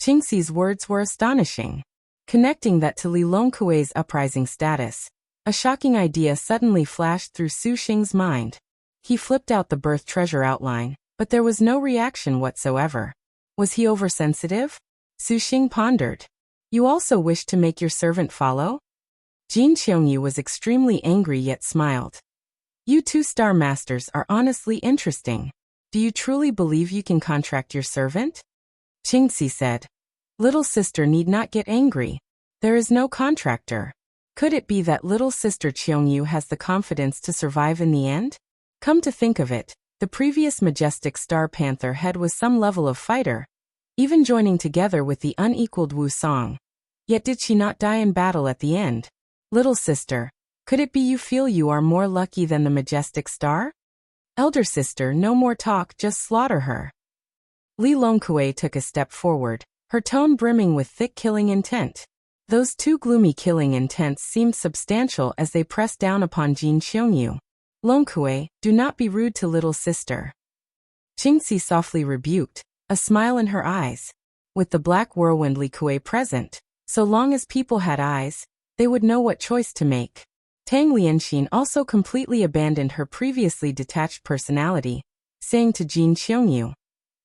Qingxi's words were astonishing. Connecting that to Li Longkuei's uprising status, a shocking idea suddenly flashed through Su Xing's mind. He flipped out the birth treasure outline, but there was no reaction whatsoever. Was he oversensitive? Su Xing pondered. You also wish to make your servant follow? Jin Qiongyu was extremely angry yet smiled. You two star masters are honestly interesting. Do you truly believe you can contract your servant? Qingxi said. Little sister need not get angry. There is no contractor. Could it be that little sister Qiongyu has the confidence to survive in the end? Come to think of it, the previous majestic Star Panther head was some level of fighter, even joining together with the unequaled Wu Song. Yet did she not die in battle at the end? Little sister, could it be you feel you are more lucky than the majestic star? Elder sister, no more talk, just slaughter her. Li Longkuei took a step forward, her tone brimming with thick killing intent. Those two gloomy killing intents seemed substantial as they pressed down upon Jin Qiongyu. Longkuei, do not be rude to little sister. Qingxi softly rebuked, a smile in her eyes. With the black whirlwind Li Kuei present, so long as people had eyes, they would know what choice to make. Tang Lianxin also completely abandoned her previously detached personality, saying to Jin Qiongyu,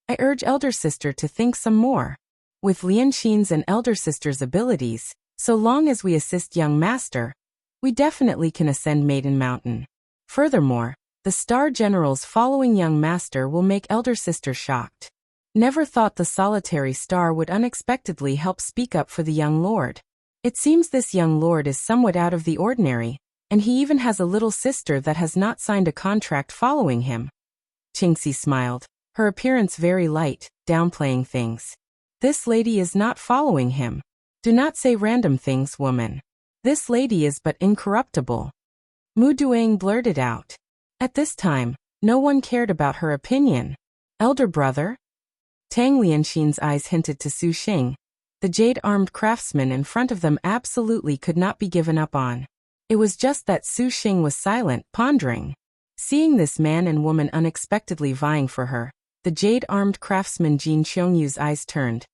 I urge elder sister to think some more. With Lianxin's and elder sister's abilities, so long as we assist young master, we definitely can ascend Maiden Mountain. Furthermore, the star generals following young master will make elder sister shocked. Never thought the solitary star would unexpectedly help speak up for the young lord. It seems this young lord is somewhat out of the ordinary, and he even has a little sister that has not signed a contract following him. Qingxi smiled, her appearance very light, downplaying things. This lady is not following him. Do not say random things, woman. This lady is but incorruptible. Mu Duang blurted out. At this time, no one cared about her opinion. Elder brother? Tang Lianxin's eyes hinted to Su Xing. The jade-armed craftsman in front of them absolutely could not be given up on. It was just that Su Xing was silent, pondering. Seeing this man and woman unexpectedly vying for her, the jade-armed craftsman Jin Qionyu's eyes turned,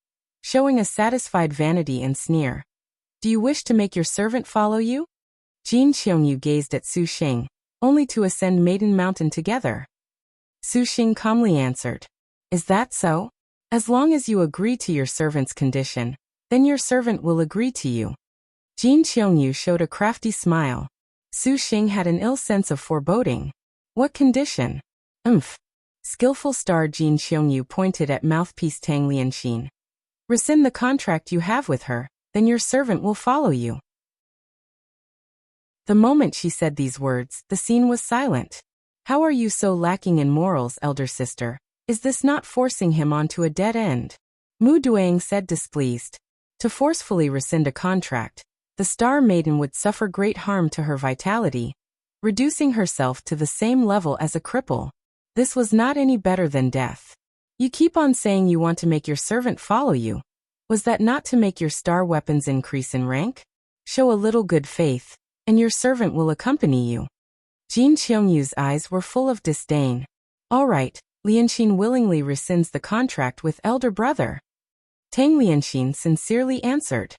showing a satisfied vanity and sneer. Do you wish to make your servant follow you? Jin Qiongyu gazed at Su Xing, only to ascend Maiden Mountain together. Su Xing calmly answered. Is that so? As long as you agree to your servant's condition, then your servant will agree to you. Jin Qiongyu showed a crafty smile. Su Xing had an ill sense of foreboding. What condition? Skillful star Jin Qiongyu pointed at mouthpiece Tang Lianxin. Rescind the contract you have with her, then your servant will follow you. The moment she said these words, the scene was silent. How are you so lacking in morals, elder sister? Is this not forcing him onto a dead end? Mu Duang said displeased. To forcefully rescind a contract, the star maiden would suffer great harm to her vitality, reducing herself to the same level as a cripple. This was not any better than death. You keep on saying you want to make your servant follow you. Was that not to make your star weapons increase in rank? Show a little good faith, and your servant will accompany you. Jin Qionyu's eyes were full of disdain. All right, Lianxin willingly rescinds the contract with elder brother. Tang Lianxin sincerely answered.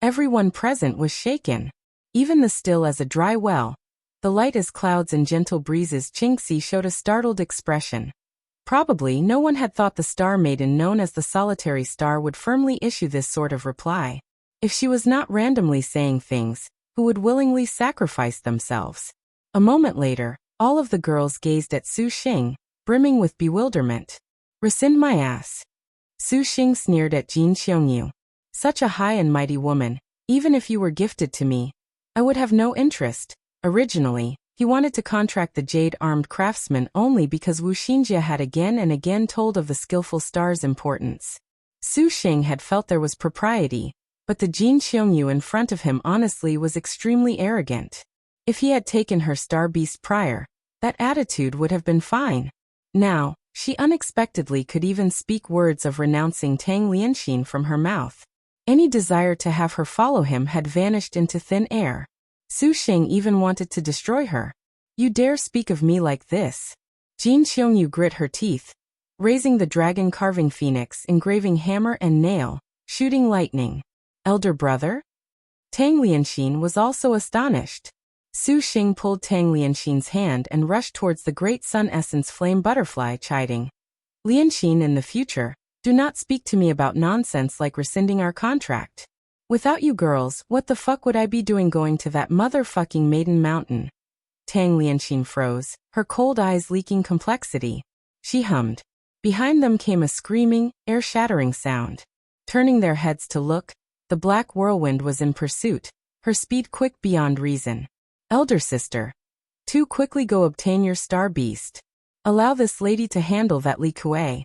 Everyone present was shaken. Even the still as a dry well, the light as clouds and gentle breezes Qingxi showed a startled expression. Probably no one had thought the star maiden known as the solitary star would firmly issue this sort of reply. If she was not randomly saying things, who would willingly sacrifice themselves? A moment later, all of the girls gazed at Su Xing, brimming with bewilderment. Rescind my ass. Su Xing sneered at Jin Qiongyu. Such a high and mighty woman, even if you were gifted to me, I would have no interest. Originally, he wanted to contract the jade-armed craftsman only because Wu Xinjie had again and again told of the skillful star's importance. Su Xing had felt there was propriety, but the Jin Qiongyu in front of him honestly was extremely arrogant. If he had taken her star beast prior, that attitude would have been fine. Now, she unexpectedly could even speak words of renouncing Tang Lianxin from her mouth. Any desire to have her follow him had vanished into thin air. Su Xing even wanted to destroy her. You dare speak of me like this? Jin Qiongyu grit her teeth. raising the dragon carving phoenix, engraving hammer and nail, shooting lightning. Elder brother? Tang Lianxin was also astonished. Su Xing pulled Tang Lianxin's hand and rushed towards the great sun essence flame butterfly, chiding. Lianxin, in the future, do not speak to me about nonsense like rescinding our contract. Without you girls, what the fuck would I be doing going to that motherfucking Maiden Mountain? Tang Lianxin froze, her cold eyes leaking complexity. She hummed. Behind them came a screaming, air-shattering sound. Turning their heads to look, the black whirlwind was in pursuit, her speed quick beyond reason. Elder sister. Too quickly go obtain your star beast. Allow this lady to handle that Li Kuei.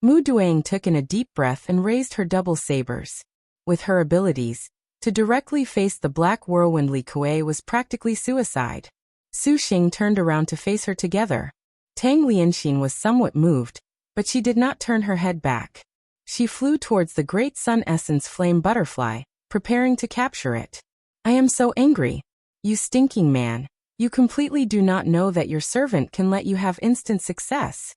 Mu Duang took in a deep breath and raised her double sabers. With her abilities, to directly face the black whirlwind Li Kuei was practically suicide. Su Xing turned around to face her together. Tang Lianxin was somewhat moved, but she did not turn her head back. She flew towards the great sun essence flame butterfly, preparing to capture it. I am so angry. You stinking man. You completely do not know that your servant can let you have instant success.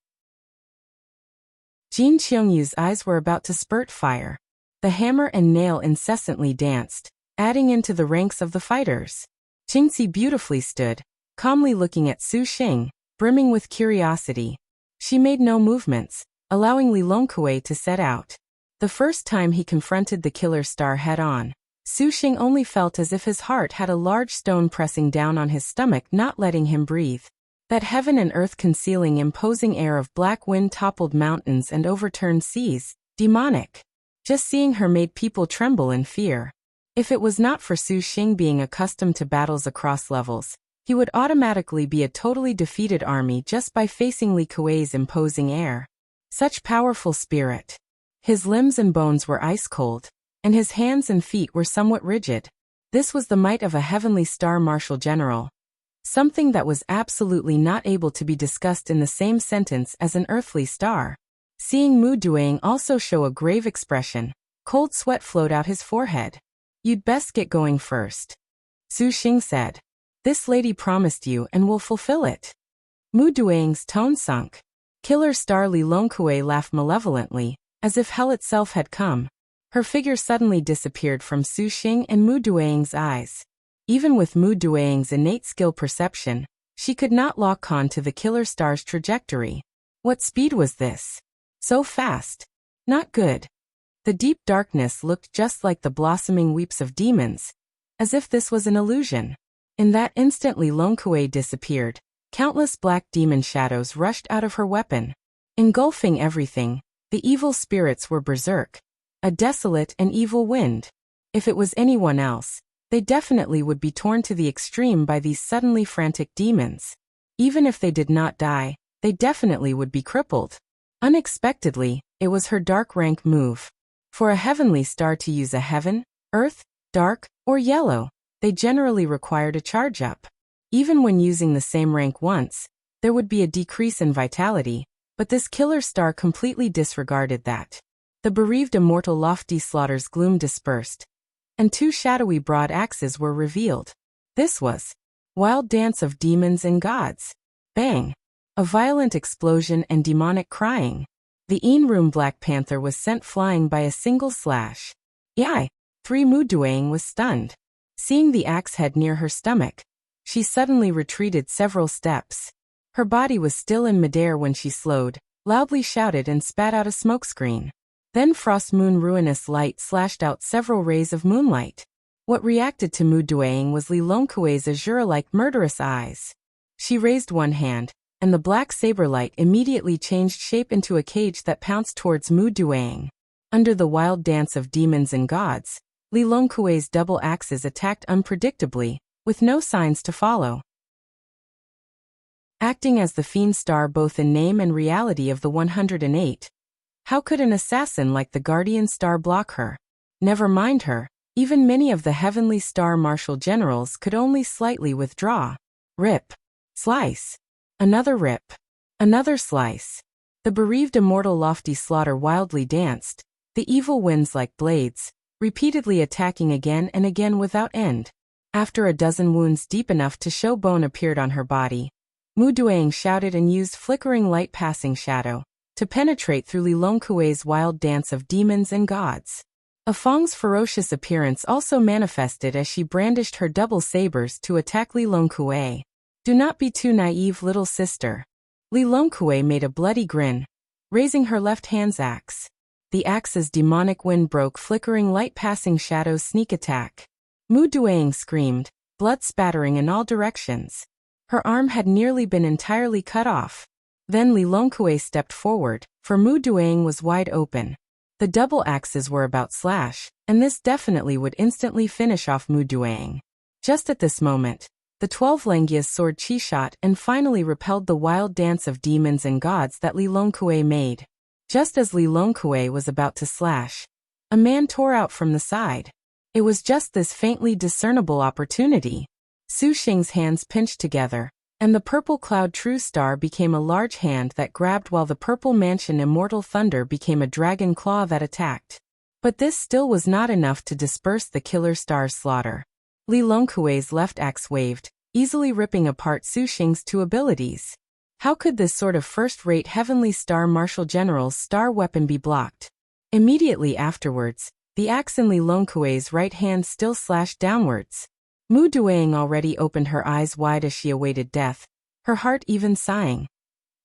Jin Qiangyu's eyes were about to spurt fire. The hammer and nail incessantly danced, adding into the ranks of the fighters. Qingxi beautifully stood, calmly looking at Su Xing, brimming with curiosity. She made no movements, allowing Li Longkui to set out. The first time he confronted the killer star head-on, Su Xing only felt as if his heart had a large stone pressing down on his stomach, not letting him breathe. That heaven and earth concealing imposing air of black wind toppled mountains and overturned seas, demonic. Just seeing her made people tremble in fear. If it was not for Su Xing being accustomed to battles across levels, he would automatically be a totally defeated army just by facing Li Kuei's imposing air. Such powerful spirit. His limbs and bones were ice cold, and his hands and feet were somewhat rigid. This was the might of a heavenly star martial general. Something that was absolutely not able to be discussed in the same sentence as an earthly star. Seeing Mu Duang also show a grave expression, cold sweat flowed out his forehead. You'd best get going first. Su Xing said. This lady promised you and will fulfill it. Mu Duang's tone sunk. Killer star Li Longkui laughed malevolently, as if hell itself had come. Her figure suddenly disappeared from Su Xing and Mu Duang's eyes. Even with Mu Duang's innate skill perception, she could not lock on to the killer star's trajectory. What speed was this? So fast. Not good. The deep darkness looked just like the blossoming weeps of demons, as if this was an illusion. In that instant Li Longkui disappeared. Countless black demon shadows rushed out of her weapon. Engulfing everything, the evil spirits were berserk. A desolate and evil wind. If it was anyone else, they definitely would be torn to the extreme by these suddenly frantic demons. Even if they did not die, they definitely would be crippled. Unexpectedly, it was her dark rank move. For a heavenly star to use a heaven, earth, dark, or yellow, they generally required a charge up. Even when using the same rank once, there would be a decrease in vitality, but this killer star completely disregarded that. The bereaved immortal lofty slaughter's gloom dispersed, and two shadowy broad axes were revealed. This was Wild Dance of Demons and Gods. Bang! A violent explosion and demonic crying. The Room Black Panther was sent flying by a single slash. Yai! 3 Mu Duang was stunned. Seeing the axe head near her stomach, she suddenly retreated several steps. Her body was still in midair when she slowed, loudly shouted and spat out a smokescreen. Then Frost Moon ruinous light slashed out several rays of moonlight. What reacted to Mu Duang was Li Longkui's azure-like murderous eyes. She raised one hand, and the black saber light immediately changed shape into a cage that pounced towards Mu Duang. Under the wild dance of demons and gods, Li Longkui's double axes attacked unpredictably, with no signs to follow. Acting as the fiend star both in name and reality of the 108, how could an assassin like the Guardian Star block her? Never mind her, even many of the heavenly star martial generals could only slightly withdraw. Rip. Slice. Another rip. Another slice. The bereaved immortal lofty slaughter wildly danced, the evil winds like blades, repeatedly attacking again and again without end. After a dozen wounds deep enough to show bone appeared on her body, Mu Duang shouted and used flickering light passing shadow, to penetrate through Li Longkuei's wild dance of demons and gods. A Fang's ferocious appearance also manifested as she brandished her double sabers to attack Li Longkuei. Do not be too naive, little sister. Li Longkuei made a bloody grin, raising her left hand's axe. The axe's demonic wind broke flickering light passing shadows sneak attack. Mu Duang screamed, blood spattering in all directions. Her arm had nearly been entirely cut off. Then Li Longkuei stepped forward, for Mu Duang was wide open. The double axes were about slash, and this definitely would instantly finish off Mu Duang. Just at this moment, the 12 Lengia's sword chi shot and finally repelled the wild dance of demons and gods that Li Longkuei made. Just as Li Longkuei was about to slash, a man tore out from the side. It was just this faintly discernible opportunity. Su Xing's hands pinched together, and the purple cloud true star became a large hand that grabbed while the purple mansion immortal thunder became a dragon claw that attacked. But this still was not enough to disperse the killer star's slaughter. Li Longkuei's left axe waved, easily ripping apart Su Xing's two abilities. How could this sort of first-rate heavenly star martial general's star weapon be blocked? Immediately afterwards, the axe in Li Longkuei's right hand still slashed downwards. Mu Duang already opened her eyes wide as she awaited death, her heart even sighing.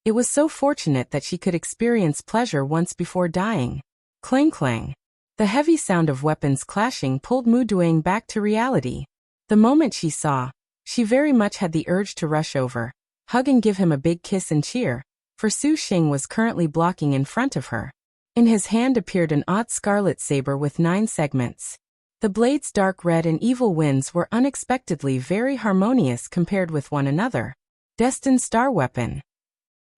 It was so fortunate that she could experience pleasure once before dying. Clang clang. The heavy sound of weapons clashing pulled Mu Duang back to reality. The moment she saw, she very much had the urge to rush over, hug and give him a big kiss and cheer, for Su Xing was currently blocking in front of her. In his hand appeared an odd scarlet saber with 9 segments. The blade's dark red and evil winds were unexpectedly very harmonious compared with one another. Destined star weapon.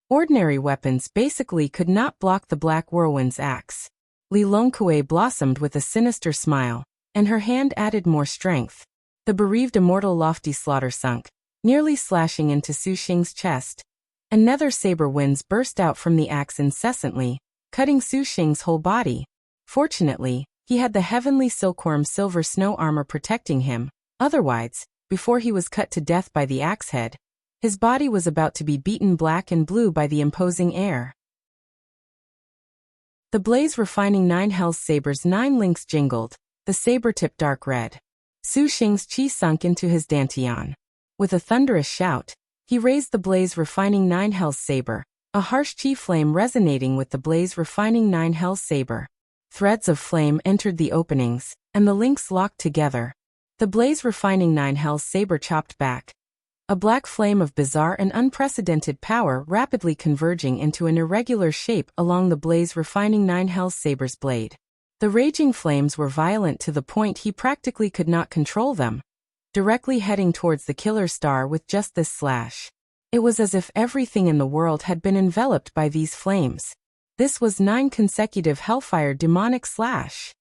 Ordinary weapons basically could not block the black whirlwind's axe. Li Longkuei blossomed with a sinister smile, and her hand added more strength. The bereaved immortal lofty slaughter sunk, nearly slashing into Su Xing's chest. Another saber winds burst out from the axe incessantly, cutting Su Xing's whole body. Fortunately, he had the heavenly silkworm silver snow armor protecting him. Otherwise, before he was cut to death by the axe head, his body was about to be beaten black and blue by the imposing air. The blaze refining 9 hell's sabers 9 links jingled, the saber tip dark red. Su Xing's chi sunk into his dantian. With a thunderous shout, he raised the blaze refining 9 hell's saber, a harsh chi flame resonating with the blaze refining 9 hell's saber. Threads of flame entered the openings, and the links locked together. The blaze refining 9 hell's saber chopped back. A black flame of bizarre and unprecedented power rapidly converging into an irregular shape along the blaze refining 9 hell's saber's blade. The raging flames were violent to the point he practically could not control them, directly heading towards the killer star with just this slash. It was as if everything in the world had been enveloped by these flames. This was 9 consecutive hellfire demonic slash.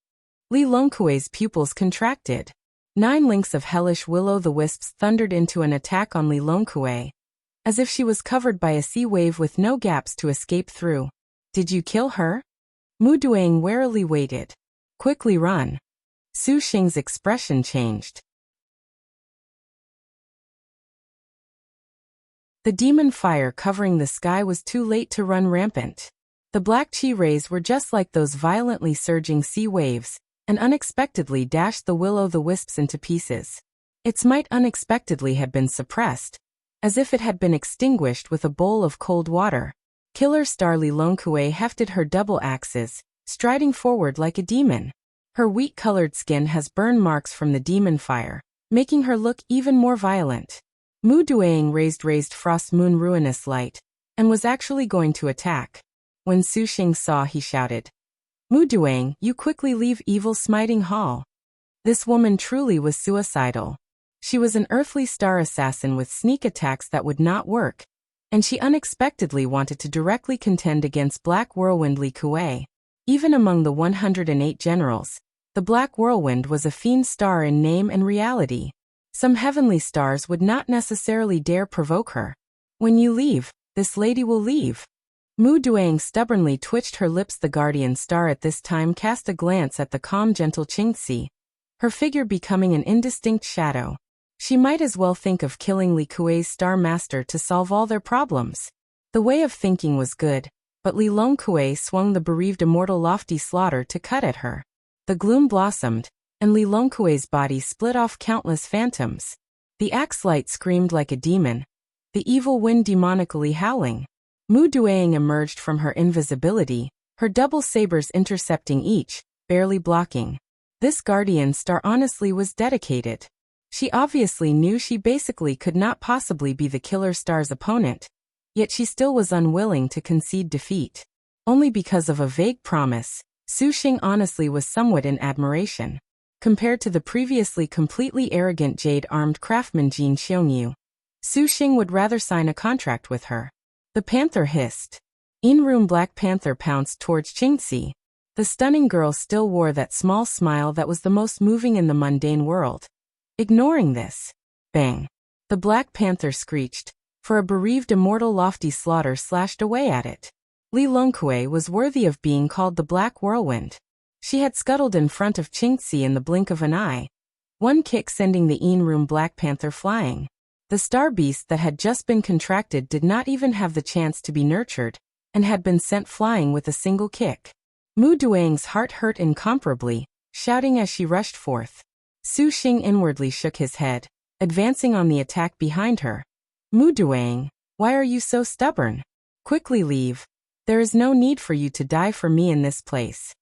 Li Longkuei's pupils contracted. 9 links of hellish will-o'-the-wisps thundered into an attack on Li Longkuei, as if she was covered by a sea wave with no gaps to escape through. Did you kill her? Mu Duang warily waited. Quickly run. Su Xing's expression changed. The demon fire covering the sky was too late to run rampant. The black chi rays were just like those violently surging sea waves, and unexpectedly dashed the will-o'-the-wisps into pieces. Its might unexpectedly had been suppressed, as if it had been extinguished with a bowl of cold water. Killer star Li Longkuei hefted her double axes, striding forward like a demon. Her wheat-colored skin has burn marks from the demon fire, making her look even more violent. Mu Duang raised Frost Moon ruinous light, and was actually going to attack. When Su Xing saw, he shouted, "Mu Duang, you quickly leave evil smiting hall." This woman truly was suicidal. She was an earthly star assassin with sneak attacks that would not work, and she unexpectedly wanted to directly contend against Black Whirlwind Li Kuei. Even among the 108 generals, the Black Whirlwind was a fiend star in name and reality. Some heavenly stars would not necessarily dare provoke her. When you leave, this lady will leave. Mu Duang stubbornly twitched her lips. The guardian star at this time cast a glance at the calm gentle Qingxi, her figure becoming an indistinct shadow. She might as well think of killing Li Kuei's star master to solve all their problems. The way of thinking was good, but Li Longkui swung the bereaved immortal lofty slaughter to cut at her. The gloom blossomed, and Li Longkui's body split off countless phantoms. The axe light screamed like a demon, the evil wind demonically howling. Mu Duang emerged from her invisibility, her double sabers intercepting each, barely blocking. This guardian star honestly was dedicated. She obviously knew she basically could not possibly be the killer star's opponent, yet she still was unwilling to concede defeat. Only because of a vague promise, Su Xing honestly was somewhat in admiration. Compared to the previously completely arrogant jade-armed craftsman Jin Xiongyu, Su Xing would rather sign a contract with her. The panther hissed. In-room Black Panther pounced towards Qingxi. The stunning girl still wore that small smile that was the most moving in the mundane world. Ignoring this, bang! The Black Panther screeched, for a bereaved immortal lofty slaughter slashed away at it. Li Longkui was worthy of being called the Black Whirlwind. She had scuttled in front of Qingxi in the blink of an eye, one kick sending the in-room Black Panther flying. The star beast that had just been contracted did not even have the chance to be nurtured, and had been sent flying with a single kick. Mu Duang's heart hurt incomparably, shouting as she rushed forth. Su Xing inwardly shook his head, advancing on the attack behind her. Mu Duang, why are you so stubborn? Quickly leave. There is no need for you to die for me in this place.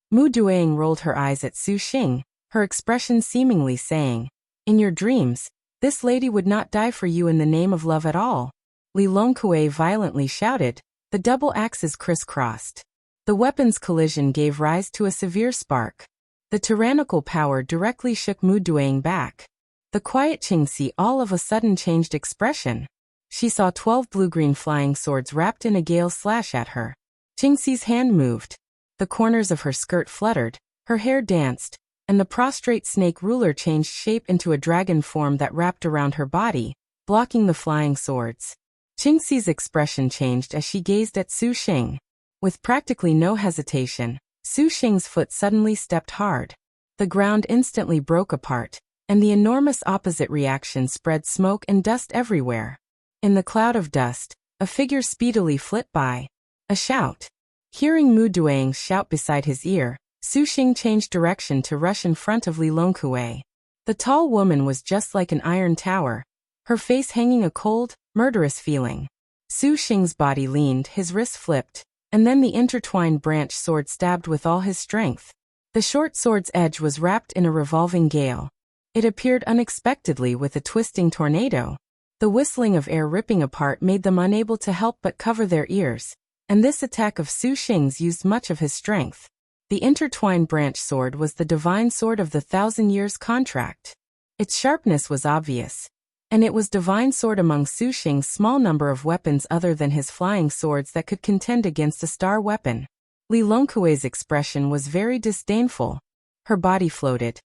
Mu Duang rolled her eyes at Su Xing, her expression seemingly saying, in your dreams, this lady would not die for you in the name of love at all. Li Longkui violently shouted, the double axes crisscrossed. The weapon's collision gave rise to a severe spark. The tyrannical power directly shook Mu Duang back. The quiet Qingxi all of a sudden changed expression. She saw 12 blue-green flying swords wrapped in a gale slash at her. Qingxi's hand moved. The corners of her skirt fluttered, her hair danced, and the prostrate snake ruler changed shape into a dragon form that wrapped around her body, blocking the flying swords. Qingxi's expression changed as she gazed at Su Xing. With practically no hesitation, Su Xing's foot suddenly stepped hard. The ground instantly broke apart, and the enormous opposite reaction spread smoke and dust everywhere. In the cloud of dust, a figure speedily flit by. A shout. Hearing Mu Duang's shout beside his ear, Su Xing changed direction to rush in front of Li Longkui. The tall woman was just like an iron tower, her face hanging a cold, murderous feeling. Su Xing's body leaned, his wrist flipped, and then the intertwined branch sword stabbed with all his strength. The short sword's edge was wrapped in a revolving gale. It appeared unexpectedly with a twisting tornado. The whistling of air ripping apart made them unable to help but cover their ears, and this attack of Su Xing's used much of his strength. The intertwined branch sword was the divine sword of the 1,000 years contract. Its sharpness was obvious, and it was divine sword among Su Xing's small number of weapons other than his flying swords that could contend against a star weapon. Li Longkui's expression was very disdainful. Her body floated,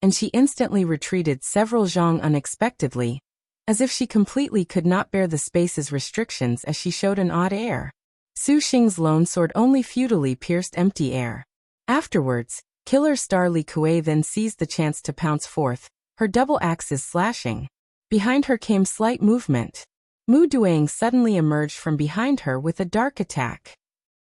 and she instantly retreated several zhang unexpectedly, as if she completely could not bear the space's restrictions as she showed an odd air. Su Xing's lone sword only futilely pierced empty air. Afterwards, killer star Li Kui then seized the chance to pounce forth, her double axes slashing. Behind her came slight movement. Mu Duang suddenly emerged from behind her with a dark attack.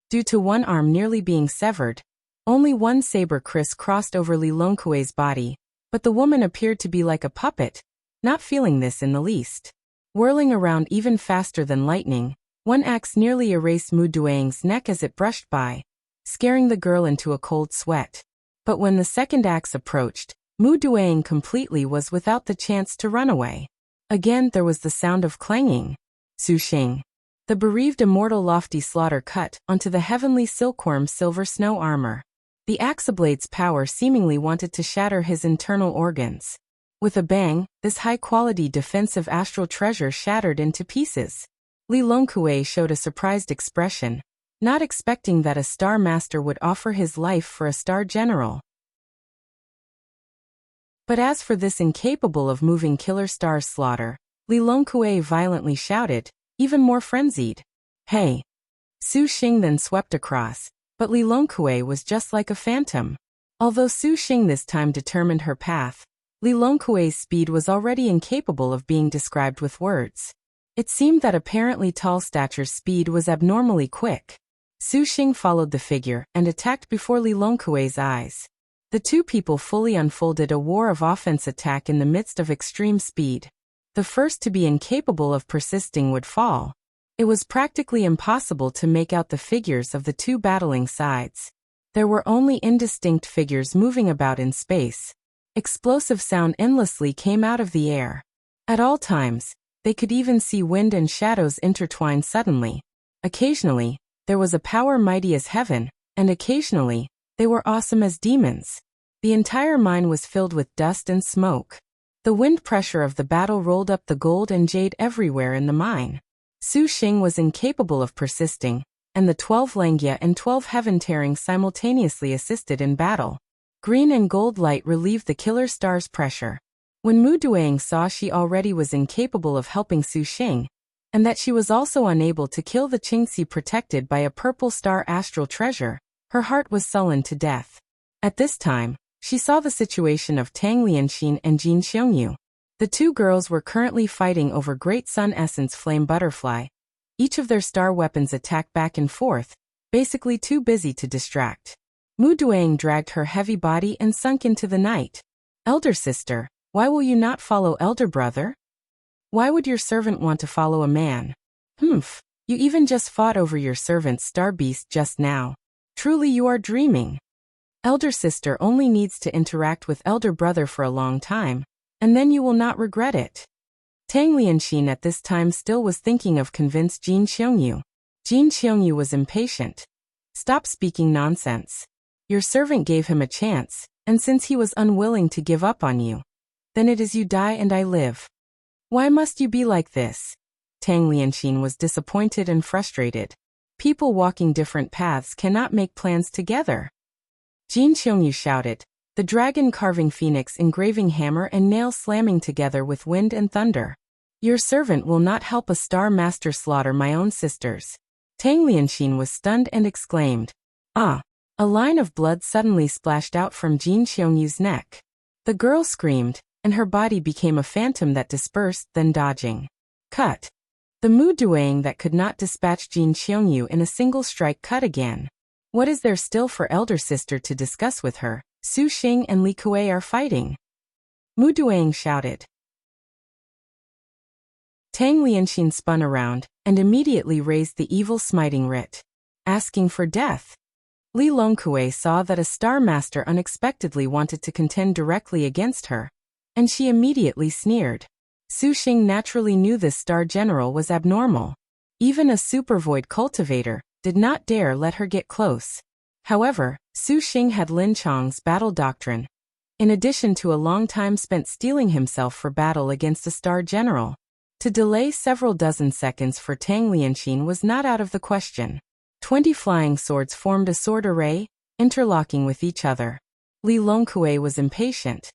Due to one arm nearly being severed, only one saber criss-crossed over Li Longkui's body, but the woman appeared to be like a puppet, not feeling this in the least. Whirling around even faster than lightning, one axe nearly erased Mu Duang's neck as it brushed by, scaring the girl into a cold sweat. But when the second axe approached, Mu Duang completely was without the chance to run away. Again there was the sound of clanging. Su Xing. The bereaved immortal lofty slaughter cut onto the heavenly silkworm's silver snow armor. The axeblade's power seemingly wanted to shatter his internal organs. With a bang, this high-quality defensive astral treasure shattered into pieces. Li Longkui showed a surprised expression, not expecting that a star master would offer his life for a star general. But as for this incapable of moving killer star's slaughter, Li Longkui violently shouted, even more frenzied. Hey! Su Xing then swept across, but Li Longkui was just like a phantom. Although Su Xing this time determined her path, Li Longkui's speed was already incapable of being described with words. It seemed that apparently tall stature's speed was abnormally quick. Su Xing followed the figure and attacked before Li Longkuei's eyes. The two people fully unfolded a war of offense attack in the midst of extreme speed. The first to be incapable of persisting would fall. It was practically impossible to make out the figures of the two battling sides. There were only indistinct figures moving about in space. Explosive sound endlessly came out of the air. At all times, they could even see wind and shadows intertwine suddenly. Occasionally, there was a power mighty as heaven, and occasionally, they were awesome as demons. The entire mine was filled with dust and smoke. The wind pressure of the battle rolled up the gold and jade everywhere in the mine. Su Xing was incapable of persisting, and the 12 Langya and 12 Heaven Tearing simultaneously assisted in battle. Green and gold light relieved the killer star's pressure. When Mu Duang saw she already was incapable of helping Su Xing, and that she was also unable to kill the Qingxi protected by a purple star astral treasure, her heart was sullen to death. At this time, she saw the situation of Tang Lianxin and Jin Xiongyu. The two girls were currently fighting over Great Sun Essence Flame Butterfly. Each of their star weapons attacked back and forth, basically too busy to distract. Mu Duang dragged her heavy body and sunk into the night. Elder sister, why will you not follow elder brother? Why would your servant want to follow a man? Humph, you even just fought over your servant's star beast just now. Truly you are dreaming. Elder sister only needs to interact with elder brother for a long time, and then you will not regret it. Tang Lianxin at this time still was thinking of convince Jin Xiongyu. Jin Xiongyu was impatient. Stop speaking nonsense. Your servant gave him a chance, and since he was unwilling to give up on you, then it is you die and I live. Why must you be like this? Tang Lianxin was disappointed and frustrated. People walking different paths cannot make plans together. Jin Xiongyu shouted, the dragon carving phoenix engraving hammer and nail slamming together with wind and thunder. Your servant will not help a star master slaughter my own sisters. Tang Lianxin was stunned and exclaimed, Ah! A line of blood suddenly splashed out from Jin Xiongyu's neck. The girl screamed, and her body became a phantom that dispersed, then dodging. Cut. The Mu Duang that could not dispatch Jin Xiongyu in a single strike cut again. What is there still for elder sister to discuss with her? Su Xing and Li Kuei are fighting. Mu Duang shouted. Tang Lianxin spun around, and immediately raised the evil smiting writ. Asking for death. Li Longkuei saw that a star master unexpectedly wanted to contend directly against her, and she immediately sneered. Su Xing naturally knew this star general was abnormal. Even a supervoid cultivator did not dare let her get close. However, Su Xing had Lin Chong's battle doctrine, in addition to a long time spent steeling himself for battle against a star general. To delay several dozen seconds for Tang Lianxin was not out of the question. 20 flying swords formed a sword array, interlocking with each other. Li Longkuei was impatient.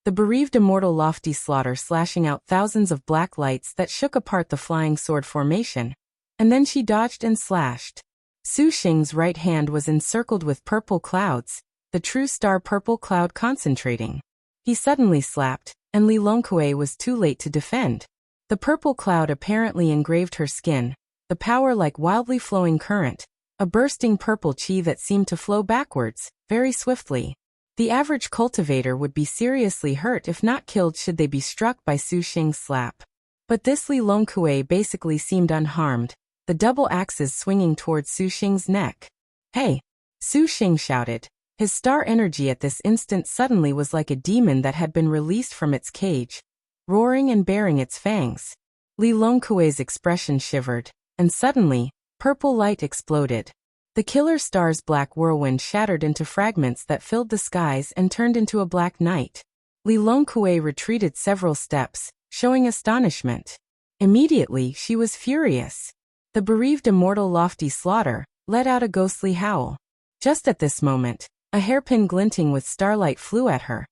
The bereaved immortal lofty slaughter slashing out thousands of black lights that shook apart the flying sword formation, and then she dodged and slashed. Su Xing's right hand was encircled with purple clouds, the true star purple cloud concentrating. He suddenly slapped, and Li Longkuei was too late to defend. The purple cloud apparently engraved her skin, the power like wildly flowing current, a bursting purple chi that seemed to flow backwards, very swiftly. The average cultivator would be seriously hurt if not killed should they be struck by Su Xing's slap. But this Li Longkuei basically seemed unharmed, the double axes swinging towards Su Xing's neck. Hey! Su Xing shouted. His star energy at this instant suddenly was like a demon that had been released from its cage, roaring and baring its fangs. Li Longkuei's expression shivered, and suddenly, purple light exploded. The killer star's black whirlwind shattered into fragments that filled the skies and turned into a black night. Li Longkuei retreated several steps, showing astonishment. Immediately, she was furious. The bereaved immortal lofty slaughter let out a ghostly howl. Just at this moment, a hairpin glinting with starlight flew at her,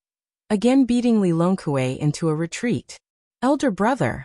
again beating Li Longkuei into a retreat. Elder brother.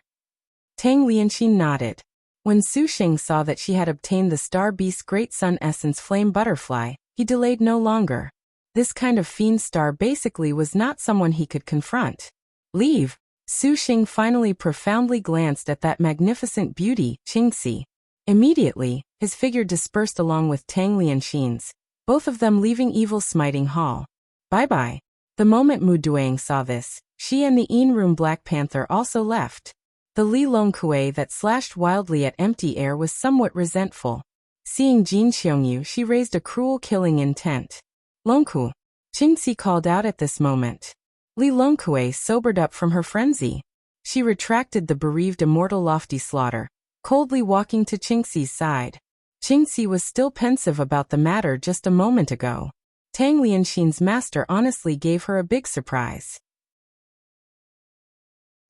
Tang Lianxin nodded. When Su Xing saw that she had obtained the star beast's Great Sun Essence Flame Butterfly, he delayed no longer. This kind of fiend star basically was not someone he could confront. Leave. Su Xing finally profoundly glanced at that magnificent beauty, Qingxi. Immediately, his figure dispersed along with Tang Lianxin's, both of them leaving Evil Smiting Hall. Bye-bye. The moment Mu Duang saw this, she and the Room Black Panther also left. The Li Longkui that slashed wildly at empty air was somewhat resentful. Seeing Jin Xiongyu, she raised a cruel killing intent. Longku. Qingxi called out at this moment. Li Longkui sobered up from her frenzy. She retracted the bereaved immortal lofty slaughter, coldly walking to Qingxi's side. Qingxi was still pensive about the matter just a moment ago. Tang Lianxin's master honestly gave her a big surprise.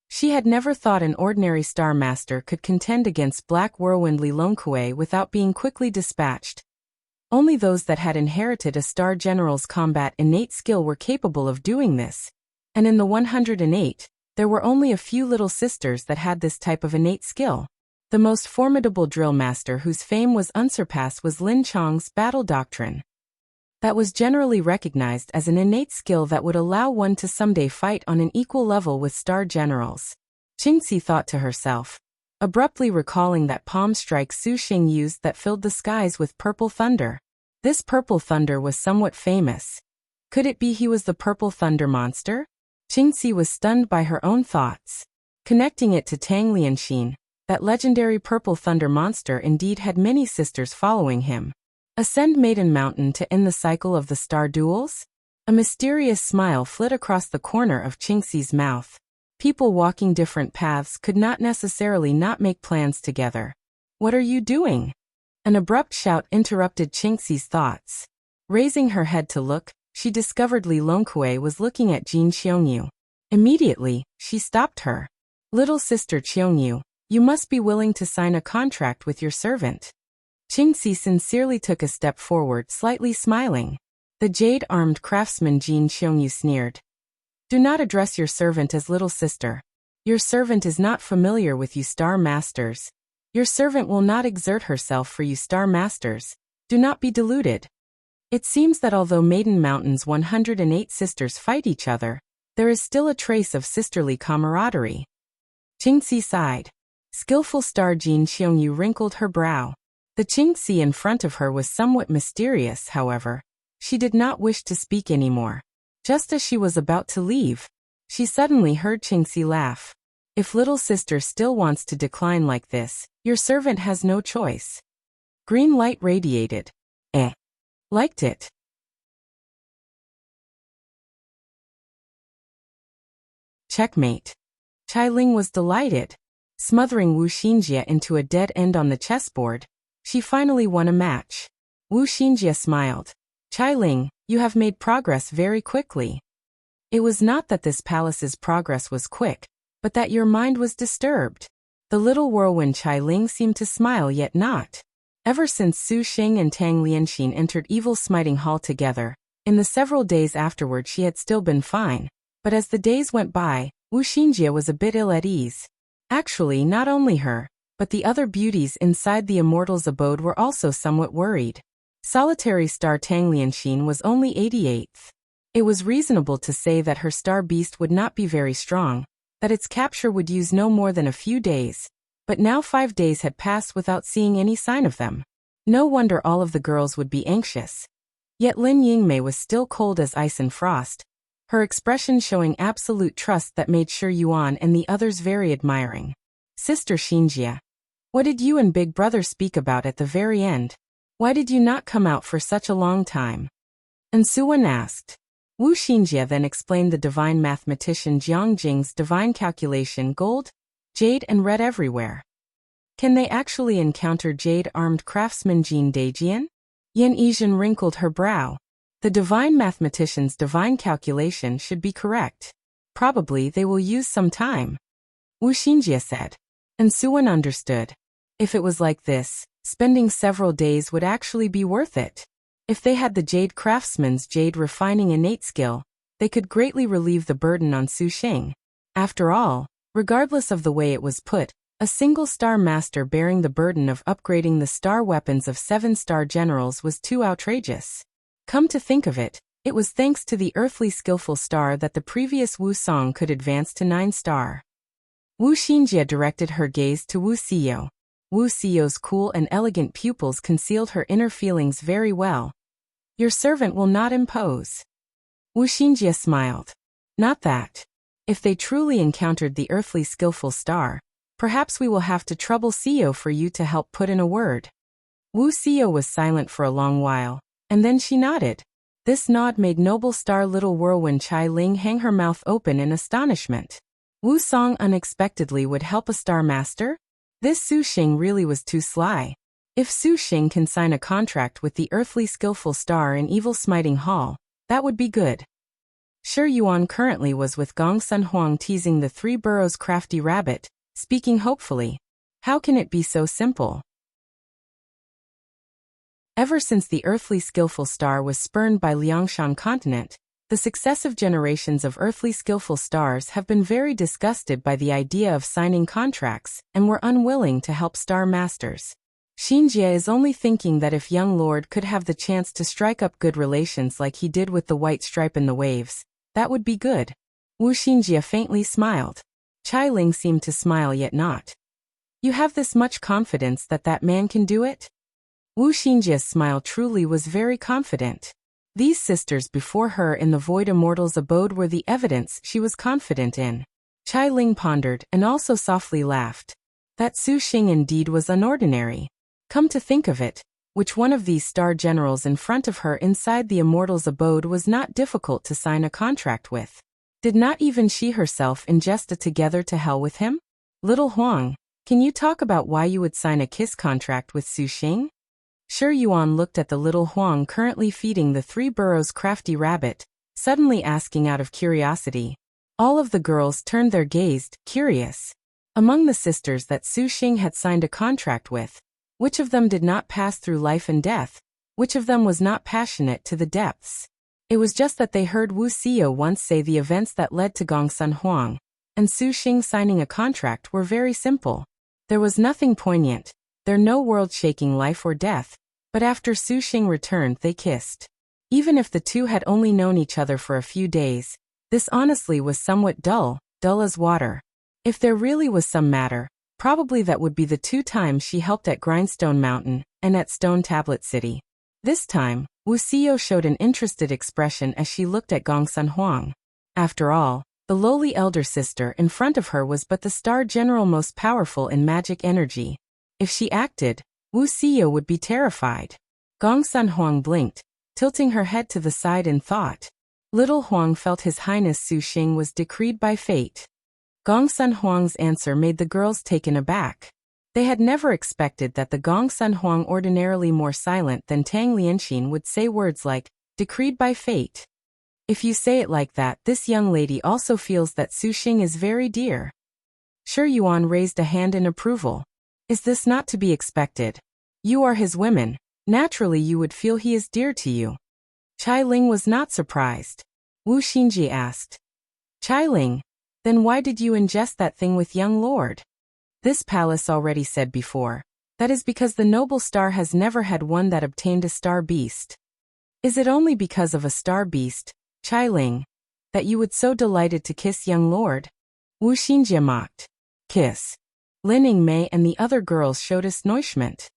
She had never thought an ordinary Star Master could contend against Black Whirlwind Li Longkui without being quickly dispatched. Only those that had inherited a Star General's combat innate skill were capable of doing this. And in the 108, there were only a few little sisters that had this type of innate skill. The most formidable drill master whose fame was unsurpassed was Lin Chong's battle doctrine. That was generally recognized as an innate skill that would allow one to someday fight on an equal level with star generals. Qingxi thought to herself, abruptly recalling that palm strike Su Xing used that filled the skies with purple thunder. This purple thunder was somewhat famous. Could it be he was the purple thunder monster? Qingxi was stunned by her own thoughts. Connecting it to Tang Lianxin, that legendary purple thunder monster indeed had many sisters following him. Ascend Maiden Mountain to end the cycle of the star duels? A mysterious smile flit across the corner of Qingxi's mouth. People walking different paths could not necessarily not make plans together. What are you doing? An abrupt shout interrupted Qingxi's thoughts. Raising her head to look, she discovered Li Longkui was looking at Jin Xiongyu. Immediately, she stopped her. Little sister Xiongyu, you must be willing to sign a contract with your servant. Qingxi sincerely took a step forward, slightly smiling. The jade-armed craftsman Jin Xiongyu sneered. Do not address your servant as little sister. Your servant is not familiar with you Star Masters. Your servant will not exert herself for you Star Masters. Do not be deluded. It seems that although Maiden Mountain's 108 sisters fight each other, there is still a trace of sisterly camaraderie. Qingxi sighed. Skillful Star Jin Xiongyu wrinkled her brow. The Qingxi in front of her was somewhat mysterious, however. She did not wish to speak anymore. Just as she was about to leave, she suddenly heard Qingxi laugh. If little sister still wants to decline like this, your servant has no choice. Green light radiated. Liked it. Checkmate. Chai Ling was delighted. Smothering Wu Xinjie into a dead end on the chessboard, she finally won a match. Wu Xinjie smiled. Chai Ling, you have made progress very quickly. It was not that this palace's progress was quick, but that your mind was disturbed. The little whirlwind Chai Ling seemed to smile yet not. Ever since Su Xing and Tang Lianxin entered Evil Smiting Hall together, in the several days afterward she had still been fine, but as the days went by, Wu Xinjie was a bit ill at ease. Actually, not only her, but the other beauties inside the immortal's abode were also somewhat worried. Solitary star Tang Lianxin was only 88th. It was reasonable to say that her star beast would not be very strong, that its capture would use no more than a few days. But now 5 days had passed without seeing any sign of them. No wonder all of the girls would be anxious. Yet Lin Yingmei was still cold as ice and frost, her expression showing absolute trust that made sure Yuan and the others very admiring. Sister Xinjie, what did you and Big Brother speak about at the very end? Why did you not come out for such a long time? And Suwan asked. Wu Xinjie then explained the divine mathematician Jiang Jing's divine calculation: gold, jade and red everywhere. Can they actually encounter jade-armed craftsman Jin Daijian? Yan Yizhen wrinkled her brow. The divine mathematician's divine calculation should be correct. Probably they will use some time. Wu Xinjie said. And Suwan understood. If it was like this, spending several days would actually be worth it. If they had the jade craftsman's jade refining innate skill, they could greatly relieve the burden on Su Xing. After all, regardless of the way it was put, a single star master bearing the burden of upgrading the star weapons of 7 star generals was too outrageous. Come to think of it, It was thanks to the earthly skillful star that the previous Wu Song could advance to 9-star. Wu Xinjie directed her gaze to Wu Xiao. Wu Xiao's cool and elegant pupils concealed her inner feelings very well. Your servant will not impose. Wu Xinjie smiled. Not that. If they truly encountered the earthly skillful star, perhaps we will have to trouble Xiao for you to help put in a word. Wu Xiao was silent for a long while, and then she nodded. This nod made noble star little whirlwind Chai Ling hang her mouth open in astonishment. Wu Song unexpectedly would help a star master? This Su Xing really was too sly. If Su Xing can sign a contract with the earthly skillful star in Evil Smiting Hall, that would be good. Shi Yuan currently was with Gong Sun Huang teasing the Three Burrows crafty rabbit, speaking hopefully. How can it be so simple? Ever since the earthly skillful star was spurned by Liangshan continent, the successive generations of earthly skillful stars have been very disgusted by the idea of signing contracts and were unwilling to help star masters. Xinjie is only thinking that if young lord could have the chance to strike up good relations like he did with the white stripe in the waves, that would be good. Wu Xinjie faintly smiled. Chai Ling seemed to smile yet not. You have this much confidence that that man can do it? Wu Xinjie's smile truly was very confident. These sisters before her in the Void Immortal's abode were the evidence she was confident in. Chai Ling pondered and also softly laughed. That Su Xing indeed was unordinary. Come to think of it, which one of these star generals in front of her inside the Immortal's abode was not difficult to sign a contract with? Did not even she herself ingest a together to hell with him? Little Huang, can you talk about why you would sign a kiss contract with Su Xing? Shi Yuan looked at the little Huang currently feeding the Three Burrows crafty rabbit, suddenly asking out of curiosity. All of the girls turned their gaze, curious. Among the sisters that Su Xing had signed a contract with, which of them did not pass through life and death? Which of them was not passionate to the depths? It was just that they heard Wu Xiao once say the events that led to Gong Sun Huang and Su Xing signing a contract were very simple. There was nothing poignant, there no world-shaking life or death. But after Su Xing returned they kissed. Even if the two had only known each other for a few days, this honestly was somewhat dull as water. If there really was some matter, probably that would be the 2 times she helped at Grindstone Mountain and at Stone Tablet City. This time, Wu Xiao showed an interested expression as she looked at Gong Sun Huang. After all, the lowly elder sister in front of her was but the star general most powerful in magic energy. If she acted, Wu Xiao would be terrified. Gong Sun Huang blinked, tilting her head to the side in thought. Little Huang felt His Highness Su Xing was decreed by fate. Gong Sun Huang's answer made the girls taken aback. They had never expected that the Gong Sun Huang, ordinarily more silent than Tang Lianxin, would say words like, decreed by fate. If you say it like that, this young lady also feels that Su Xing is very dear. Shi Yuan raised a hand in approval. Is this not to be expected? You are his women, naturally you would feel he is dear to you. Chai Ling was not surprised. Wu Xinjie asked. Chai Ling, then why did you ingest that thing with young lord? This palace already said before. That is because the noble star has never had one that obtained a star beast. Is it only because of a star beast, Chai Ling, that you would so delighted to kiss young lord? Wu Xinjie mocked. Kiss. Lin Yingmei and the other girls showed astonishment.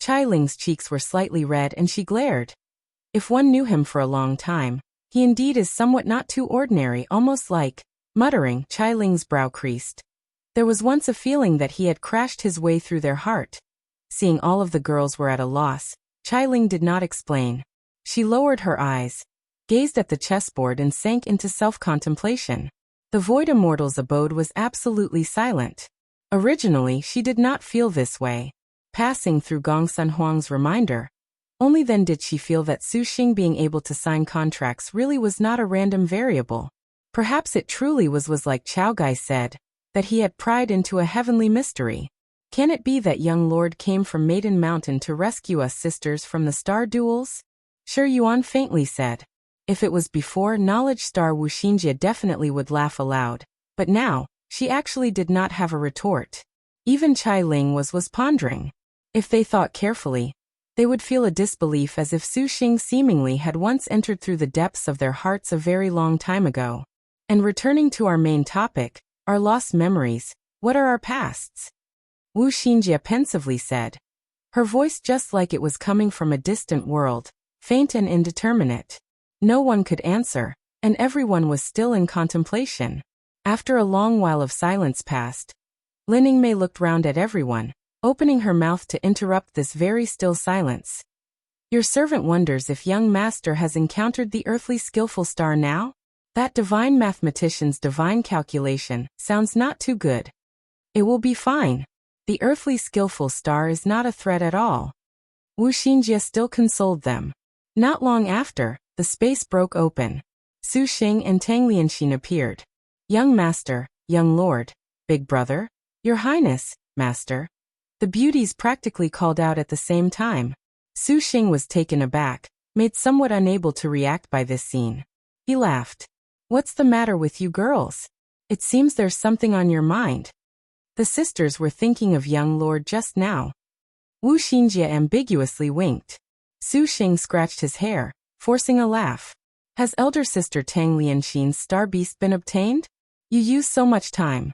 Chai Ling's cheeks were slightly red and she glared. If one knew him for a long time, he indeed is somewhat not too ordinary, almost like, muttering. Chai Ling's brow creased. There was once a feeling that he had crashed his way through their heart. Seeing all of the girls were at a loss, Chai Ling did not explain. She lowered her eyes, gazed at the chessboard and sank into self-contemplation. The Void Immortal's abode was absolutely silent. Originally, she did not feel this way. Passing through Gong Sun Huang's reminder, only then did she feel that Su Xing being able to sign contracts really was not a random variable. Perhaps it truly was like Chao Gai said, that he had pried into a heavenly mystery. Can it be that young lord came from Maiden Mountain to rescue us sisters from the star duels? Shi Yuan faintly said. If it was before, knowledge star Wu Xinjie definitely would laugh aloud, but now, she actually did not have a retort. Even Chai Ling was pondering. If they thought carefully, They would feel a disbelief as if Su Xing seemingly had once entered through the depths of their hearts a very long time ago. And returning to our main topic, our lost memories, what are our pasts? Wu Xinjie pensively said. Her voice just like it was coming from a distant world, faint and indeterminate. No one could answer, and everyone was still in contemplation. After a long while of silence passed, Lin Yingmei looked round at everyone, opening her mouth to interrupt this very still silence. Your servant wonders if young master has encountered the earthly skillful star now? That divine mathematician's divine calculation sounds not too good. It will be fine. The earthly skillful star is not a threat at all. Wu Xinjie still consoled them. Not long after, the space broke open. Su Xing and Tang Lianxin appeared. Young master, young lord, big brother, your highness, master. The beauties practically called out at the same time. Su Xing was taken aback, made somewhat unable to react by this scene. He laughed. What's the matter with you girls? It seems there's something on your mind. The sisters were thinking of young lord just now. Wu Xinjie ambiguously winked. Su Xing scratched his hair, forcing a laugh. Has elder sister Tang Lianxin's star beast been obtained? You use so much time.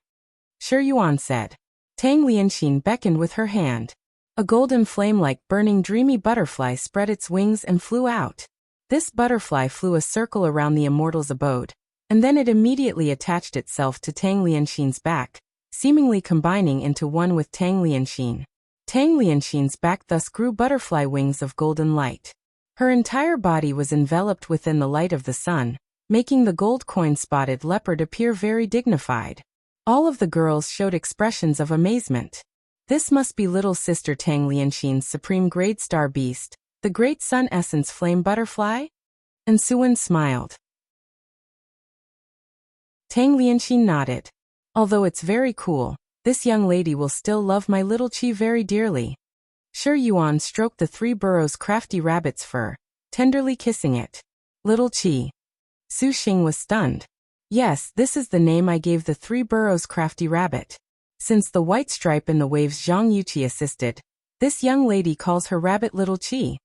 Sure, Yuan said. Tang Lianxin beckoned with her hand. A golden flame-like burning dreamy butterfly spread its wings and flew out. This butterfly flew a circle around the immortal's abode, and then it immediately attached itself to Tang Lianxin's back, seemingly combining into one with Tang Lianxin. Tang Lianxin's back thus grew butterfly wings of golden light. Her entire body was enveloped within the light of the sun, making the gold coin-spotted leopard appear very dignified. All of the girls showed expressions of amazement. This must be little sister Tang Lianxin's supreme grade star beast, the great sun essence flame butterfly? And Suwen smiled. Tang Lianxin nodded. Although it's very cool, this young lady will still love my little Qi very dearly. Sure, Yuan stroked the three burrows' crafty rabbit's fur, tenderly kissing it. Little Qi. Su Xing was stunned. Yes, this is the name I gave the three burrows' crafty rabbit. Since the white stripe in the waves Zhang Yuqi assisted, this young lady calls her rabbit Little Qi.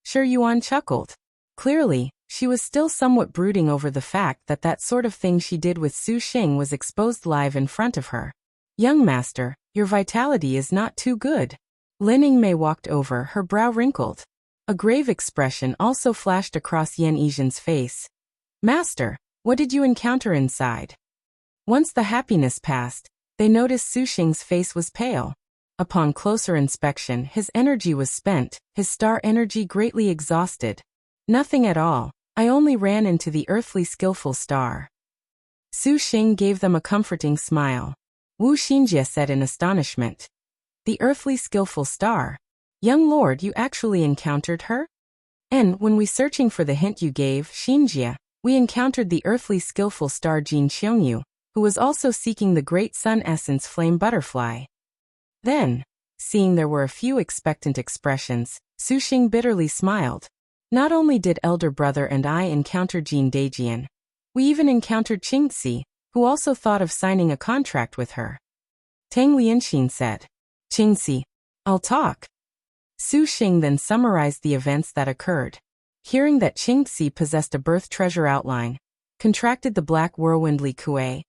Sure, Yuan chuckled. Clearly, she was still somewhat brooding over the fact that that sort of thing she did with Su Xing was exposed live in front of her. Young master, your vitality is not too good. Lin Yingmei walked over, her brow wrinkled. A grave expression also flashed across Yan Yizhen's face. Master, what did you encounter inside? Once the happiness passed, they noticed Su Xing's face was pale. Upon closer inspection, his energy was spent, his star energy greatly exhausted. Nothing at all, I only ran into the earthly skillful star. Su Xing gave them a comforting smile. Wu Xinjie said in astonishment. The earthly skillful star? Young lord, you actually encountered her? And when we searching for the hint you gave, Xinjie, we encountered the earthly skillful star Jin Xiongyu, who was also seeking the great sun essence flame butterfly. Then, seeing there were a few expectant expressions, Su Xing bitterly smiled. Not only did elder brother and I encounter Jin Daijian, we even encountered Qingxi, who also thought of signing a contract with her. Tang Lianxin said. Qingxi, I'll talk. Su Xing then summarized the events that occurred. Hearing that Qingxi possessed a birth treasure outline, contracted the black whirlwind Li Kuei,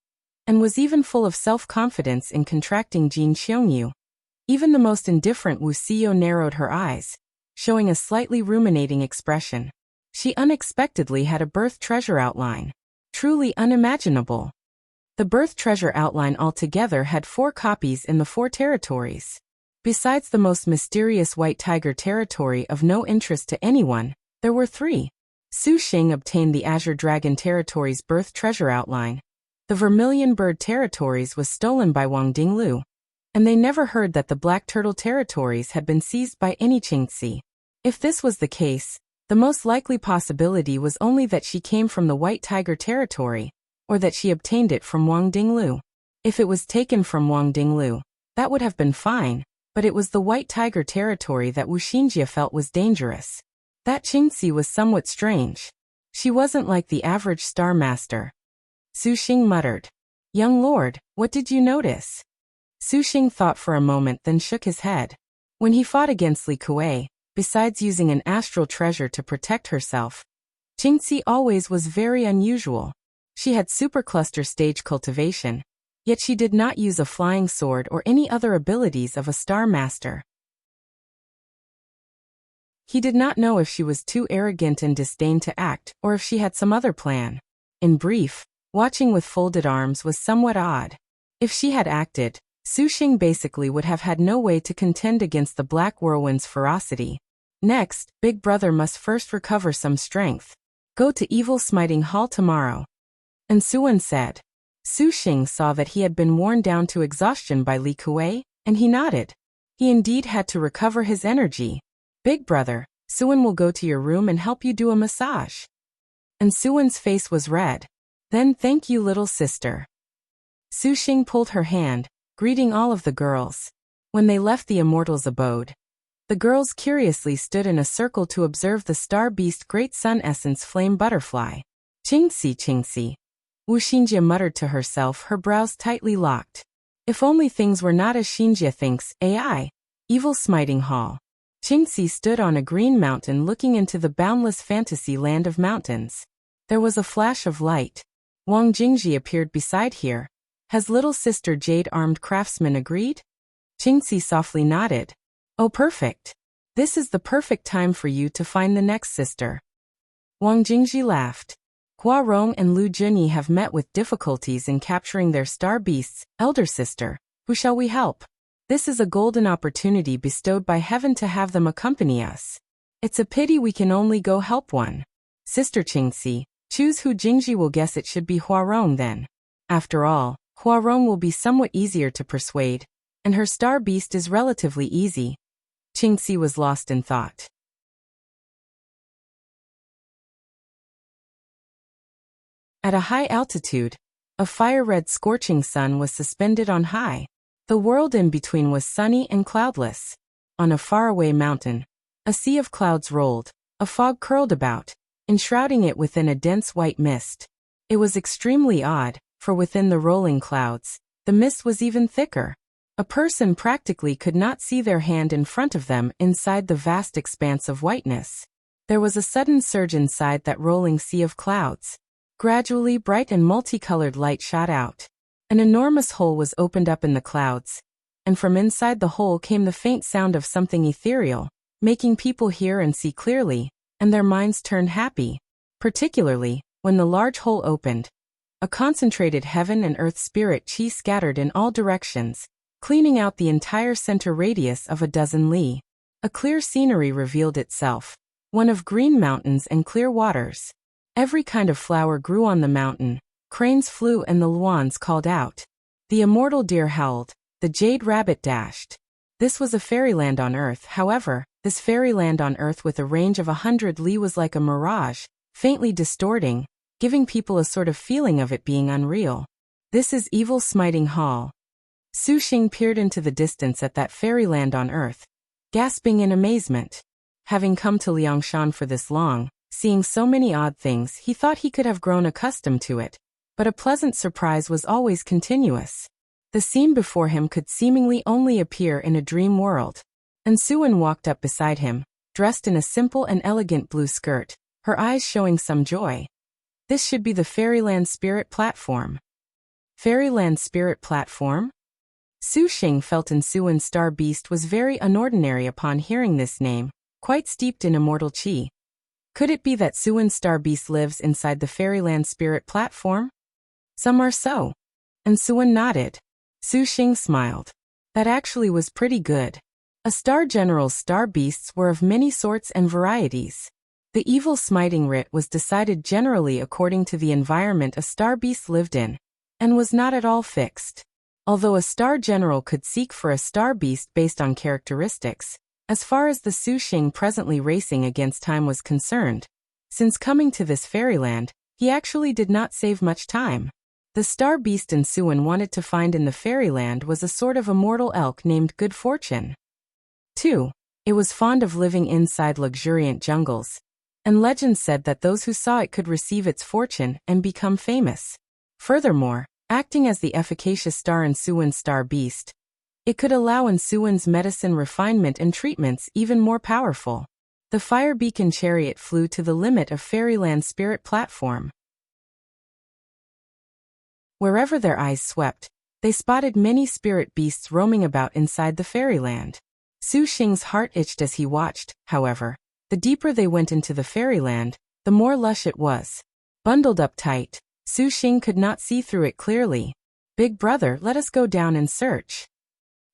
and was even full of self-confidence in contracting Jin Xiongyu. Even the most indifferent Wu Xiyo narrowed her eyes, showing a slightly ruminating expression. She unexpectedly had a birth treasure outline. Truly unimaginable. The birth treasure outline altogether had 4 copies in the 4 territories. Besides the most mysterious White Tiger territory of no interest to anyone, there were 3. Su Xing obtained the Azure Dragon territory's birth treasure outline. The Vermilion Bird territories was stolen by Wang Dinglu, and they never heard that the Black Turtle territories had been seized by any Qingxi. If this was the case, the most likely possibility was only that she came from the White Tiger territory, or that she obtained it from Wang Dinglu. If it was taken from Wang Dinglu, that would have been fine, but it was the White Tiger territory that Wu Xinjie felt was dangerous. That Qingxi was somewhat strange. She wasn't like the average star master. Su Xing muttered. Young lord, what did you notice? Su Xing thought for a moment then shook his head. When he fought against Li Kuei, besides using an astral treasure to protect herself. Jingxi always was very unusual. She had supercluster stage cultivation, yet she did not use a flying sword or any other abilities of a star master. He did not know if she was too arrogant and disdained to act, or if she had some other plan. In brief, watching with folded arms was somewhat odd. If she had acted, Su Xing basically would have had no way to contend against the Black Whirlwind's ferocity. Next, Big Brother must first recover some strength. Go to Evil Smiting Hall tomorrow. And Suan said. Su Xing saw that he had been worn down to exhaustion by Li Kuei, and he nodded. He indeed had to recover his energy. Big Brother, Suan will go to your room and help you do a massage. And Suan's face was red. Then thank you, little sister. Su Xing pulled her hand, greeting all of the girls. When they left the immortal's abode, the girls curiously stood in a circle to observe the star beast Great Sun Essence Flame Butterfly. Qingxi, Qingxi. Wu Xinjie muttered to herself, her brows tightly locked. If only things were not as Xinjie thinks, AI. Evil Smiting Hall. Qingxi stood on a green mountain looking into the boundless fantasy land of mountains. There was a flash of light. Wang Jingji appeared beside here. Has little sister Jade-armed craftsman agreed? Qingxi softly nodded. Oh, perfect. This is the perfect time for you to find the next sister. Wang Jingji laughed. Hua Rong and Lu Junyi have met with difficulties in capturing their star beasts. Elder sister, who shall we help? This is a golden opportunity bestowed by heaven to have them accompany us. It's a pity we can only go help one. Sister Qingxi, choose who. Jingji will guess it should be Huarong then. After all, Huarong will be somewhat easier to persuade, and her star beast is relatively easy. Qingxi was lost in thought. At a high altitude, a fire-red scorching sun was suspended on high. The world in between was sunny and cloudless. On a faraway mountain, a sea of clouds rolled, a fog curled about, enshrouding it within a dense white mist. It was extremely odd, for within the rolling clouds, the mist was even thicker. A person practically could not see their hand in front of them inside the vast expanse of whiteness. There was a sudden surge inside that rolling sea of clouds. Gradually, bright and multicolored light shot out. An enormous hole was opened up in the clouds, and from inside the hole came the faint sound of something ethereal, making people hear and see clearly, and their minds turned happy. Particularly, when the large hole opened, a concentrated heaven and earth spirit chi scattered in all directions, cleaning out the entire center radius of a dozen li. A clear scenery revealed itself, one of green mountains and clear waters. Every kind of flower grew on the mountain. Cranes flew and the luans called out. The immortal deer howled, the jade rabbit dashed. This was a fairyland on earth. However, this fairyland on earth with a range of 100 li was like a mirage, faintly distorting, giving people a sort of feeling of it being unreal. This is Evil Smiting Hall. Su Xing peered into the distance at that fairyland on earth, gasping in amazement. Having come to Liangshan for this long, seeing so many odd things, he thought he could have grown accustomed to it. But a pleasant surprise was always continuous. The scene before him could seemingly only appear in a dream world. And Suan walked up beside him, dressed in a simple and elegant blue skirt, her eyes showing some joy. This should be the Fairyland Spirit Platform. Fairyland Spirit Platform? Su Xing felt in Suan's star beast was very unordinary upon hearing this name, quite steeped in immortal chi. Could it be that Suan's star beast lives inside the Fairyland Spirit Platform? Some are so. And Suan nodded. Su Xing smiled. That actually was pretty good. A star general's star beasts were of many sorts and varieties. The evil smiting writ was decided generally according to the environment a star beast lived in, and was not at all fixed. Although a star general could seek for a star beast based on characteristics, as far as the Su Xing presently racing against time was concerned, since coming to this fairyland, he actually did not save much time. The star beast Suan wanted to find in the fairyland was a sort of immortal elk named Good Fortune. 2. It was fond of living inside luxuriant jungles, and legend said that those who saw it could receive its fortune and become famous. Furthermore, acting as the efficacious star in Suan's star beast, It could allow Ensuan's medicine refinement and treatments even more powerful. The fire beacon chariot flew to the limit of Fairyland's spirit platform. Wherever their eyes swept, they spotted many spirit beasts roaming about inside the fairyland. Su Xing's heart itched as he watched, however. The deeper they went into the fairyland, the more lush it was. Bundled up tight, Su Xing could not see through it clearly. "Big brother, let us go down and search,"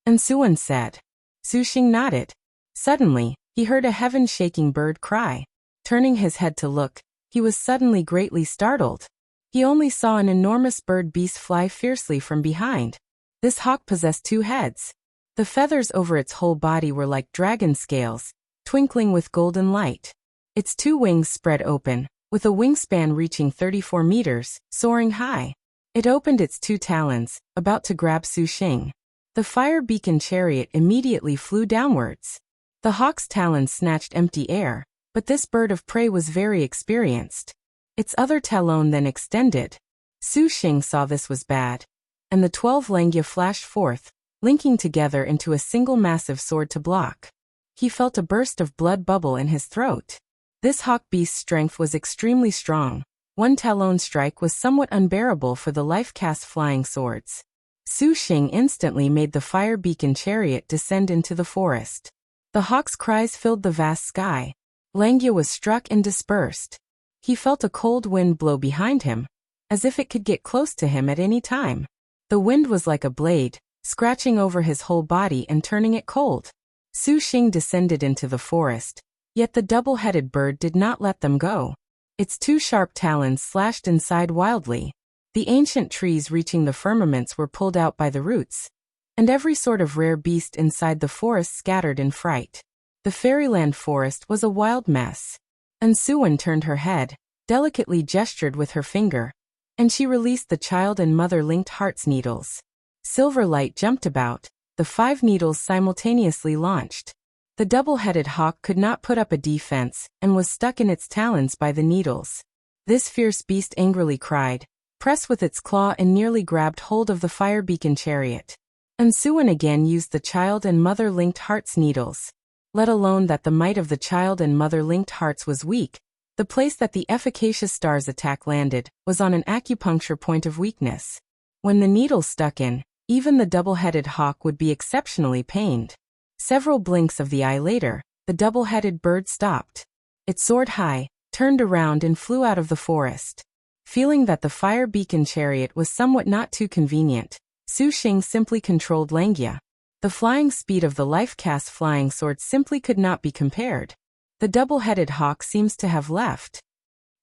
Ensuan said. Su Xing nodded. Suddenly, he heard a heaven-shaking bird cry. Turning his head to look, he was suddenly greatly startled. He only saw an enormous bird beast fly fiercely from behind. This hawk possessed 2 heads. The feathers over its whole body were like dragon scales, twinkling with golden light. Its 2 wings spread open, with a wingspan reaching 34 meters, soaring high. It opened its 2 talons, about to grab Su Xing. The fire beacon chariot immediately flew downwards. The hawk's talons snatched empty air, but this bird of prey was very experienced. Its other talon then extended. Su Xing saw this was bad, and the 12 lengya flashed forth, linking together into a single massive sword to block. He felt a burst of blood bubble in his throat. This hawk beast's strength was extremely strong. 1 talon strike was somewhat unbearable for the life-cast flying swords. Su Xing instantly made the fire beacon chariot descend into the forest. The hawk's cries filled the vast sky. Lengya was struck and dispersed. He felt a cold wind blow behind him, as if it could get close to him at any time. The wind was like a blade, scratching over his whole body and turning it cold. Su Xing descended into the forest, yet the double-headed bird did not let them go. Its 2 sharp talons slashed inside wildly. The ancient trees reaching the firmaments were pulled out by the roots, and every sort of rare beast inside the forest scattered in fright. The fairyland forest was a wild mess. Ensuan turned her head, delicately gestured with her finger, and she released the child and mother-linked heart's needles. Silver light jumped about, the 5 needles simultaneously launched. The double-headed hawk could not put up a defense and was stuck in its talons by the needles. This fierce beast angrily cried, pressed with its claw and nearly grabbed hold of the fire beacon chariot. Ensuan again used the child and mother-linked heart's needles. Let alone that the might of the child and mother-linked hearts was weak, the place that the efficacious star's attack landed was on an acupuncture point of weakness. When the needle stuck in, even the double-headed hawk would be exceptionally pained. Several blinks of the eye later, the double-headed bird stopped. It soared high, turned around and flew out of the forest. Feeling that the fire beacon chariot was somewhat not too convenient, Su Xing simply controlled Lengya. The flying speed of the life-cast flying sword simply could not be compared. The double-headed hawk seems to have left.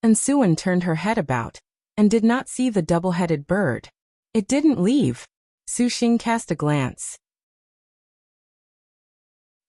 Ensuan turned her head about, and did not see the double-headed bird. It didn't leave. Su Xing cast a glance.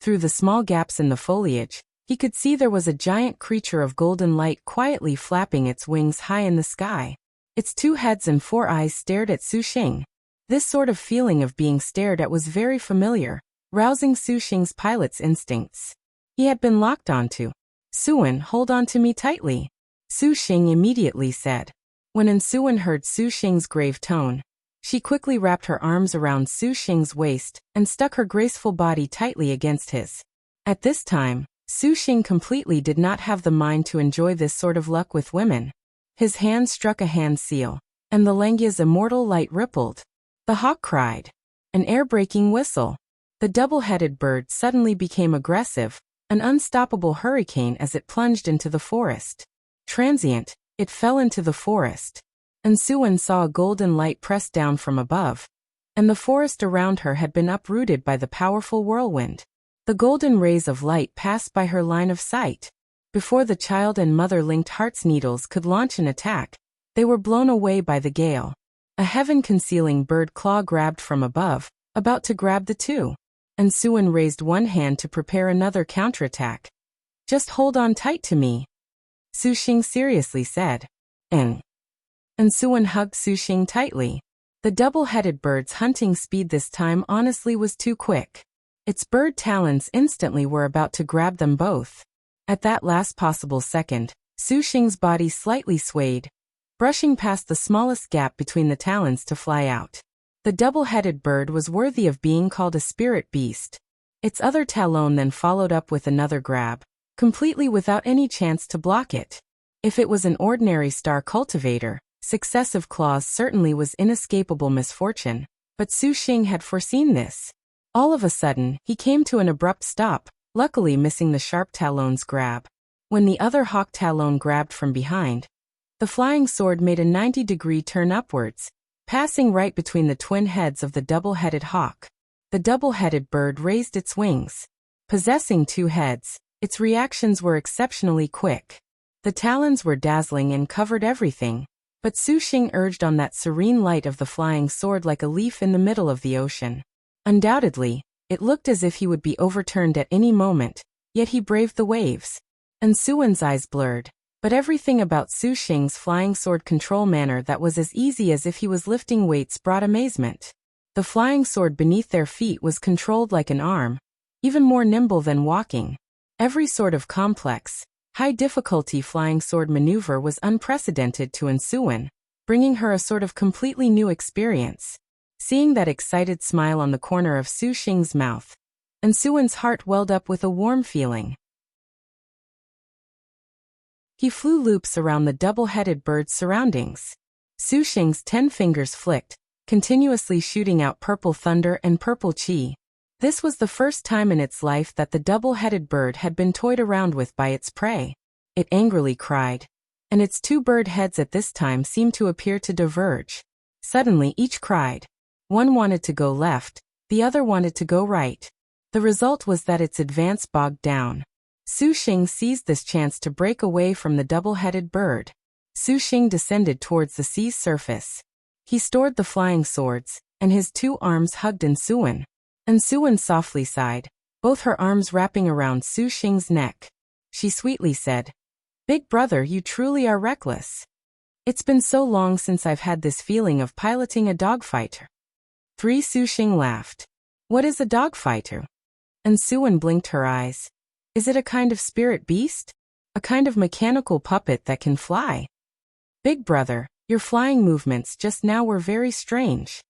Through the small gaps in the foliage, he could see there was a giant creature of golden light quietly flapping its wings high in the sky. Its 2 heads and 4 eyes stared at Su Xing. This sort of feeling of being stared at was very familiar, rousing Su Xing's pilot's instincts. He had been locked onto. "Suan, hold on to me tightly," Su Xing immediately said. When Ensuan heard Su Xing's grave tone, she quickly wrapped her arms around Su Xing's waist and stuck her graceful body tightly against his. At this time, Su Xing completely did not have the mind to enjoy this sort of luck with women. His hand struck a hand seal, and the Lengya's immortal light rippled. The hawk cried. An air-breaking whistle. The double-headed bird suddenly became aggressive, an unstoppable hurricane as it plunged into the forest. Transient, it fell into the forest. Ensuan saw a golden light press down from above, and the forest around her had been uprooted by the powerful whirlwind. The golden rays of light passed by her line of sight. Before the child and mother-linked heart's needles could launch an attack, they were blown away by the gale. A heaven-concealing bird claw grabbed from above, about to grab the 2. Ensuan raised one hand to prepare another counterattack. "Just hold on tight to me," Su Xing seriously said. Ensuan hugged Su Xing tightly. The double-headed bird's hunting speed this time honestly was too quick. Its bird talons instantly were about to grab them both. At that last possible second, Su Xing's body slightly swayed, brushing past the smallest gap between the talons to fly out. The double-headed bird was worthy of being called a spirit beast. Its other talon then followed up with another grab, completely without any chance to block it. If it was an ordinary star cultivator, successive claws certainly was inescapable misfortune, but Su Xing had foreseen this. All of a sudden, he came to an abrupt stop, luckily missing the sharp talon's grab. When the other hawk talon grabbed from behind, the flying sword made a 90-degree turn upwards, passing right between the twin heads of the double-headed hawk. The double-headed bird raised its wings. Possessing two heads, its reactions were exceptionally quick. The talons were dazzling and covered everything, but Su Xing urged on that serene light of the flying sword like a leaf in the middle of the ocean. Undoubtedly, it looked as if he would be overturned at any moment, yet he braved the waves. And Suwen's eyes blurred, but everything about Su Xing's flying sword control manner that was as easy as if he was lifting weights brought amazement. The flying sword beneath their feet was controlled like an arm, even more nimble than walking. Every sort of complex, high-difficulty flying sword maneuver was unprecedented to Suwen, bringing her a sort of completely new experience. Seeing that excited smile on the corner of Su Xing's mouth, Suwen's heart welled up with a warm feeling. He flew loops around the double-headed bird's surroundings. Su Xing's 10 fingers flicked, continuously shooting out purple thunder and purple chi. This was the first time in its life that the double-headed bird had been toyed around with by its prey. It angrily cried, and its two bird heads at this time seemed to appear to diverge. Suddenly each cried. One wanted to go left, the other wanted to go right. The result was that its advance bogged down. Su Xing seized this chance to break away from the double-headed bird. Su Xing descended towards the sea's surface. He stored the flying swords, and his two arms hugged Suwen. Suwen softly sighed, both her arms wrapping around Su Xing's neck. She sweetly said, "Big brother, you truly are reckless. It's been so long since I've had this feeling of piloting a dogfighter." Su Xing laughed. "What is a dogfighter?" Suwen blinked her eyes. "Is it a kind of spirit beast? A kind of mechanical puppet that can fly?" "Big brother, your flying movements just now were very strange."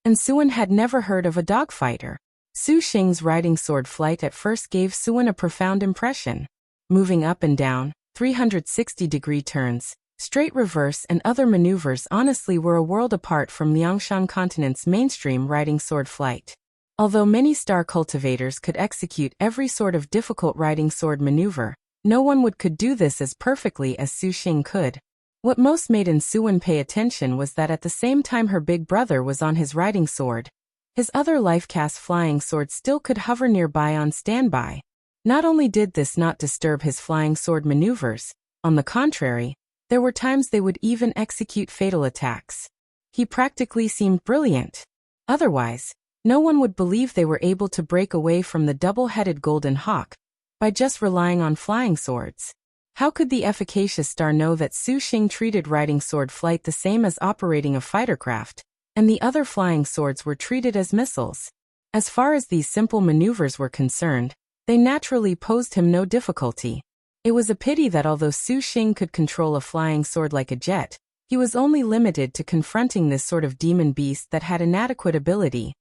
Suwen had never heard of a dogfighter. Su Xing's riding sword flight at first gave Suwen a profound impression. Moving up and down, 360-degree turns, straight reverse and other maneuvers honestly were a world apart from Liangshan continent's mainstream riding sword flight. Although many star cultivators could execute every sort of difficult riding sword maneuver, no one could do this as perfectly as Su Xing could. What most made Suwen pay attention was that at the same time her big brother was on his riding sword, his other life-cast flying sword still could hover nearby on standby. Not only did this not disturb his flying sword maneuvers, on the contrary, there were times they would even execute fatal attacks. He practically seemed brilliant. Otherwise, no one would believe they were able to break away from the double-headed golden hawk by just relying on flying swords. How could the efficacious star know that Su Xing treated riding sword flight the same as operating a fighter craft, and the other flying swords were treated as missiles? As far as these simple maneuvers were concerned, they naturally posed him no difficulty. It was a pity that although Su Xing could control a flying sword like a jet, he was only limited to confronting this sort of demon beast that had inadequate ability.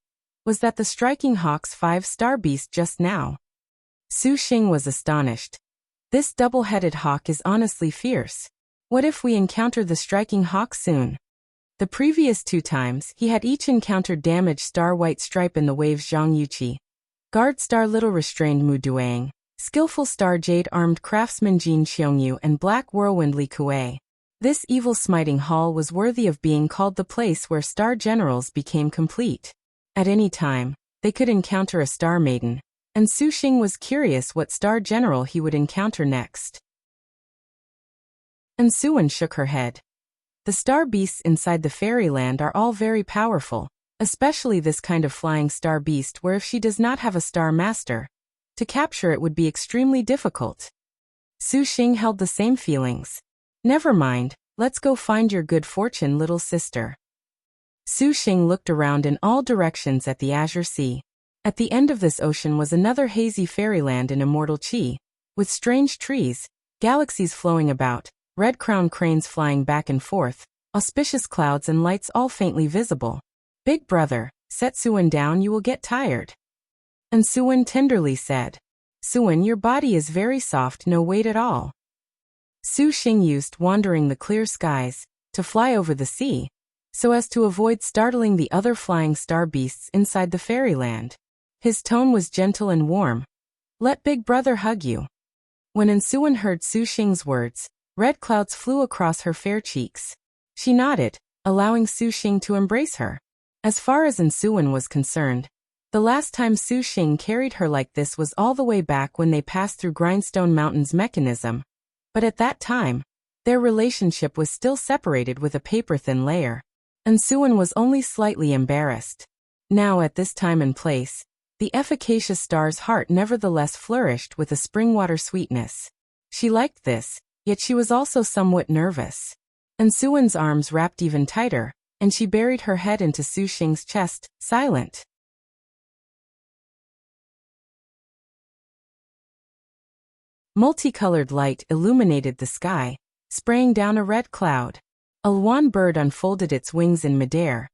Was that the striking hawk's 5-star beast just now? Su Xing was astonished. This double-headed hawk is honestly fierce. What if we encounter the striking hawk soon? The previous 2 times, he had each encountered damaged star white stripe in the waves Zhang Yuqi, guard star little restrained Mu Duang, skillful star jade armed craftsman Jin Xiongyu and black whirlwind Li Kuei. This evil smiting hall was worthy of being called the place where star generals became complete. At any time, they could encounter a star maiden, and Su Xing was curious what star general he would encounter next. Suwen shook her head. The star beasts inside the fairyland are all very powerful, especially this kind of flying star beast where if she does not have a star master, to capture it would be extremely difficult. Su Xing held the same feelings. Never mind, let's go find your good fortune, little sister. Su Xing looked around in all directions at the azure sea. At the end of this ocean was another hazy fairyland in immortal Qi, with strange trees, galaxies flowing about, red-crowned cranes flying back and forth, auspicious clouds and lights all faintly visible. Big brother, set Suwen down, you will get tired. And Suwen tenderly said, Suwen, your body is very soft, no weight at all. Su Xing used wandering the clear skies to fly over the sea, so as to avoid startling the other flying star beasts inside the fairyland. His tone was gentle and warm. Let Big Brother hug you. When Suwen heard Su Xing's words, red clouds flew across her fair cheeks. She nodded, allowing Su Xing to embrace her. As far as Suwen was concerned, the last time Su Xing carried her like this was all the way back when they passed through Grindstone Mountain's mechanism. But at that time, their relationship was still separated with a paper-thin layer. Suwen was only slightly embarrassed. Now at this time and place, the efficacious star's heart nevertheless flourished with a spring-water sweetness. She liked this, yet she was also somewhat nervous. Suwen's arms wrapped even tighter, and she buried her head into Su Xing's chest, silent. Multicolored light illuminated the sky, spraying down a red cloud. A Luan bird unfolded its wings in midair,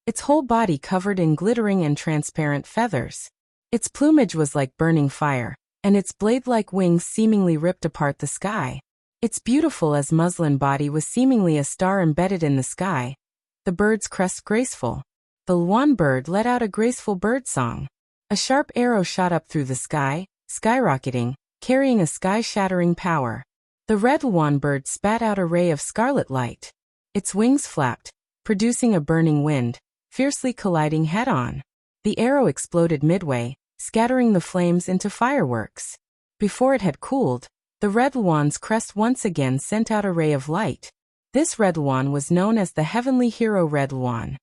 its whole body covered in glittering and transparent feathers. Its plumage was like burning fire, and its blade-like wings seemingly ripped apart the sky. Its beautiful as muslin body was seemingly a star embedded in the sky, the bird's crest graceful. The Luan bird let out a graceful bird song. A sharp arrow shot up through the sky, skyrocketing, carrying a sky-shattering power. The red Luan bird spat out a ray of scarlet light. Its wings flapped, producing a burning wind, fiercely colliding head-on. The arrow exploded midway, scattering the flames into fireworks. Before it had cooled, the red Luan's crest once again sent out a ray of light. This red Luan was known as the heavenly hero Red Luan.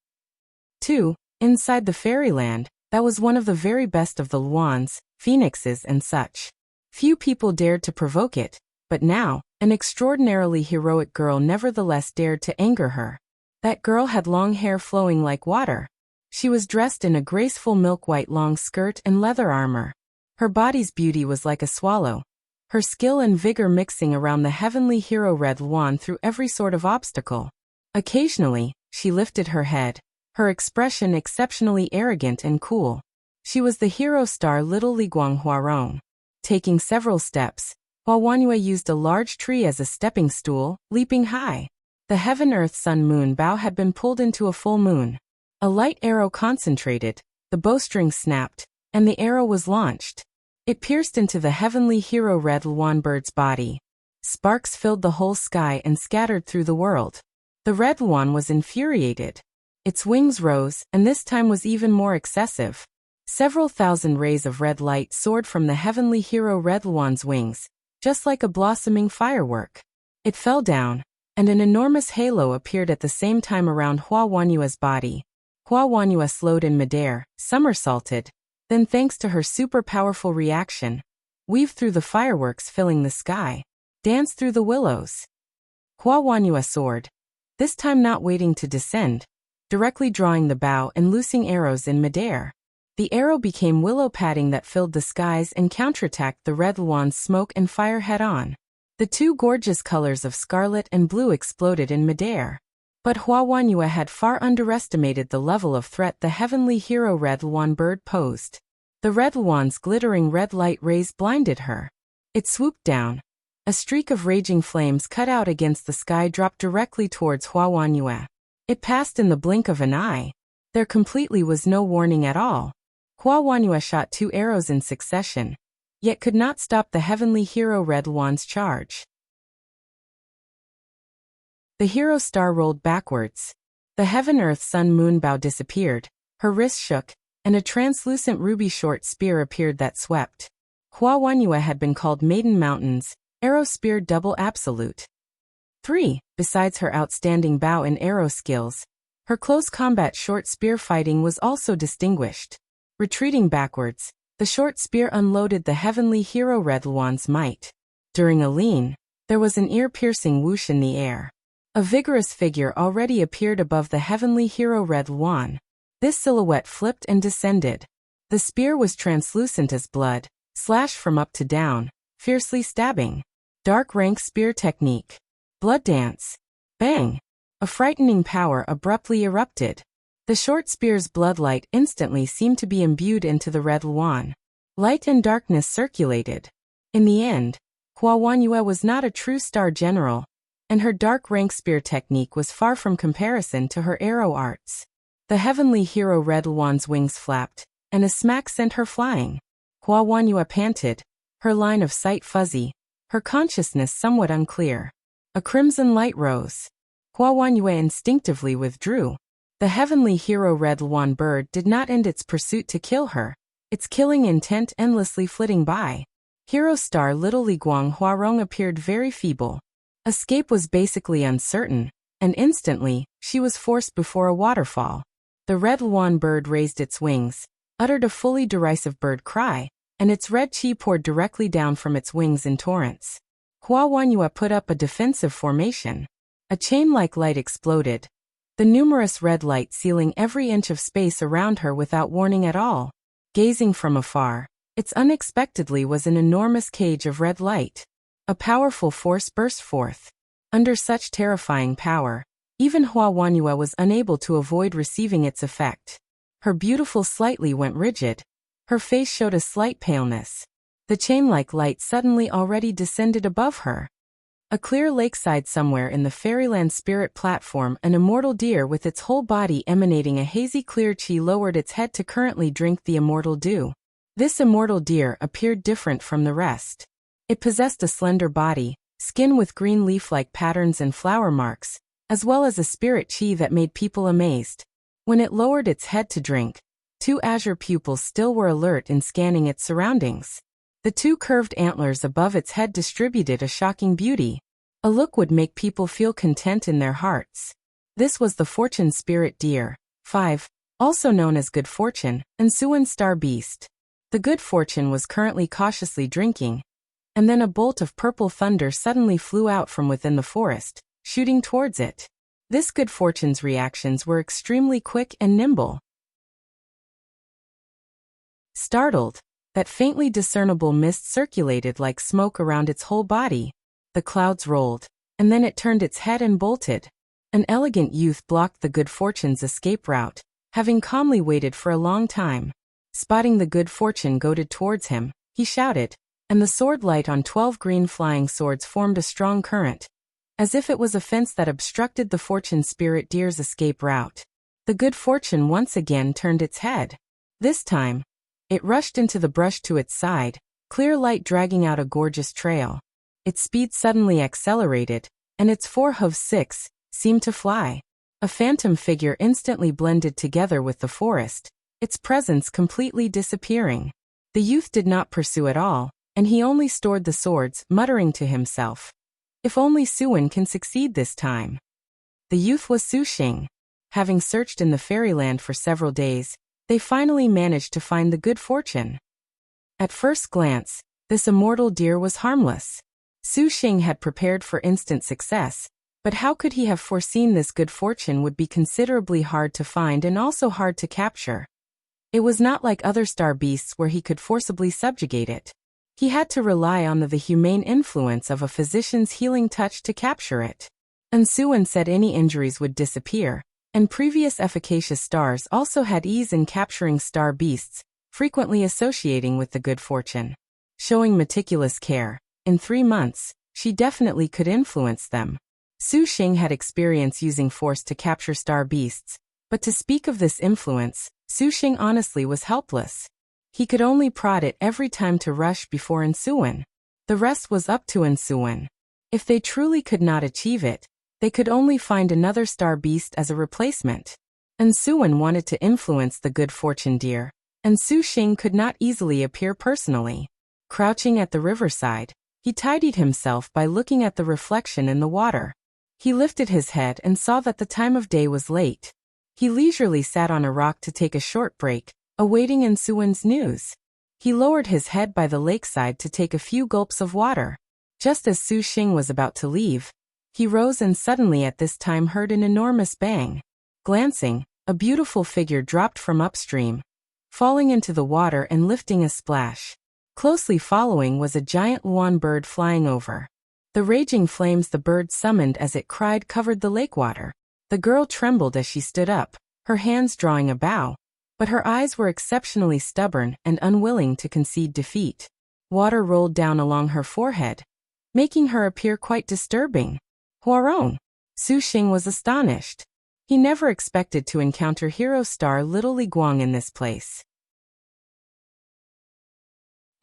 2. Inside the fairyland, that was one of the very best of the Luans, phoenixes and such. Few people dared to provoke it, but now, an extraordinarily heroic girl nevertheless dared to anger her. That girl had long hair flowing like water. She was dressed in a graceful milk-white long skirt and leather armor. Her body's beauty was like a swallow, her skill and vigor mixing around the heavenly hero Red Luan through every sort of obstacle. Occasionally, she lifted her head, her expression exceptionally arrogant and cool. She was the hero star Little Li Guang Huarong. Taking several steps, Hua Wanyue used a large tree as a stepping stool, leaping high. The heaven-earth-sun-moon bow had been pulled into a full moon. A light arrow concentrated, the bowstring snapped, and the arrow was launched. It pierced into the heavenly hero Red Luan bird's body. Sparks filled the whole sky and scattered through the world. The Red Luan was infuriated. Its wings rose, and this time was even more excessive. Several thousand rays of red light soared from the heavenly hero Red Luan's wings, just like a blossoming firework. It fell down, and an enormous halo appeared at the same time around Hua Wanyue's body. Hua Wanyue slowed in midair, somersaulted, then thanks to her super-powerful reaction, weaved through the fireworks filling the sky, danced through the willows. Hua Wanyue soared, this time not waiting to descend, directly drawing the bow and loosing arrows in midair. The arrow became willow padding that filled the skies and counterattacked the Red Luan's smoke and fire head-on. The two gorgeous colors of scarlet and blue exploded in midair. But Hua Wanyue had far underestimated the level of threat the heavenly hero Red Luan bird posed. The Red Luan's glittering red light rays blinded her. It swooped down. A streak of raging flames cut out against the sky dropped directly towards Hua Wanyue. It passed in the blink of an eye. There completely was no warning at all. Hua Wanyue shot 2 arrows in succession, yet could not stop the heavenly hero Red Luan's charge. The hero star rolled backwards. The heaven-earth-sun-moon bow disappeared, her wrist shook, and a translucent ruby short spear appeared that swept. Hua Wanyue had been called Maiden Mountain's arrow spear double absolute. 3. Besides her outstanding bow and arrow skills, her close combat short spear fighting was also distinguished. Retreating backwards, the short spear unloaded the heavenly hero Red Luan's might. During a lean, there was an ear-piercing whoosh in the air. A vigorous figure already appeared above the heavenly hero Red Luan. This silhouette flipped and descended. The spear was translucent as blood, slashed from up to down, fiercely stabbing. Dark rank spear technique. Blood dance. Bang! A frightening power abruptly erupted. The short spear's bloodlight instantly seemed to be imbued into the red luan. Light and darkness circulated. In the end, Hua Wanyue was not a true star general, and her dark rank spear technique was far from comparison to her arrow arts. The heavenly hero Red Luan's wings flapped, and a smack sent her flying. Hua Wanyue panted, her line of sight fuzzy, her consciousness somewhat unclear. A crimson light rose. Hua Wanyue instinctively withdrew. The heavenly hero Red Luan bird did not end its pursuit to kill her, its killing intent endlessly flitting by. Hero star Little Li Guang Huarong appeared very feeble. Escape was basically uncertain, and instantly, she was forced before a waterfall. The Red Luan bird raised its wings, uttered a fully derisive bird cry, and its red chi poured directly down from its wings in torrents. Hua Wanyue put up a defensive formation. A chain-like light exploded, the numerous red light sealing every inch of space around her without warning at all. Gazing from afar, it unexpectedly was an enormous cage of red light. A powerful force burst forth. Under such terrifying power, even Hua Wanyue was unable to avoid receiving its effect. Her beautiful slightly went rigid. Her face showed a slight paleness. The chain-like light suddenly already descended above her. A clear lakeside somewhere in the fairyland spirit platform, an immortal deer with its whole body emanating a hazy clear chi lowered its head to currently drink the immortal dew. This immortal deer appeared different from the rest. It possessed a slender body, skin with green leaf-like patterns and flower marks, as well as a spirit chi that made people amazed. When it lowered its head to drink, 2 azure pupils still were alert in scanning its surroundings. The 2 curved antlers above its head distributed a shocking beauty. A look would make people feel content in their hearts. This was the fortune spirit deer, 5, also known as good fortune, and Suan star beast. The good fortune was currently cautiously drinking, and then a bolt of purple thunder suddenly flew out from within the forest, shooting towards it. This good fortune's reactions were extremely quick and nimble. Startled, that faintly discernible mist circulated like smoke around its whole body. The clouds rolled, and then it turned its head and bolted. An elegant youth blocked the good fortune's escape route, having calmly waited for a long time. Spotting the good fortune goaded towards him, he shouted, and the sword light on 12 green flying swords formed a strong current, as if it was a fence that obstructed the fortune spirit deer's escape route. The good fortune once again turned its head. This time, it rushed into the brush to its side, clear light dragging out a gorgeous trail. Its speed suddenly accelerated, and its 4 hooves seemed to fly. A phantom figure instantly blended together with the forest, its presence completely disappearing. The youth did not pursue at all, and he only stored the swords, muttering to himself, "If only Suan can succeed this time." The youth was Su Xing. Having searched in the fairyland for several days, they finally managed to find the good fortune. At first glance, this immortal deer was harmless. Su Xing had prepared for instant success, but how could he have foreseen this good fortune would be considerably hard to find and also hard to capture? It was not like other star beasts where he could forcibly subjugate it. He had to rely on the humane influence of a physician's healing touch to capture it. And Suan said any injuries would disappear, and previous efficacious stars also had ease in capturing star beasts, frequently associating with the good fortune. Showing meticulous care, in 3 months, she definitely could influence them. Su Xing had experience using force to capture star beasts, but to speak of this influence, Su Xing honestly was helpless. He could only prod it every time to rush before Suan. The rest was up to Suan. If they truly could not achieve it, they could only find another star beast as a replacement. Suan wanted to influence the good fortune deer, and Su Xing could not easily appear personally. Crouching at the riverside, he tidied himself by looking at the reflection in the water. He lifted his head and saw that the time of day was late. He leisurely sat on a rock to take a short break, awaiting Suan's news. He lowered his head by the lakeside to take a few gulps of water. Just as Su Xing was about to leave, he rose and suddenly at this time heard an enormous bang. Glancing, a beautiful figure dropped from upstream, falling into the water and lifting a splash. Closely following was a giant luan bird flying over. The raging flames the bird summoned as it cried covered the lake water. The girl trembled as she stood up, her hands drawing a bow, but her eyes were exceptionally stubborn and unwilling to concede defeat. Water rolled down along her forehead, making her appear quite disturbing. Huarong! Su Xing was astonished. He never expected to encounter hero star Little Li Guang in this place.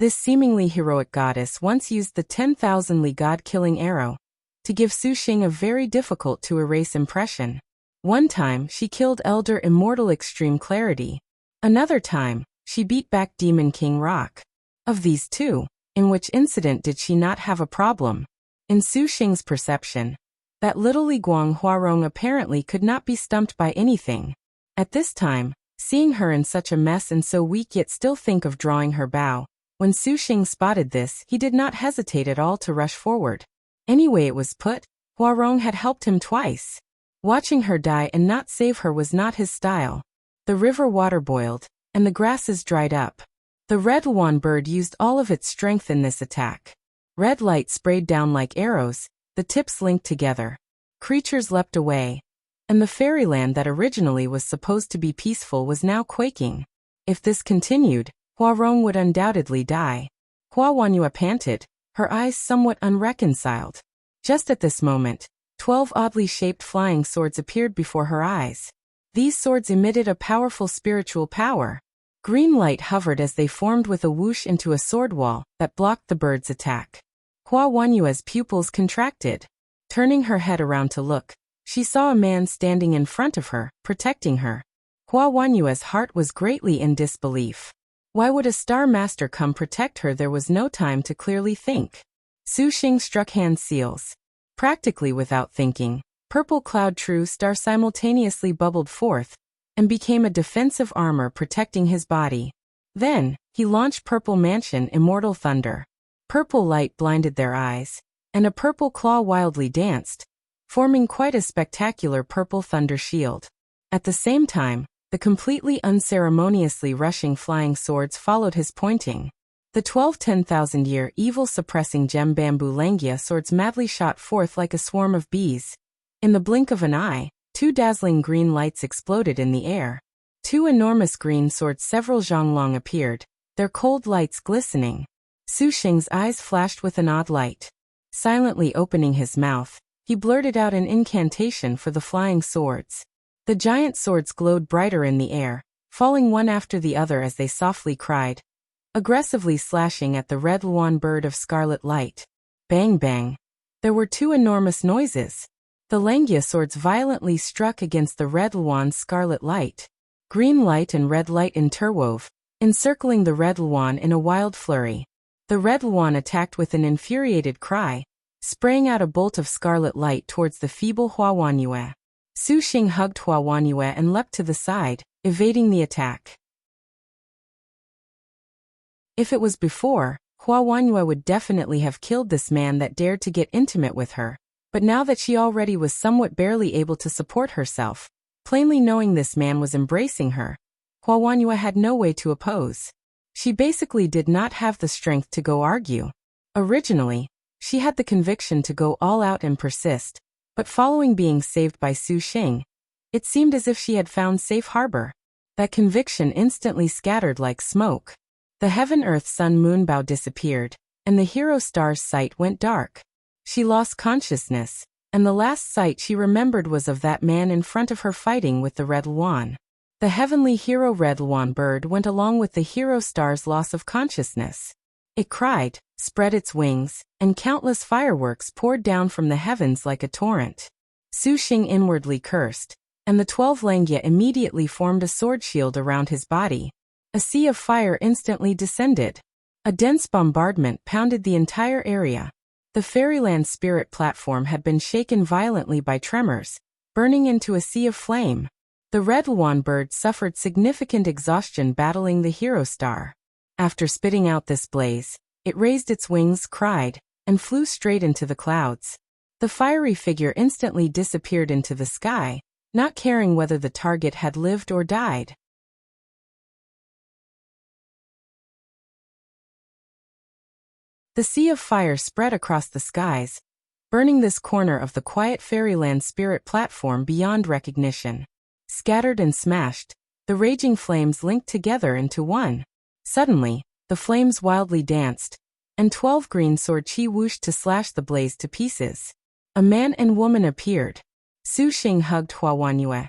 This seemingly heroic goddess once used the 10,000 Li god-killing arrow to give Su Xing a very difficult-to-erase impression. One time, she killed Elder Immortal Extreme Clarity. Another time, she beat back Demon King Rock. Of these two, in which incident did she not have a problem? In Su Xing's perception, that little Li Guang Huarong apparently could not be stumped by anything. At this time, seeing her in such a mess and so weak yet still think of drawing her bow, when Su Xing spotted this, he did not hesitate at all to rush forward. Anyway it was put, Huarong had helped him twice. Watching her die and not save her was not his style. The river water boiled, and the grasses dried up. The red Luan bird used all of its strength in this attack. Red light sprayed down like arrows, the tips linked together. Creatures leapt away, and the fairyland that originally was supposed to be peaceful was now quaking. If this continued, Huarong would undoubtedly die. Hua Wanyua panted, her eyes somewhat unreconciled. Just at this moment, 12 oddly shaped flying swords appeared before her eyes. These swords emitted a powerful spiritual power. Green light hovered as they formed with a whoosh into a sword wall that blocked the bird's attack. Hua Wanyua's pupils contracted. Turning her head around to look, she saw a man standing in front of her, protecting her. Hua Wanyua's heart was greatly in disbelief. Why would a star master come protect her? There was no time to clearly think. Su Xing struck hand seals. Practically without thinking, purple cloud true star simultaneously bubbled forth and became a defensive armor protecting his body. Then, he launched purple mansion immortal thunder. Purple light blinded their eyes, and a purple claw wildly danced, forming quite a spectacular purple thunder shield. At the same time, the completely unceremoniously rushing flying swords followed his pointing. The 12 10,000-year evil-suppressing gem bamboo langia swords madly shot forth like a swarm of bees. In the blink of an eye, 2 dazzling green lights exploded in the air. 2 enormous green swords several zhonglong appeared, their cold lights glistening. Su Xing's eyes flashed with an odd light. Silently opening his mouth, he blurted out an incantation for the flying swords. The giant swords glowed brighter in the air, falling one after the other as they softly cried, aggressively slashing at the red Luan bird of scarlet light. Bang bang. There were 2 enormous noises. The langia swords violently struck against the red Luan's scarlet light. Green light and red light interwove, encircling the red Luan in a wild flurry. The red Luan attacked with an infuriated cry, spraying out a bolt of scarlet light towards the feeble Hua Wanyue. Su Xing hugged Hua Wanyue and leapt to the side, evading the attack. If it was before, Hua Wanyue would definitely have killed this man that dared to get intimate with her, but now that she already was somewhat barely able to support herself, plainly knowing this man was embracing her, Hua Wanyue had no way to oppose. She basically did not have the strength to go argue. Originally, she had the conviction to go all out and persist, but following being saved by Su Xing, it seemed as if she had found safe harbor. That conviction instantly scattered like smoke. The heaven-earth-sun-moon bow disappeared, and the hero star's sight went dark. She lost consciousness, and the last sight she remembered was of that man in front of her fighting with the red Luan. The heavenly hero red Luan bird went along with the hero star's loss of consciousness. It cried, spread its wings, and countless fireworks poured down from the heavens like a torrent. Su Xing inwardly cursed, and the 12 langia immediately formed a sword shield around his body. A sea of fire instantly descended. A dense bombardment pounded the entire area. The fairyland spirit platform had been shaken violently by tremors, burning into a sea of flame. The red Luan bird suffered significant exhaustion battling the hero star. After spitting out this blaze, it raised its wings, cried, and flew straight into the clouds. The fiery figure instantly disappeared into the sky, not caring whether the target had lived or died. The sea of fire spread across the skies, burning this corner of the quiet fairyland spirit platform beyond recognition. scattered and smashed, the raging flames linked together into one. Suddenly, the flames wildly danced, and 12 green sword chi whooshed to slash the blaze to pieces. A man and woman appeared. Su Xing hugged Hua Wanyue,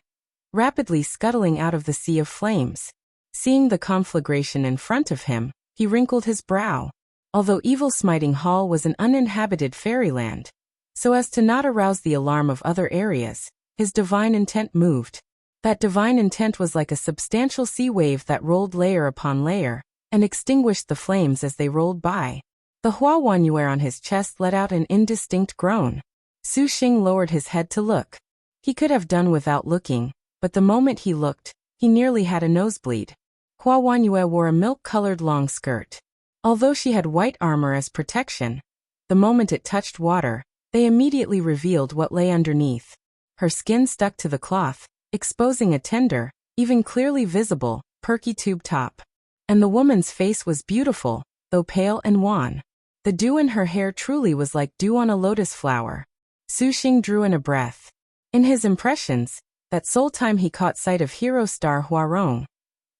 rapidly scuttling out of the sea of flames. Seeing the conflagration in front of him, he wrinkled his brow. Although Evil Smiting Hall was an uninhabited fairyland, so as to not arouse the alarm of other areas, his divine intent moved. That divine intent was like a substantial sea wave that rolled layer upon layer, and extinguished the flames as they rolled by. The Hua Wanyue on his chest let out an indistinct groan. Su Xing lowered his head to look. He could have done without looking, but the moment he looked, he nearly had a nosebleed. Hua Wanyue wore a milk-colored long skirt. Although she had white armor as protection, the moment it touched water, they immediately revealed what lay underneath. Her skin stuck to the cloth, exposing a tender, even clearly visible, perky tube top. And the woman's face was beautiful, though pale and wan. The dew in her hair truly was like dew on a lotus flower. Su Xing drew in a breath. In his impressions, that sole time he caught sight of hero star Huarong,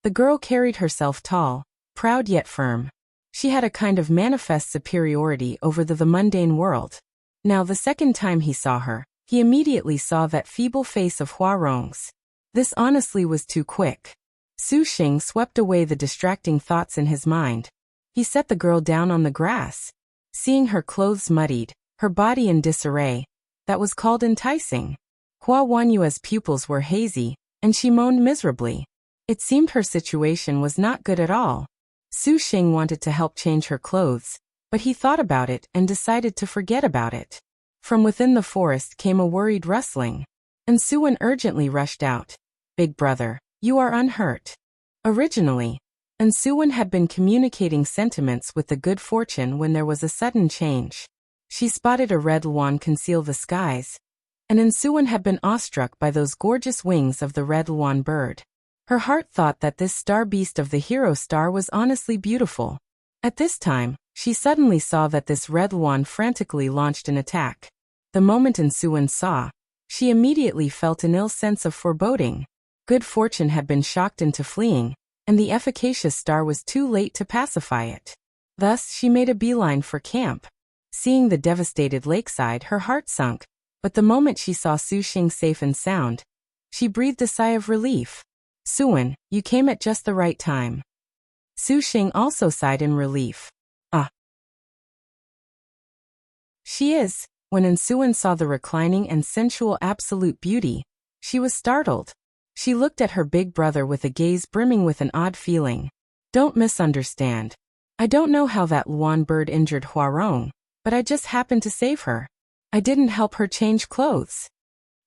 the girl carried herself tall, proud yet firm. She had a kind of manifest superiority over the mundane world. Now the second time he saw her, he immediately saw that feeble face of Huarong's. This honestly was too quick. Su Xing swept away the distracting thoughts in his mind. He set the girl down on the grass. Seeing her clothes muddied, her body in disarray, that was called enticing. Hua Wanyue's pupils were hazy, and she moaned miserably. It seemed her situation was not good at all. Su Xing wanted to help change her clothes, but he thought about it and decided to forget about it. From within the forest came a worried rustling, and Suwen urgently rushed out. "Big brother, you are unhurt." Originally, Suwen had been communicating sentiments with the good fortune when there was a sudden change. She spotted a red luan conceal the skies, and Suwen had been awestruck by those gorgeous wings of the red luan bird. Her heart thought that this star beast of the hero star was honestly beautiful. At this time, she suddenly saw that this red luan frantically launched an attack. The moment Suwen saw, she immediately felt an ill sense of foreboding. Good fortune had been shocked into fleeing, and the efficacious star was too late to pacify it. Thus she made a beeline for camp. Seeing the devastated lakeside, her heart sunk, but the moment she saw Su Xing safe and sound, she breathed a sigh of relief. "Suwen, you came at just the right time." Su Xing also sighed in relief. "Ah. She is." When Suwen saw the reclining and sensual absolute beauty, she was startled. She looked at her big brother with a gaze brimming with an odd feeling. "Don't misunderstand. I don't know how that luan bird injured Huarong, but I just happened to save her. I didn't help her change clothes."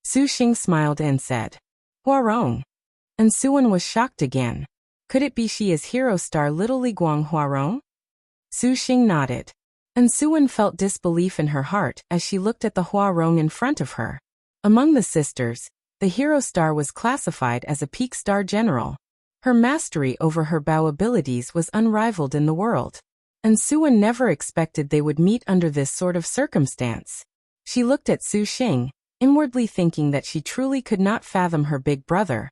Su Xing smiled and said, "Huarong?" And Suwen was shocked again. Could it be she is hero star Little Li Guang Huarong? Su Xing nodded. And Suwen felt disbelief in her heart as she looked at the Huarong in front of her. Among the sisters, the hero star was classified as a peak star general. Her mastery over her Bao abilities was unrivaled in the world. And Suwen never expected they would meet under this sort of circumstance. She looked at Su Xing, inwardly thinking that she truly could not fathom her big brother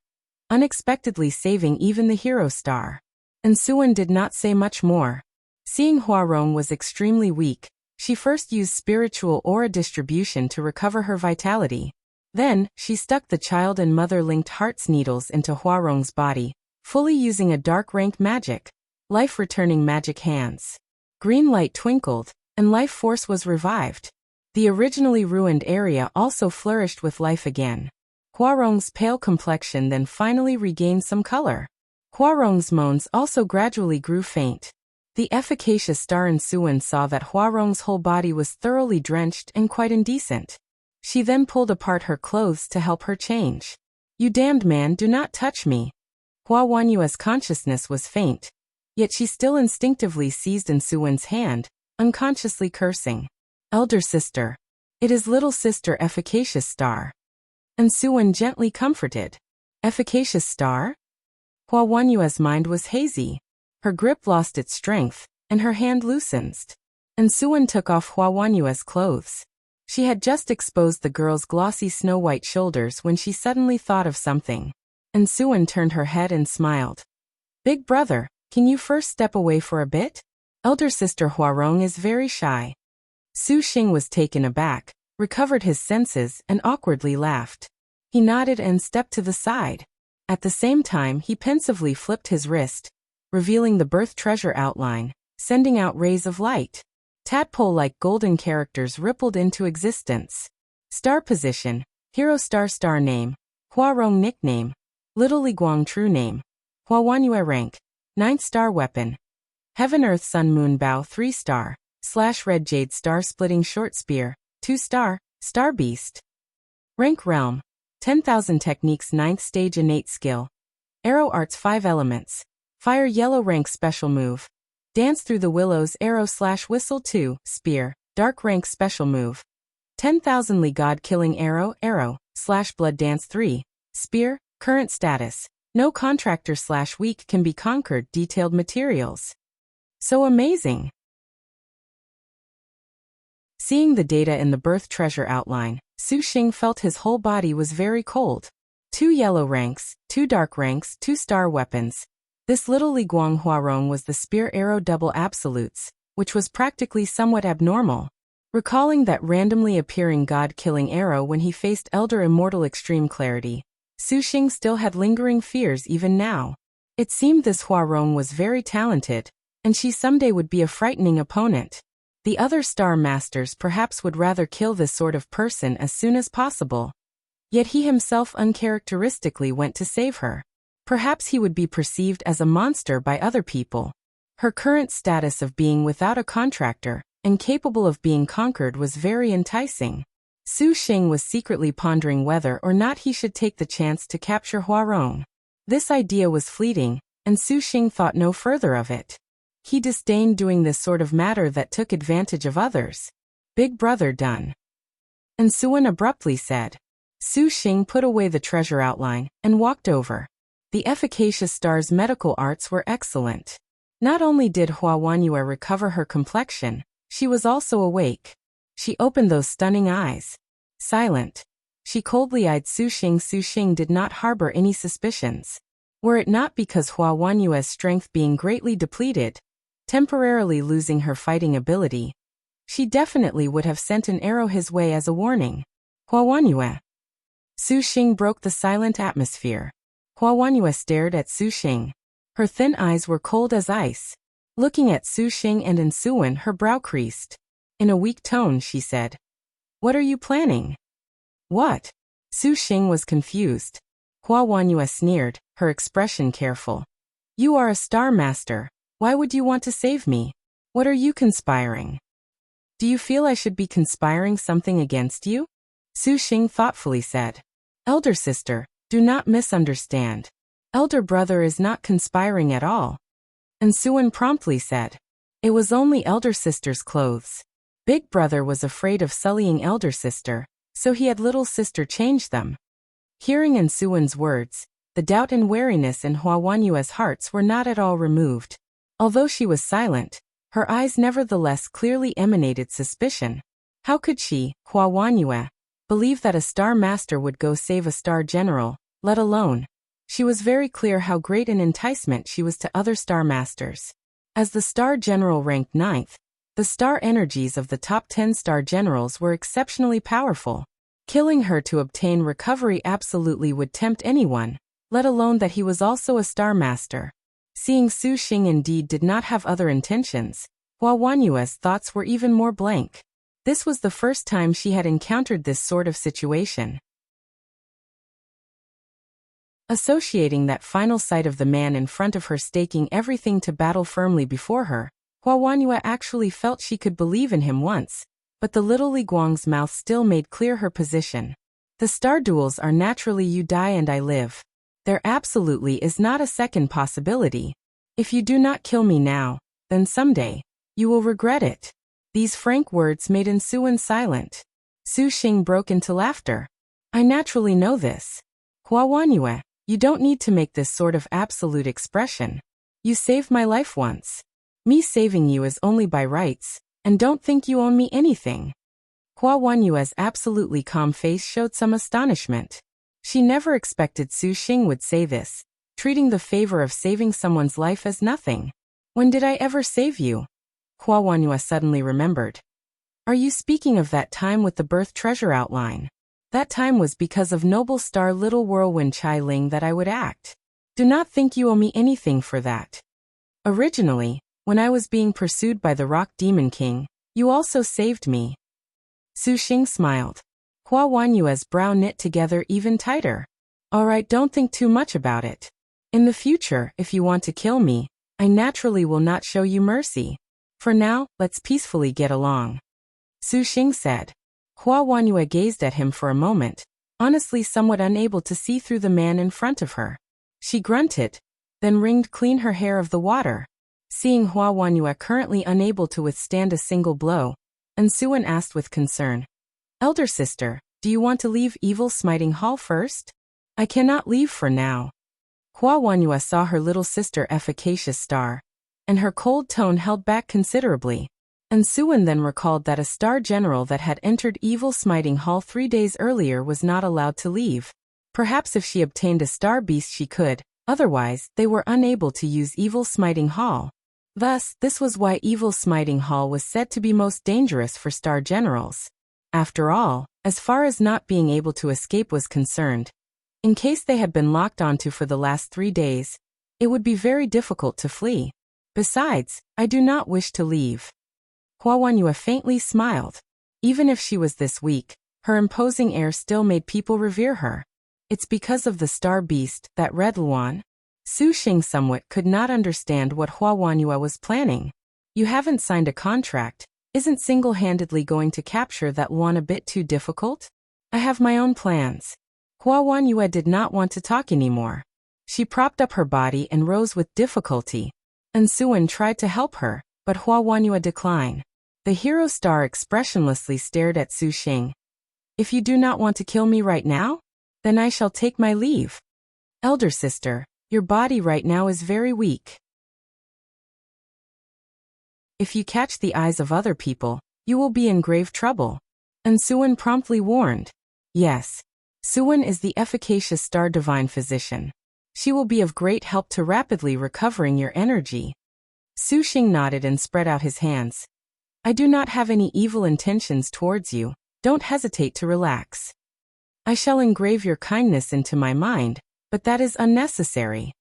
unexpectedly saving even the hero star. And Suwen did not say much more. Seeing Huarong was extremely weak, she first used spiritual aura distribution to recover her vitality. Then, she stuck the child and mother-linked heart's needles into Huarong's body, fully using a dark rank magic, life-returning magic hands. Green light twinkled, and life force was revived. The originally ruined area also flourished with life again. Huarong's pale complexion then finally regained some color. Huarong's moans also gradually grew faint. The efficacious star in Suwen saw that Huarong's whole body was thoroughly drenched and quite indecent. She then pulled apart her clothes to help her change. "You damned man, do not touch me." Hua Wanyue's consciousness was faint, yet she still instinctively seized Suwen's hand, unconsciously cursing. "Elder sister. It is little sister efficacious star." And Suwen gently comforted. "Efficacious star?" Hua Wanyue's mind was hazy. Her grip lost its strength, and her hand loosened. And Suwen took off Hua Wanyue's clothes. She had just exposed the girl's glossy snow-white shoulders when she suddenly thought of something. and Suan turned her head and smiled. Big brother, can you first step away for a bit? Elder sister Huarong is very shy. Su Xing was taken aback, recovered his senses, and awkwardly laughed. He nodded and stepped to the side. At the same time, he pensively flipped his wrist, revealing the birth treasure outline, sending out rays of light. Tadpole-like golden characters rippled into existence. Star position, Hero Star name, Huarong nickname, Little Liguang true name, Huawanyue rank, 9th star weapon. Heaven Earth Sun Moon Bow 3 star, / Red Jade Star Splitting Short Spear, 2 star, Star Beast. Rank Realm, 10,000 Techniques 9th stage innate skill. Arrow Arts 5 elements. Fire Yellow rank special move. Dance Through the Willows Arrow / Whistle 2, Spear, Dark rank special move. 10,000 Li God Killing Arrow / Blood Dance 3, Spear, current status. No contractor / weak can be conquered. Detailed materials. So amazing. Seeing the data in the birth treasure outline, Su Xing felt his whole body was very cold. 2 yellow ranks, 2 dark ranks, 2 star weapons. This little Liguang Huarong was the spear arrow double absolutes, which was practically somewhat abnormal. Recalling that randomly appearing god-killing arrow when he faced Elder Immortal Extreme Clarity, Su Xing still had lingering fears even now. It seemed this Huarong was very talented, and she someday would be a frightening opponent. The other star masters perhaps would rather kill this sort of person as soon as possible. Yet he himself uncharacteristically went to save her. Perhaps he would be perceived as a monster by other people. Her current status of being without a contractor, and capable of being conquered was very enticing. Su Xing was secretly pondering whether or not he should take the chance to capture Huarong. This idea was fleeting, and Su Xing thought no further of it. He disdained doing this sort of matter that took advantage of others. Big brother done. And Suan abruptly said. Su Xing put away the treasure outline and walked over. The efficacious star's medical arts were excellent. Not only did Huawanyue recover her complexion, she was also awake. She opened those stunning eyes. Silent. She coldly eyed Su Xing. Su Xing did not harbor any suspicions. Were it not because Huawanyue's strength being greatly depleted, temporarily losing her fighting ability, she definitely would have sent an arrow his way as a warning. Huawanyue. Su Xing broke the silent atmosphere. Huawanyue stared at Su Xing. Her thin eyes were cold as ice. Looking at Su Xing and in Suan, her brow creased. In a weak tone, she said, "What are you planning?" "What?" Su Xing was confused. Huawanyue sneered, her expression careful. "You are a star master. Why would you want to save me? What are you conspiring? Do you feel I should be conspiring something against you?" Su Xing thoughtfully said. "Elder sister, do not misunderstand. Elder brother is not conspiring at all." And Suan promptly said, "It was only elder sister's clothes. Big brother was afraid of sullying elder sister, so he had little sister change them." Hearing in Suan's words, the doubt and wariness in Huawanyue's hearts were not at all removed. Although she was silent, her eyes nevertheless clearly emanated suspicion. How could she, Huawanyue, believe that a star master would go save a star general, let alone? She was very clear how great an enticement she was to other star masters. As the star general ranked 9th, the star energies of the top 10 star generals were exceptionally powerful. Killing her to obtain recovery absolutely would tempt anyone, let alone that he was also a star master. Seeing Su Xing indeed did not have other intentions, Huawanyue's thoughts were even more blank. This was the first time she had encountered this sort of situation. Associating that final sight of the man in front of her staking everything to battle firmly before her, Huawanyue actually felt she could believe in him once, but the little Li Guang's mouth still made clear her position. The star duels are naturally you die and I live. There absolutely is not a second possibility. If you do not kill me now, then someday, you will regret it. These frank words made Suan silent. Su Xing broke into laughter. "I naturally know this. Huawanyue, you don't need to make this sort of absolute expression. You saved my life once. Me saving you is only by rights, and don't think you owe me anything." Huawanyue's absolutely calm face showed some astonishment. She never expected Su Xing would say this, treating the favor of saving someone's life as nothing. When did I ever save you? Hua Wanyue suddenly remembered. Are you speaking of that time with the birth treasure outline? That time was because of noble star little whirlwind Chai Ling that I would act. Do not think you owe me anything for that. Originally, when I was being pursued by the Rock Demon King, you also saved me. Su Xing smiled. Hua Wanyue's brow knit together even tighter. All right, don't think too much about it. In the future, if you want to kill me, I naturally will not show you mercy. For now, let's peacefully get along. Su Xing said. Hua Wanyue gazed at him for a moment, honestly somewhat unable to see through the man in front of her. She grunted, then wringed clean her hair of the water. Seeing Hua Wanyue currently unable to withstand a single blow, Suwen asked with concern, Elder sister, do you want to leave Evil Smiting Hall first? I cannot leave for now. Hua Wanyue saw her little sister efficacious star, and her cold tone held back considerably. Suwen then recalled that a star general that had entered Evil Smiting Hall 3 days earlier was not allowed to leave. Perhaps if she obtained a star beast she could, otherwise they were unable to use Evil Smiting Hall. Thus, this was why Evil Smiting Hall was said to be most dangerous for star generals. After all, as far as not being able to escape was concerned, in case they had been locked onto for the last 3 days, it would be very difficult to flee. Besides, I do not wish to leave. Hua Wanyue faintly smiled. Even if she was this weak, her imposing air still made people revere her. It's because of the star beast, that Red Luan. Su Xing somewhat could not understand what Hua Wanyue was planning. You haven't signed a contract. Isn't single-handedly going to capture that Luan a bit too difficult? I have my own plans. Hua Wanyue did not want to talk anymore. She propped up her body and rose with difficulty. Suwen tried to help her, but Hua Wanyue declined. The hero star expressionlessly stared at Su Xing. If you do not want to kill me right now, then I shall take my leave. Elder sister, your body right now is very weak. If you catch the eyes of other people, you will be in grave trouble. Suwen promptly warned. Yes. Suwen is the efficacious star divine physician. She will be of great help to rapidly recovering your energy. Su Xing nodded and spread out his hands. I do not have any evil intentions towards you. Don't hesitate to relax. I shall engrave your kindness into my mind, but that is unnecessary.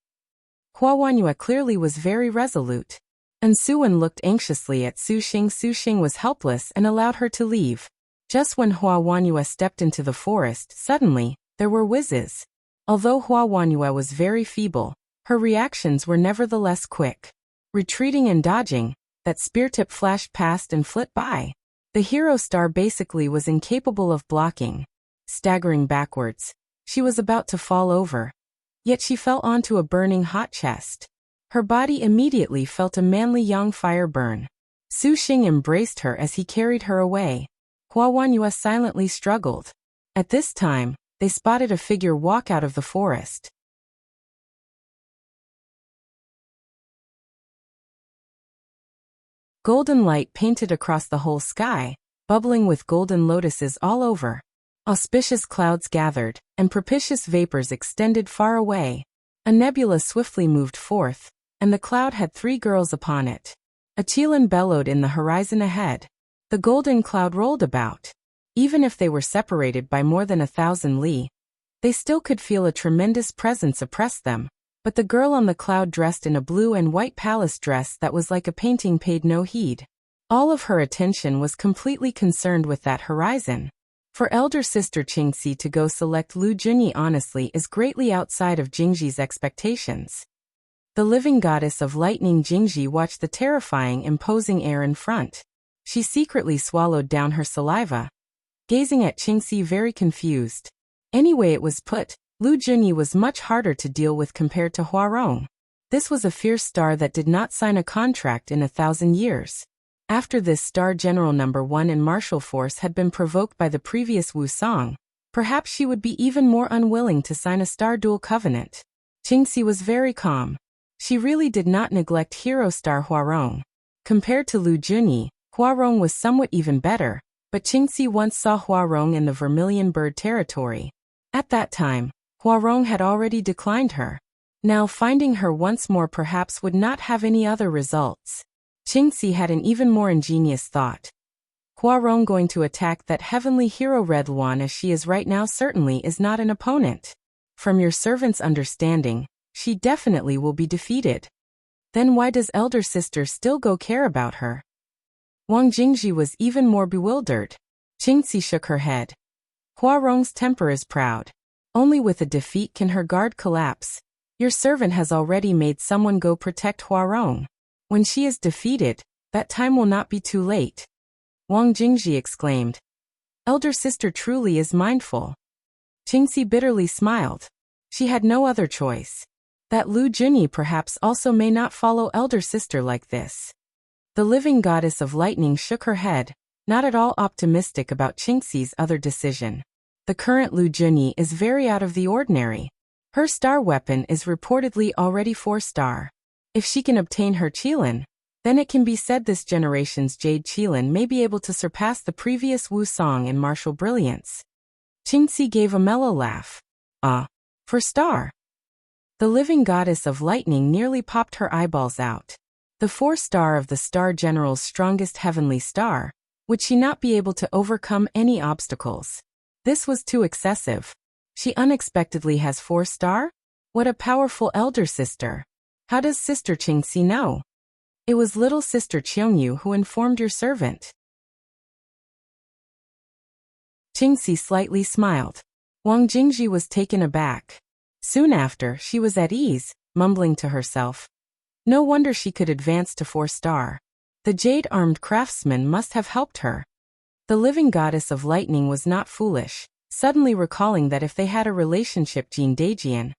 Hua Wanyue clearly was very resolute. Suwen looked anxiously at Su Xing. Su Xing was helpless and allowed her to leave. Just when Hua Wanyue stepped into the forest, suddenly, there were whizzes. Although Hua Wanyue was very feeble, her reactions were nevertheless quick. Retreating and dodging, that spear tip flashed past and flit by. The hero star basically was incapable of blocking. Staggering backwards, she was about to fall over. Yet she fell onto a burning hot chest. Her body immediately felt a manly young fire burn. Su Xing embraced her as he carried her away. Hua Wanyue silently struggled. At this time, they spotted a figure walk out of the forest. Golden light painted across the whole sky, bubbling with golden lotuses all over. Auspicious clouds gathered, and propitious vapors extended far away. A nebula swiftly moved forth, and the cloud had 3 girls upon it. A qilin bellowed in the horizon ahead. The golden cloud rolled about. Even if they were separated by more than 1,000 li, they still could feel a tremendous presence oppress them. But the girl on the cloud dressed in a blue and white palace dress that was like a painting paid no heed. All of her attention was completely concerned with that horizon. For elder sister Qingxi to go select Lu Junyi honestly is greatly outside of Jingji's expectations. The living goddess of lightning Jingji watched the terrifying, imposing air in front. She secretly swallowed down her saliva, gazing at Qingxi very confused. Anyway it was put, Lu Junyi was much harder to deal with compared to Huarong. This was a fierce star that did not sign a contract in 1,000 years. After this star general number 1 in martial force had been provoked by the previous Wu Song, perhaps she would be even more unwilling to sign a star dual covenant. Qingxi was very calm. She really did not neglect hero star Huarong. Compared to Lu Junyi, Huarong was somewhat even better, but Qingxi once saw Huarong in the Vermilion Bird territory. At that time, Huarong had already declined her. Now finding her once more perhaps would not have any other results. Qingxi had an even more ingenious thought. Huarong going to attack that heavenly hero Red Luan as she is right now certainly is not an opponent. From your servant's understanding, she definitely will be defeated. Then why does elder sister still go care about her? Wang Jingji was even more bewildered. Qingxi shook her head. Huarong's temper is proud. Only with a defeat can her guard collapse. Your servant has already made someone go protect Huarong. When she is defeated, that time will not be too late. Wang Jingji exclaimed. Elder sister truly is mindful. Qingxi bitterly smiled. She had no other choice. That Lu Junyi perhaps also may not follow elder sister like this. The living goddess of lightning shook her head, not at all optimistic about Qingxi's other decision. The current Lu Junyi is very out of the ordinary. Her star weapon is reportedly already 4-star. If she can obtain her Qilin, then it can be said this generation's Jade Qilin may be able to surpass the previous Wu Song in martial brilliance. Qingxi gave a mellow laugh. 4-star. The living goddess of lightning nearly popped her eyeballs out. The 4-star of the Star General's strongest heavenly star, would she not be able to overcome any obstacles? This was too excessive. She unexpectedly has 4-star? What a powerful elder sister. How does Sister Qingxi know? It was little sister Qiongyu who informed your servant. Qingxi slightly smiled. Wang Jingji was taken aback. Soon after, she was at ease, mumbling to herself. No wonder she could advance to 4-star. The jade-armed craftsman must have helped her. The living goddess of lightning was not foolish, suddenly recalling that if they had a relationship Jin Deijian,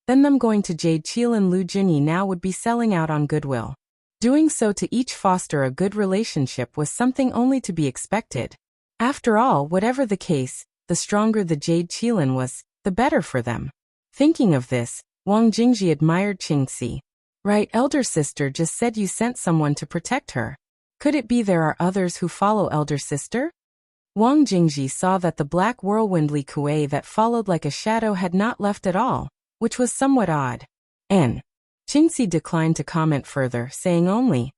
then them going to Jade Qilin Lu Junyi now would be selling out on goodwill. Doing so to each foster a good relationship was something only to be expected. After all, whatever the case, the stronger the Jade Qilin was, the better for them. Thinking of this, Wang Jingji admired Qingxi. Right, elder sister just said you sent someone to protect her. Could it be there are others who follow elder sister? Wang Jingji saw that the black whirlwind Li Kuei that followed like a shadow had not left at all, which was somewhat odd. Qingxi declined to comment further, saying only,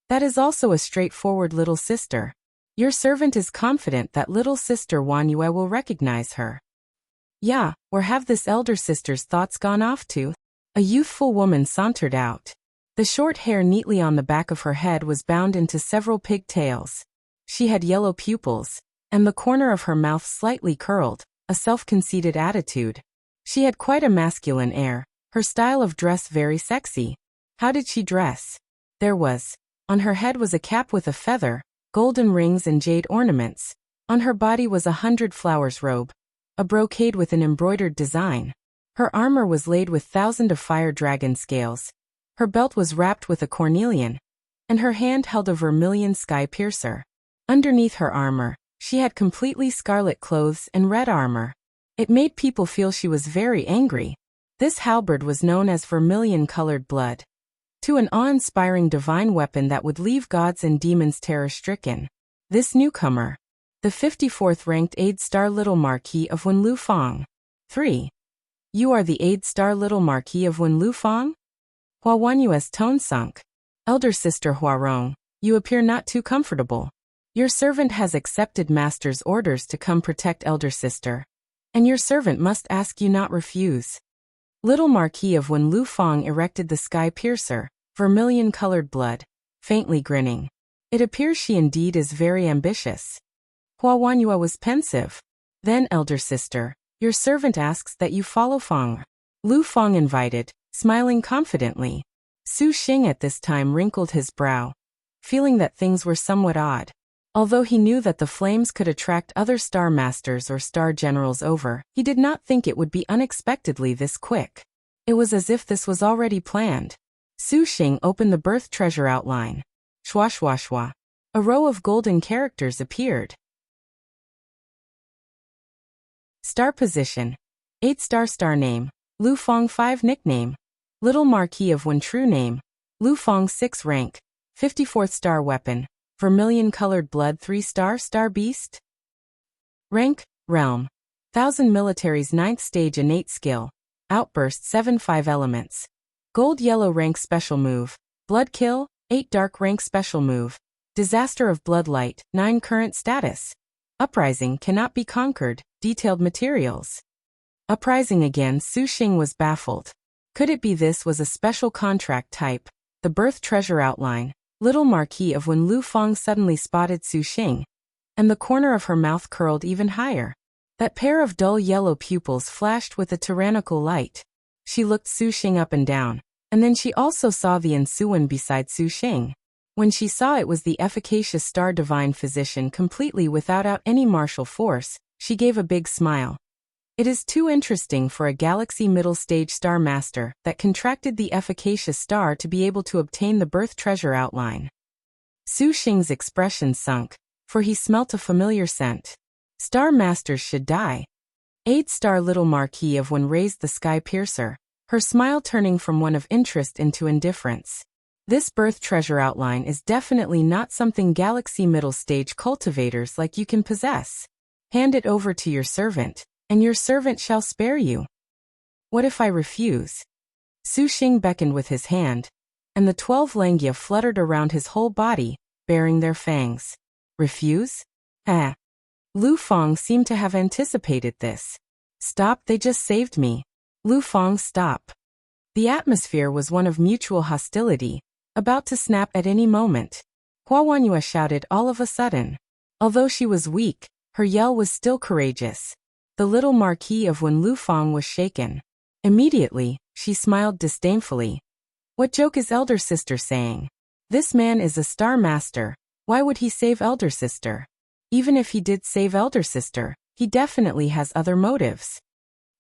that is also a straightforward little sister. Your servant is confident that little sister Wan Yue will recognize her. Yeah, where have this elder sister's thoughts gone off to? A youthful woman sauntered out. The short hair neatly on the back of her head was bound into several pigtails. She had yellow pupils, and the corner of her mouth slightly curled, a self-conceited attitude. She had quite a masculine air, her style of dress very sexy. How did she dress? On her head was a cap with a feather, golden rings and jade ornaments. On her body was a 100 flowers robe, a brocade with an embroidered design. Her armor was laid with 1,000 of fire dragon scales. Her belt was wrapped with a cornelian, and her hand held a vermilion sky piercer. Underneath her armor, she had completely scarlet clothes and red armor. It made people feel she was very angry. This halberd was known as vermilion-colored blood. To an awe-inspiring divine weapon that would leave gods and demons terror-stricken. This newcomer, the 54th ranked 8-star Little Marquis of Wenlu Fang. 3. You are the 8-star Little Marquis of Wenlu Fang? Hua Wanyue's tone sunk. Elder sister Huarong, you appear not too comfortable. Your servant has accepted master's orders to come protect elder sister. And your servant must ask you not refuse. Little Marquis of Wenlu Fang erected the sky piercer, vermilion-colored blood, faintly grinning. It appears she indeed is very ambitious. Hua Wanyue was pensive. Then, elder sister, your servant asks that you follow Fang. Lu Fang invited, smiling confidently. Su Xing at this time wrinkled his brow, feeling that things were somewhat odd. Although he knew that the flames could attract other star masters or star generals over, he did not think it would be unexpectedly this quick. It was as if this was already planned. Su Xing opened the birth treasure outline. Shwa shwa shwa. A row of golden characters appeared. Star position. 8-star star name. Lu Fang 5 nickname. Little Marquis of Wen true name. Lu Fang 6 rank. 54th star weapon. Vermilion-colored blood 3-star star beast. Rank, realm. Thousand Military's 9th stage innate skill. Outburst 7-5 elements. Gold Yellow rank special move. Blood Kill, 8 dark rank special move. Disaster of Bloodlight, 9 current status. Uprising cannot be conquered, detailed materials. Uprising again. Su Xing was baffled. Could it be this was a special contract type? The birth treasure outline. Little Marquis of Wen Lu Fang suddenly spotted Su Xing, and the corner of her mouth curled even higher. That pair of dull yellow pupils flashed with a tyrannical light. She looked Su Xing up and down, and then she also saw the Ensuan beside Su Xing. When she saw it was the efficacious star divine physician completely without any martial force, she gave a big smile. It is too interesting for a galaxy middle stage star master that contracted the efficacious star to be able to obtain the birth treasure outline. Su Xing's expression sunk, for he smelt a familiar scent. Star masters should die. 8-star Little Marquis of Wen raised the sky piercer, her smile turning from one of interest into indifference. This birth treasure outline is definitely not something galaxy middle stage cultivators like you can possess. Hand it over to your servant, and your servant shall spare you. What if I refuse? Su Xing beckoned with his hand, and the 12 Langia fluttered around his whole body, baring their fangs. Refuse? Ah. Lu Fang seemed to have anticipated this. Stop, they just saved me. Lu Fang, stop. The atmosphere was one of mutual hostility, about to snap at any moment. Hua Wanyue shouted all of a sudden. Although she was weak, her yell was still courageous. The Little Marquis of Wen Lu Fang was shaken. Immediately, she smiled disdainfully. What joke is Elder Sister saying? This man is a star master. Why would he save Elder Sister? Even if he did save Elder Sister, he definitely has other motives.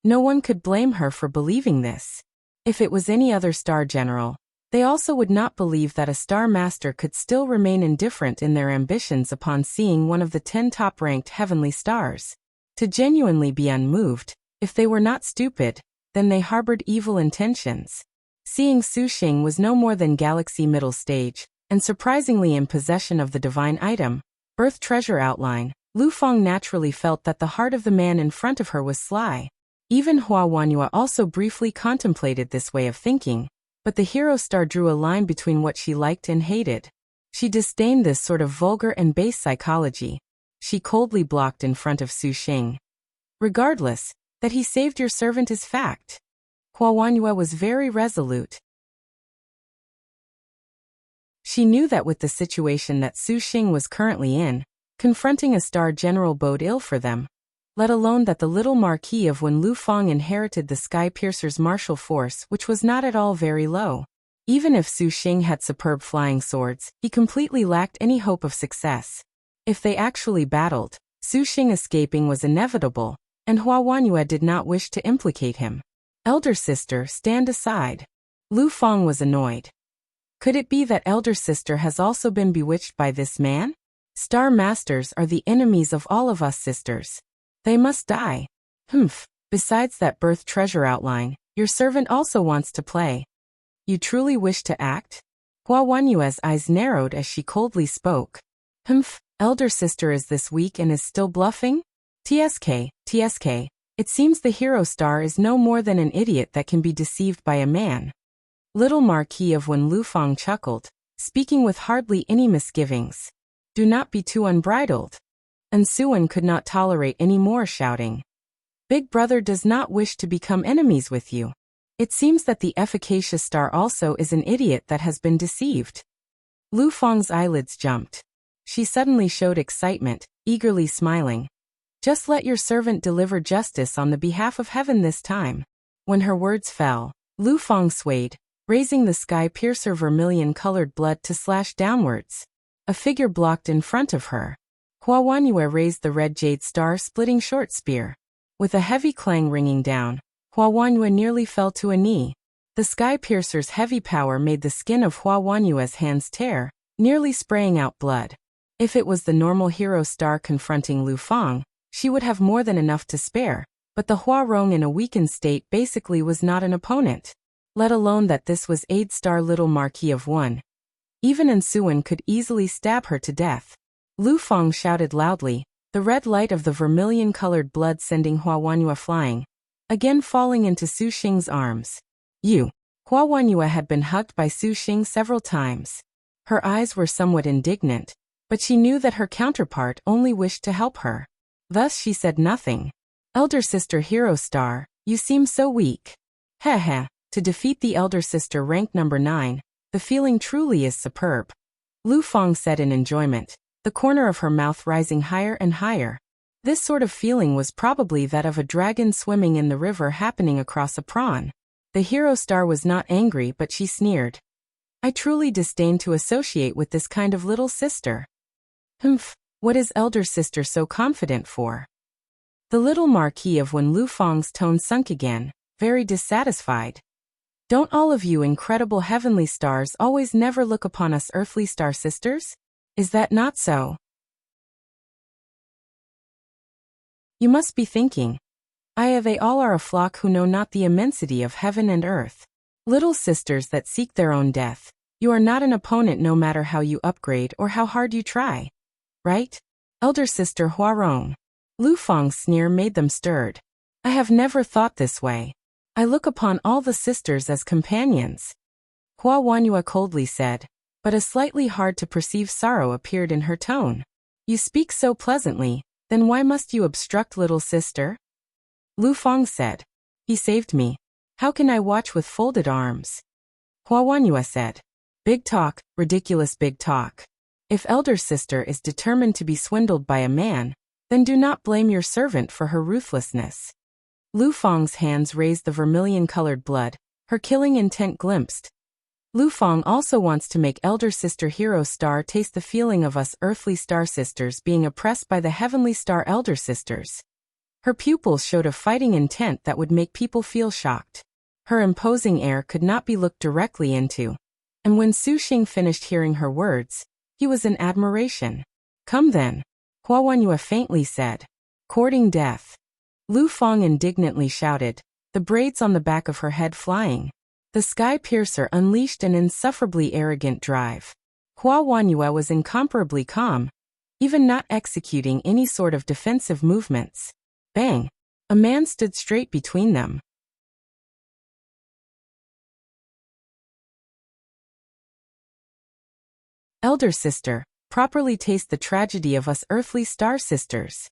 No one could blame her for believing this. If it was any other star general, they also would not believe that a star master could still remain indifferent in their ambitions upon seeing one of the 10 top-ranked heavenly stars. To genuinely be unmoved, if they were not stupid, then they harbored evil intentions. Seeing Su Xing was no more than galaxy middle stage, and surprisingly in possession of the divine item, birth treasure outline, Lu Fang naturally felt that the heart of the man in front of her was sly. Even Hua Wanyue also briefly contemplated this way of thinking, but the hero star drew a line between what she liked and hated. She disdained this sort of vulgar and base psychology. She coldly blocked in front of Su Xing. Regardless, that he saved your servant is fact. Hua Wanyue was very resolute. She knew that with the situation that Su Xing was currently in, confronting a star general bode ill for them, let alone that the Little Marquis of Wen Lu Fang inherited the Sky Piercer's martial force, which was not at all very low. Even if Su Xing had superb flying swords, he completely lacked any hope of success. If they actually battled, Su Xing escaping was inevitable, and Hua Wanyue did not wish to implicate him. Elder Sister, stand aside. Lu Fang was annoyed. Could it be that Elder Sister has also been bewitched by this man? Star Masters are the enemies of all of us sisters. They must die. Humph. Besides that birth treasure outline, your servant also wants to play. You truly wish to act? Hua Wanyue's eyes narrowed as she coldly spoke. Humph. Elder Sister is this weak and is still bluffing? TSK, it seems the hero star is no more than an idiot that can be deceived by a man. Little Marquis of Wen Lu Fang chuckled, speaking with hardly any misgivings. Do not be too unbridled. And Suan could not tolerate any more shouting. Big brother does not wish to become enemies with you. It seems that the efficacious star also is an idiot that has been deceived. Lu Fang's eyelids jumped. She suddenly showed excitement, eagerly smiling. Just let your servant deliver justice on the behalf of heaven this time. When her words fell, Lu Fang swayed, raising the sky piercer vermilion-colored blood to slash downwards. A figure blocked in front of her. Hua Wanyue raised the red jade star-splitting short spear. With a heavy clang ringing down, Hua Wanyue nearly fell to a knee. The sky piercer's heavy power made the skin of Hua Wanyue's hands tear, nearly spraying out blood. If it was the normal hero star confronting Lu Fang, she would have more than enough to spare, but the Hua Rong in a weakened state basically was not an opponent. Let alone that this was 8-star Little Marquis of Wen. Even Ensuan could easily stab her to death. Lu Fang shouted loudly, the red light of the vermilion-colored blood sending Hua Wanyue flying, again falling into Su Xing's arms. Hua Wanyue had been hugged by Su Xing several times. Her eyes were somewhat indignant, but she knew that her counterpart only wished to help her. Thus she said nothing. Elder sister Hero Star, you seem so weak. Heh. To defeat the elder sister rank number 9, the feeling truly is superb. Lu Fang said in enjoyment, the corner of her mouth rising higher and higher. This sort of feeling was probably that of a dragon swimming in the river happening across a prawn. The Hero Star was not angry, but she sneered. I truly disdain to associate with this kind of little sister. Humph, what is elder sister so confident for? The little Marquis of Wen Lu Fang's tone sunk again, very dissatisfied. Don't all of you incredible heavenly stars always never look upon us earthly star sisters? Is that not so? You must be thinking, they all are a flock who know not the immensity of heaven and earth. Little sisters that seek their own death, you are not an opponent no matter how you upgrade or how hard you try. Right? Elder sister Huarong. Lu Fang's sneer made them stirred. I have never thought this way. I look upon all the sisters as companions. Hua Wanyue coldly said, but a slightly hard-to-perceive sorrow appeared in her tone. You speak so pleasantly, then why must you obstruct little sister? Lu Fang said. He saved me. How can I watch with folded arms? Hua Wanyue said. Big talk, ridiculous big talk. If elder sister is determined to be swindled by a man, then do not blame your servant for her ruthlessness. Lu Fang's hands raised the vermilion-colored blood, her killing intent glimpsed. Lu Fang also wants to make elder sister Hero Star taste the feeling of us earthly star sisters being oppressed by the heavenly star elder sisters. Her pupils showed a fighting intent that would make people feel shocked. Her imposing air could not be looked directly into. And when Su Xing finished hearing her words, he was in admiration. Come then, Hua Wanyue faintly said. Courting death. Lu Fang indignantly shouted, the braids on the back of her head flying. The sky piercer unleashed an insufferably arrogant drive. Hua Wanyue was incomparably calm, even not executing any sort of defensive movements. Bang! A man stood straight between them. Elder sister, properly taste the tragedy of us earthly star sisters.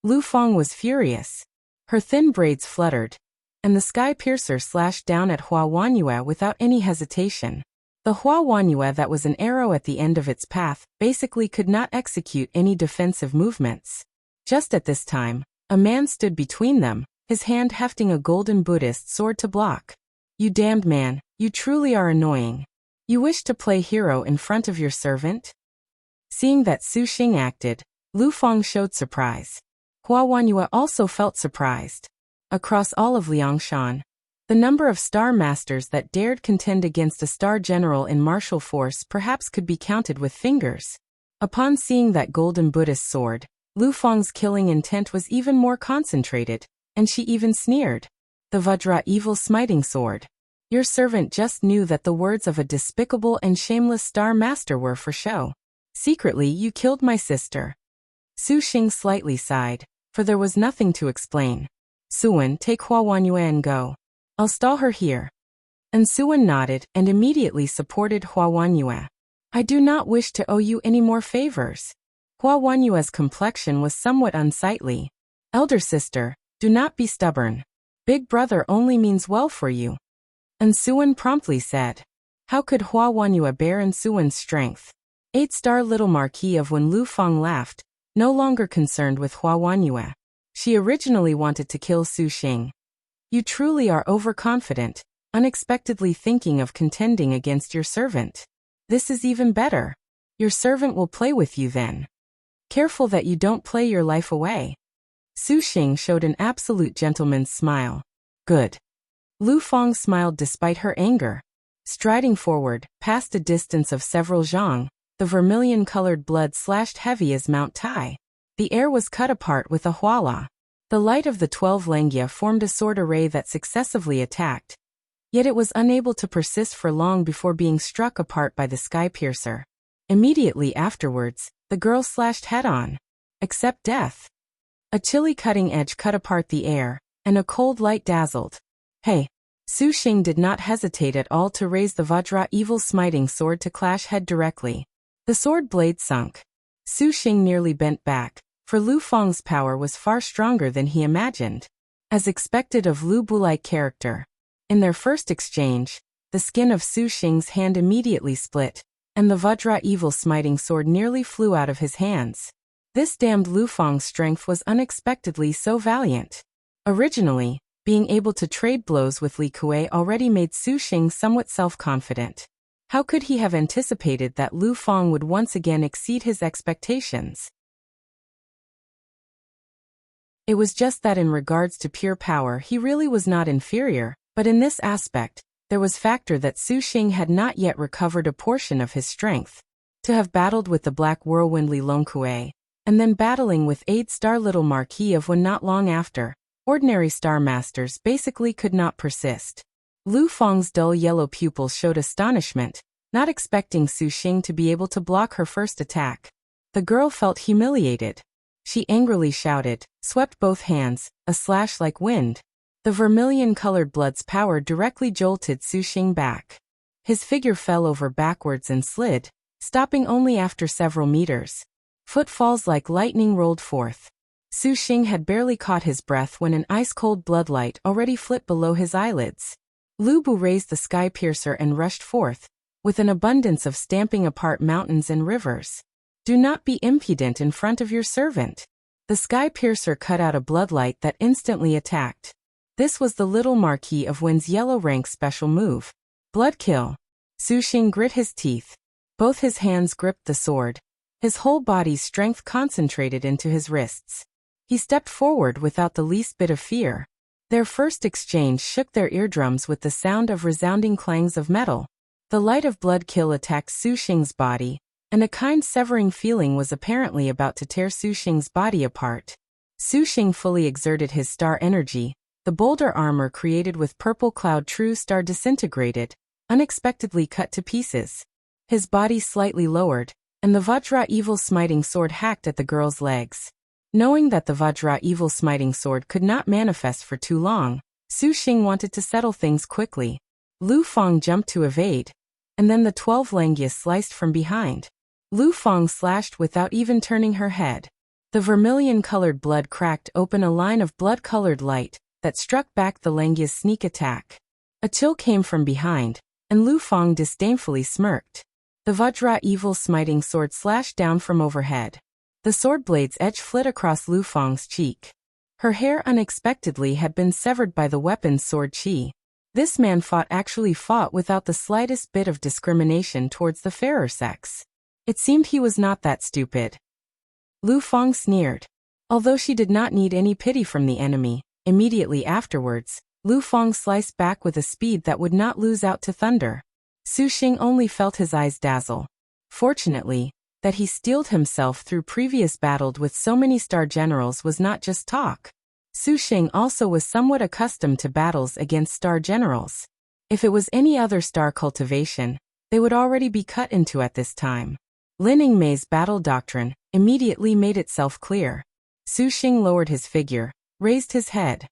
Lu Fang was furious. Her thin braids fluttered, and the sky piercer slashed down at Hua Wanyue without any hesitation. The Hua Wanyue that was an arrow at the end of its path basically could not execute any defensive movements. Just at this time, a man stood between them, his hand hefting a golden Buddhist sword to block. You damned man, you truly are annoying. You wish to play hero in front of your servant? Seeing that Su Xing acted, Lu Fang showed surprise. Hua Wanyue also felt surprised. Across all of Liangshan, the number of star masters that dared contend against a star general in martial force perhaps could be counted with fingers. Upon seeing that golden Buddhist sword, Lu Fang's killing intent was even more concentrated, and she even sneered. The Vajra evil smiting sword. Your servant just knew that the words of a despicable and shameless star master were for show. Secretly you killed my sister. Su Xing slightly sighed, for there was nothing to explain. Suwen, take Hua Wanyue and go. I'll stall her here. And Suwen nodded and immediately supported Hua Wanyue. I do not wish to owe you any more favors. Hua Wanyue's complexion was somewhat unsightly. Elder sister, do not be stubborn. Big brother only means well for you. And Suwen promptly said. How could Hua Wanyue bear in Suwen's strength? 8-star little Marquis of Wen Lu Fang laughed, no longer concerned with Hua Wanyue. She originally wanted to kill Su Xing. You truly are overconfident, unexpectedly thinking of contending against your servant. This is even better. Your servant will play with you then. Careful that you don't play your life away. Su Xing showed an absolute gentleman's smile. Good. Lu Fang smiled despite her anger. Striding forward, past a distance of several zhang, the vermilion-colored blood slashed heavy as Mount Tai. The air was cut apart with a huala. The light of the 12 Lengia formed a sword array that successively attacked. Yet it was unable to persist for long before being struck apart by the sky piercer. Immediately afterwards, the girl slashed head-on. except death. A chilly cutting edge cut apart the air, and a cold light dazzled. Hey! Su Xing did not hesitate at all to raise the Vajra evil smiting sword to clash head directly. The sword blade sunk. Su Xing nearly bent back, for Lu Fang's power was far stronger than he imagined. As expected of Lu Bu-like character. In their first exchange, the skin of Su Xing's hand immediately split, and the Vajra evil smiting sword nearly flew out of his hands. This damned Lu Fang's strength was unexpectedly so valiant. Originally, being able to trade blows with Li Kuei already made Su Xing somewhat self-confident. How could he have anticipated that Lu Fang would once again exceed his expectations? It was just that in regards to pure power he really was not inferior, but in this aspect, there was factor that Su Xing had not yet recovered a portion of his strength. To have battled with the Black Whirlwind Li Longkui, and then battling with 8-star Little Marquis of Wen not long after, ordinary Star Masters basically could not persist. Lu Fang's dull yellow pupils showed astonishment, not expecting Su Xing to be able to block her first attack. The girl felt humiliated. She angrily shouted, swept both hands, a slash like wind. The vermilion-colored blood's power directly jolted Su Xing back. His figure fell over backwards and slid, stopping only after several meters. Footfalls like lightning rolled forth. Su Xing had barely caught his breath when an ice-cold bloodlight already flipped below his eyelids. Lu Bu raised the sky piercer and rushed forth, with an abundance of stamping apart mountains and rivers. Do not be impudent in front of your servant. The sky piercer cut out a bloodlight that instantly attacked. This was the Little Marquis of Wen's yellow rank special move. Blood kill. Su Xing grit his teeth. Both his hands gripped the sword. His whole body's strength concentrated into his wrists. He stepped forward without the least bit of fear. Their first exchange shook their eardrums with the sound of resounding clangs of metal. The light of blood kill attacked Su Xing's body, and a kind severing feeling was apparently about to tear Su Xing's body apart. Su Xing fully exerted his star energy. The boulder armor created with purple cloud true star disintegrated, unexpectedly cut to pieces. His body slightly lowered, and the Vajra evil smiting sword hacked at the girl's legs. Knowing that the Vajra evil smiting sword could not manifest for too long, Su Xing wanted to settle things quickly. Lu Fang jumped to evade, and then the 12 Langia sliced from behind. Lu Fang slashed without even turning her head. The vermilion-colored blood cracked open a line of blood-colored light that struck back the Langia's sneak attack. A chill came from behind, and Lu Fang disdainfully smirked. The Vajra evil smiting sword slashed down from overhead. The sword blade's edge flit across Lu Fang's cheek. Her hair unexpectedly had been severed by the weapon's sword chi. This man actually fought without the slightest bit of discrimination towards the fairer sex. It seemed he was not that stupid. Lu Fang sneered. Although she did not need any pity from the enemy, immediately afterwards, Lu Fang sliced back with a speed that would not lose out to thunder. Su Xing only felt his eyes dazzle. Fortunately, that he steeled himself through previous battled with so many star generals was not just talk. Su Xing also was somewhat accustomed to battles against star generals. If it was any other star cultivation, they would already be cut into at this time. Lin Yingmei's battle doctrine immediately made itself clear. Su Xing lowered his figure, raised his head.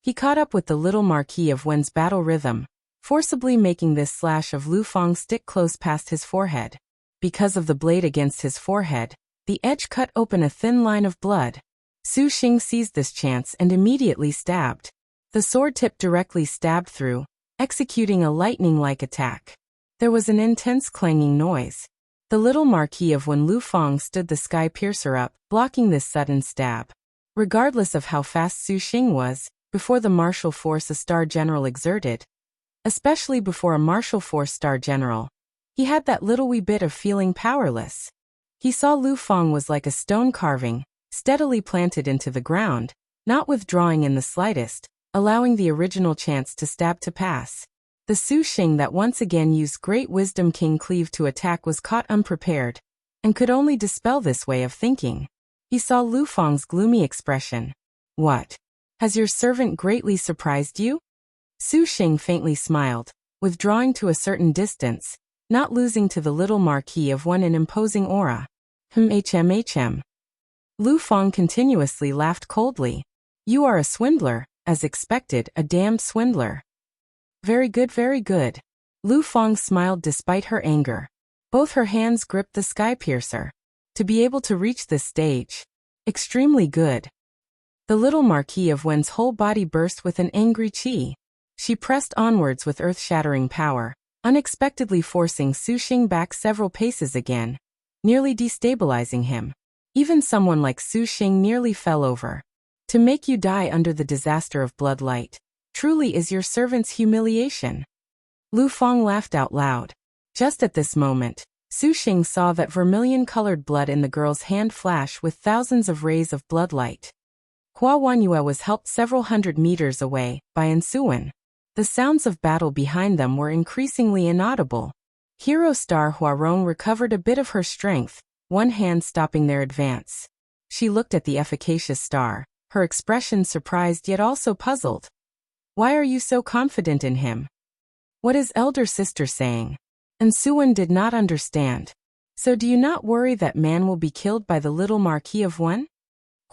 He caught up with the Little Marquis of Wen's battle rhythm, forcibly making this slash of Lu Fang stick close past his forehead. Because of the blade against his forehead, the edge cut open a thin line of blood. Su Xing seized this chance and immediately stabbed. The sword tip directly stabbed through, executing a lightning-like attack. There was an intense clanging noise. The Little Marquis of Wen Lu Fang stood the sky piercer up, blocking this sudden stab. Regardless of how fast Su Xing was, before the martial force a star general exerted, especially before a martial force star general, he had that little wee bit of feeling powerless. He saw Lu Fang was like a stone carving, steadily planted into the ground, not withdrawing in the slightest, allowing the original chance to stab to pass. The Su Xing that once again used Great Wisdom King Cleave to attack was caught unprepared, and could only dispel this way of thinking. He saw Lu Fang's gloomy expression. What? Has your servant greatly surprised you? Su Xing faintly smiled, withdrawing to a certain distance, not losing to the little Marquis of One in imposing aura. HM. Lu Fang continuously laughed coldly. You are a swindler, as expected, a damned swindler. Very good, very good. Lu Fang smiled despite her anger. Both her hands gripped the sky piercer. To be able to reach this stage. Extremely good. The little Marquis of Wen's whole body burst with an angry chi. She pressed onwards with earth-shattering power, unexpectedly forcing Su Xing back several paces again, nearly destabilizing him. Even someone like Su Xing nearly fell over. To make you die under the disaster of bloodlight, truly is your servant's humiliation. Lu Fang laughed out loud. Just at this moment, Su Xing saw that vermilion-colored blood in the girl's hand flash with thousands of rays of bloodlight. Hua Wanyue was helped several hundred meters away by Ensuan. The sounds of battle behind them were increasingly inaudible. Hero star Huarong recovered a bit of her strength, one hand stopping their advance. She looked at the efficacious star, her expression surprised yet also puzzled. Why are you so confident in him? What is elder sister saying? Ensuan did not understand. So do you not worry that man will be killed by the little Marquis of One?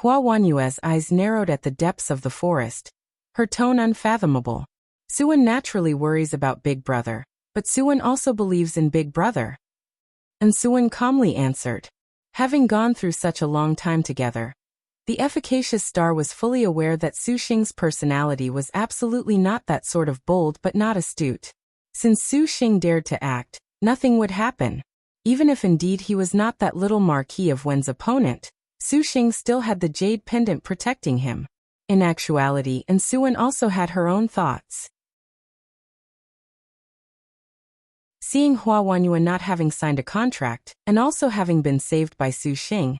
Hua Wanyue's eyes narrowed at the depths of the forest, her tone unfathomable. Suan naturally worries about Big Brother, but Suan also believes in Big Brother. And Suan calmly answered. Having gone through such a long time together, the efficacious star was fully aware that Su Xing's personality was absolutely not that sort of bold but not astute. Since Su Xing dared to act, nothing would happen. Even if indeed he was not that little Marquis of Wen's opponent, Su Xing still had the jade pendant protecting him. In actuality, Ensuan also had her own thoughts. Seeing Hua Wanyue not having signed a contract, and also having been saved by Su Xing,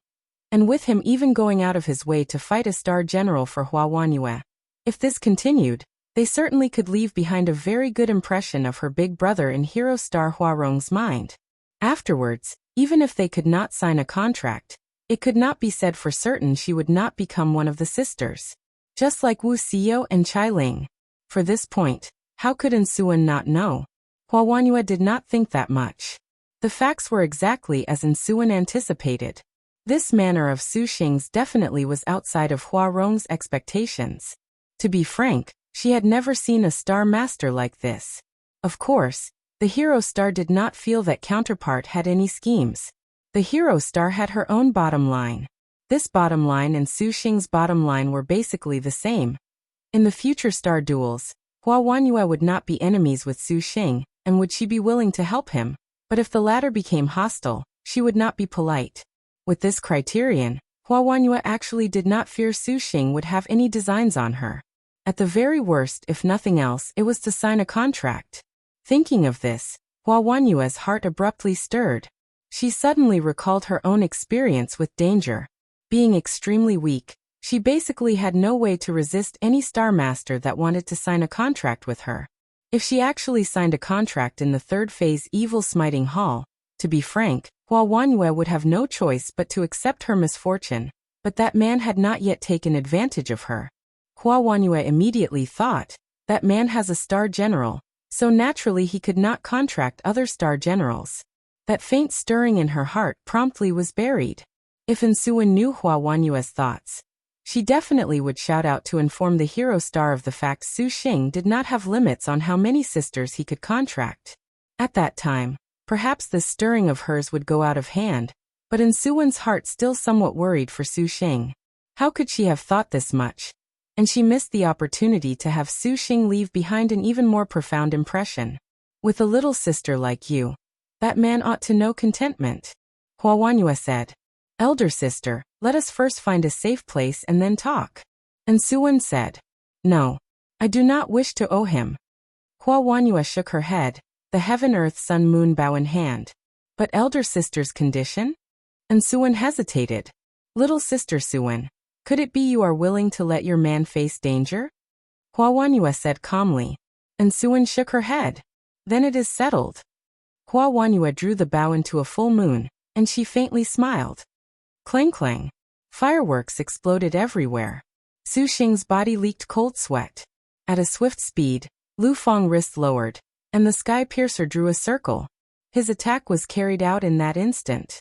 and with him even going out of his way to fight a star general for Hua Wanyue. If this continued, they certainly could leave behind a very good impression of her big brother in hero star Huarong's mind. Afterwards, even if they could not sign a contract, it could not be said for certain she would not become one of the sisters. Just like Wuxia and Chai Ling. For this point, how could Ensuan not know? Hua Wanyue did not think that much. The facts were exactly as Ensuan anticipated. This manner of Su Xing's definitely was outside of Huarong's expectations. To be frank, she had never seen a star master like this. Of course, the hero star did not feel that counterpart had any schemes. The hero star had her own bottom line. This bottom line and Su Xing's bottom line were basically the same. In the future star duels, Hua Wanyue would not be enemies with Su Xing, and would she be willing to help him? But if the latter became hostile, she would not be polite. With this criterion, Hua Wanyue actually did not fear Su Xing would have any designs on her. At the very worst, if nothing else, it was to sign a contract. Thinking of this, Hua Wanyue's heart abruptly stirred. She suddenly recalled her own experience with danger. Being extremely weak, she basically had no way to resist any star master that wanted to sign a contract with her. If she actually signed a contract in the third phase Evil Smiting Hall, to be frank, Hua Wanyue would have no choice but to accept her misfortune, but that man had not yet taken advantage of her. Hua Wanyue immediately thought, that man has a star general, so naturally he could not contract other star generals. That faint stirring in her heart promptly was buried. If Ensuan knew Hua Wanyue's thoughts, she definitely would shout out to inform the hero star of the fact Su Xing did not have limits on how many sisters he could contract. At that time, perhaps this stirring of hers would go out of hand, but Ensuan's heart still somewhat worried for Su Xing. How could she have thought this much? And she missed the opportunity to have Su Xing leave behind an even more profound impression. With a little sister like you, that man ought to know contentment. Hua Wanyue said. Elder sister, let us first find a safe place and then talk. And Suan said. No. I do not wish to owe him. Hua Wanyue shook her head, the heaven earth sun moon bow in hand. But elder sister's condition? And Suan hesitated. Little sister Suan, could it be you are willing to let your man face danger? Hua Wanyue said calmly. And Suan shook her head. Then it is settled. Hua Wanyue drew the bow into a full moon, and she faintly smiled. Clang clang. Fireworks exploded everywhere. Su Xing's body leaked cold sweat. At a swift speed, Lu Fang's wrist lowered, and the sky piercer drew a circle. His attack was carried out in that instant.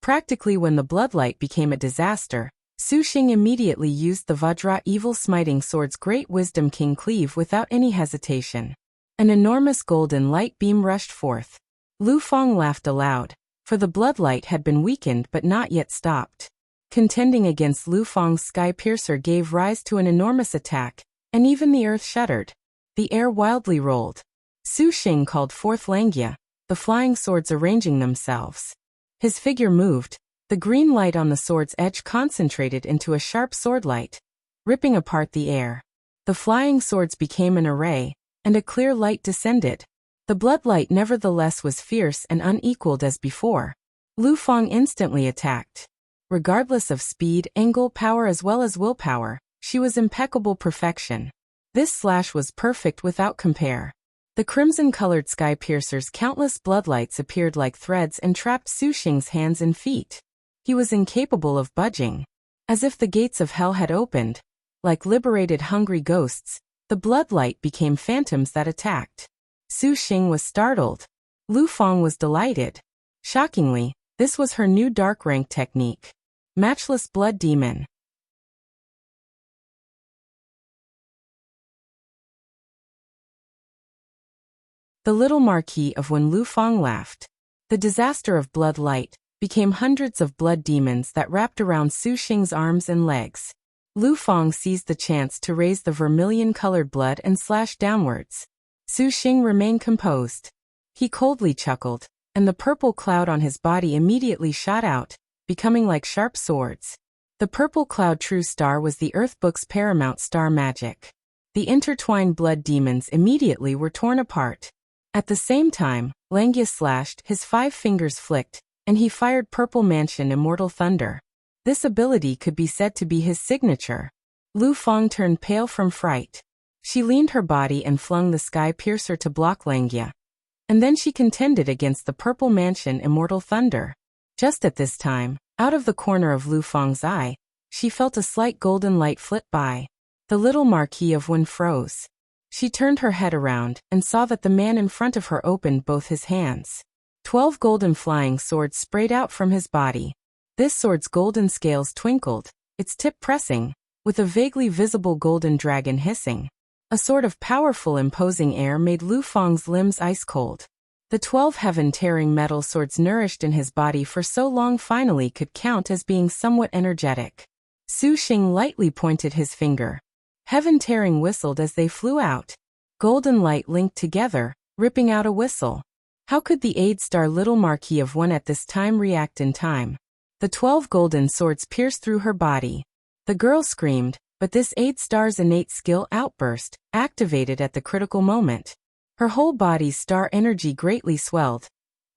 Practically when the bloodlight became a disaster, Su Xing immediately used the Vajra evil smiting sword's great wisdom king cleave without any hesitation. An enormous golden light beam rushed forth. Lu Fang laughed aloud, for the bloodlight had been weakened but not yet stopped. Contending against Lu Fang's sky piercer gave rise to an enormous attack, and even the earth shuddered. The air wildly rolled. Su Xing called forth Langia, the flying swords arranging themselves. His figure moved, the green light on the sword's edge concentrated into a sharp swordlight, ripping apart the air. The flying swords became an array, and a clear light descended. The bloodlight nevertheless was fierce and unequaled as before. Lu Fang instantly attacked. Regardless of speed, angle, power as well as willpower, she was impeccable perfection. This slash was perfect without compare. The crimson-colored sky piercer's countless bloodlights appeared like threads and trapped Su Xing's hands and feet. He was incapable of budging. As if the gates of hell had opened, like liberated hungry ghosts, the bloodlight became phantoms that attacked. Su Xing was startled. Lu Fang was delighted. Shockingly, this was her new dark rank technique. Matchless Blood Demon. The little Marquis of when Lu Fang laughed. The disaster of blood light became hundreds of blood demons that wrapped around Su Xing's arms and legs. Lu Fang seized the chance to raise the vermilion-colored blood and slash downwards. Su Xing remained composed. He coldly chuckled, and the purple cloud on his body immediately shot out, becoming like sharp swords. The purple cloud true star was the Earth Book's paramount star magic. The intertwined blood demons immediately were torn apart. At the same time, Langia slashed, his 5 fingers flicked, and he fired Purple Mansion Immortal Thunder. This ability could be said to be his signature. Lu Fang turned pale from fright. She leaned her body and flung the sky piercer to block Langia. And then she contended against the Purple Mansion Immortal Thunder. Just at this time, out of the corner of Lu Fang's eye, she felt a slight golden light flit by. The little Marquis of Wen froze. She turned her head around and saw that the man in front of her opened both his hands. 12 golden flying swords sprayed out from his body. This sword's golden scales twinkled, its tip pressing, with a vaguely visible golden dragon hissing. A sort of powerful imposing air made Lu Fang's limbs ice cold. The 12 heaven-tearing metal swords nourished in his body for so long finally could count as being somewhat energetic. Su Xing lightly pointed his finger. Heaven-tearing whistled as they flew out. Golden light linked together, ripping out a whistle. How could the 8-star little Marquis of Wen at this time react in time? The 12 golden swords pierced through her body. The girl screamed, but this 8-star's innate skill outburst, activated at the critical moment. Her whole body's star energy greatly swelled,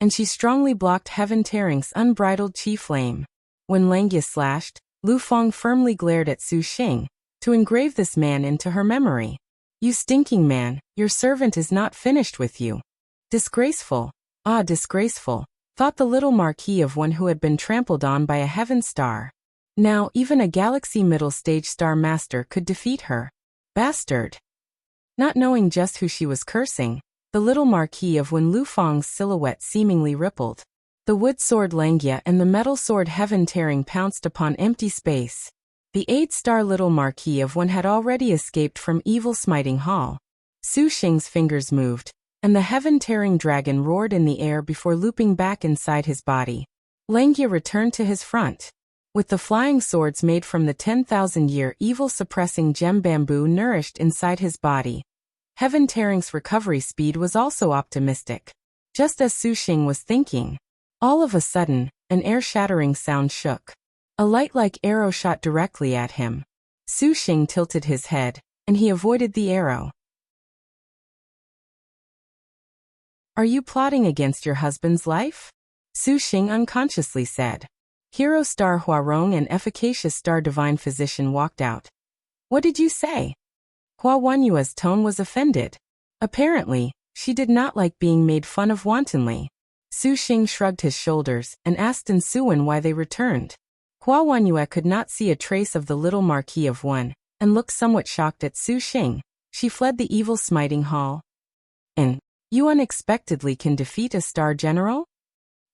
and she strongly blocked Heaven-tearing's unbridled chi flame. When Langia slashed, Lu Fang firmly glared at Su Xing, to engrave this man into her memory. You stinking man, your servant is not finished with you. Disgraceful, ah disgraceful, thought the little Marquis of Wen who had been trampled on by a heaven star. Now even a galaxy middle stage star master could defeat her. Bastard. Not knowing just who she was cursing, the little Marquis of Wen Lu Fang's silhouette seemingly rippled. The wood sword Langia and the metal sword Heaven-tearing pounced upon empty space. The 8-star little Marquis of Wen had already escaped from evil smiting hall. Su Xing's fingers moved, and the heaven-tearing dragon roared in the air before looping back inside his body. Langia returned to his front. With the flying swords made from the 10,000-year evil-suppressing gem bamboo nourished inside his body, Heaven-tearing's recovery speed was also optimistic. Just as Su Xing was thinking, all of a sudden, an air-shattering sound shook. A light-like arrow shot directly at him. Su Xing tilted his head, and he avoided the arrow. Are you plotting against your husband's life? Su Xing unconsciously said. Hero Star Huarong and Efficacious Star Divine Physician walked out. What did you say? Hua Wanyua's tone was offended. Apparently, she did not like being made fun of wantonly. Su Xing shrugged his shoulders and asked in Suan why they returned. Hua Wanyue could not see a trace of the little Marquis of Wen, and looked somewhat shocked at Su Xing. She fled the evil smiting hall. And You unexpectedly can defeat a star general?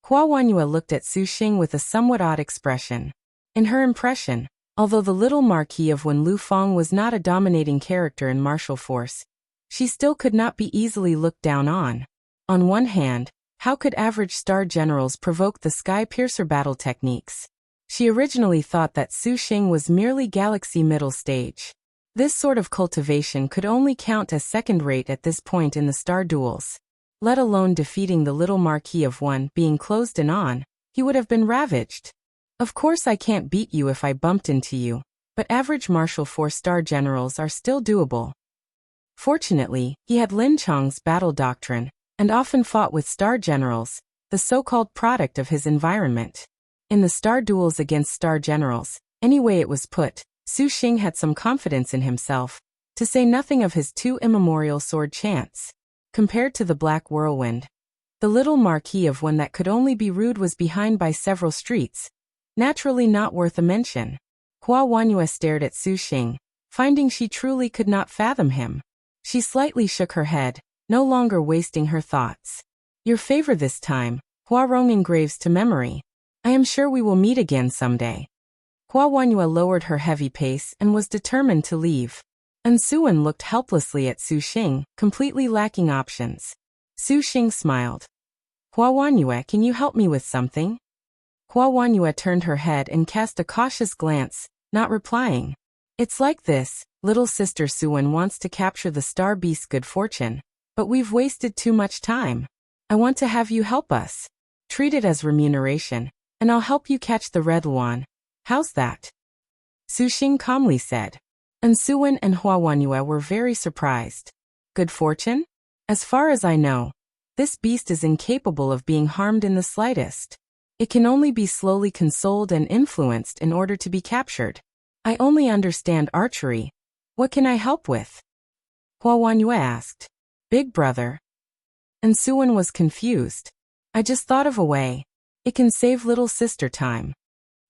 Hua Wanyue looked at Su Xing with a somewhat odd expression. In her impression, although the little Marquis of Wen Lufeng was not a dominating character in martial force, she still could not be easily looked down on. On one hand, how could average star generals provoke the Sky Piercer battle techniques? She originally thought that Su Xing was merely galaxy middle stage. This sort of cultivation could only count as second-rate at this point in the star duels. Let alone defeating the little Marquis of Wen being closed in on, he would have been ravaged. Of course I can't beat you if I bumped into you, but average martial force star generals are still doable. Fortunately, he had Lin Chong's battle doctrine, and often fought with star generals, the so-called product of his environment. In the star duels against star generals, any way it was put, Su Xing had some confidence in himself, to say nothing of his two immemorial sword chants. Compared to the Black Whirlwind, the little Marquis of Wen that could only be rude was behind by several streets, naturally not worth a mention. Hua Wanyue stared at Su Xing, finding she truly could not fathom him. She slightly shook her head, no longer wasting her thoughts. Your favor this time, Hua Rong engraves to memory. I am sure we will meet again someday. Hua Wanyue lowered her heavy pace and was determined to leave. And Suwen looked helplessly at Su Xing, completely lacking options. Su Xing smiled. Hua Wanyue, can you help me with something? Hua Wanyue turned her head and cast a cautious glance, not replying. It's like this, little sister Suwen wants to capture the star beast's good fortune, but we've wasted too much time. I want to have you help us. Treat it as remuneration, and I'll help you catch the red Luan. How's that? Su Xing calmly said. And Suwen and Hua Wanyue were very surprised. Good fortune? As far as I know, this beast is incapable of being harmed in the slightest. It can only be slowly consoled and influenced in order to be captured. I only understand archery. What can I help with? Hua Wanyue asked. Big brother. And Suwen was confused. I just thought of a way. It can save little sister time.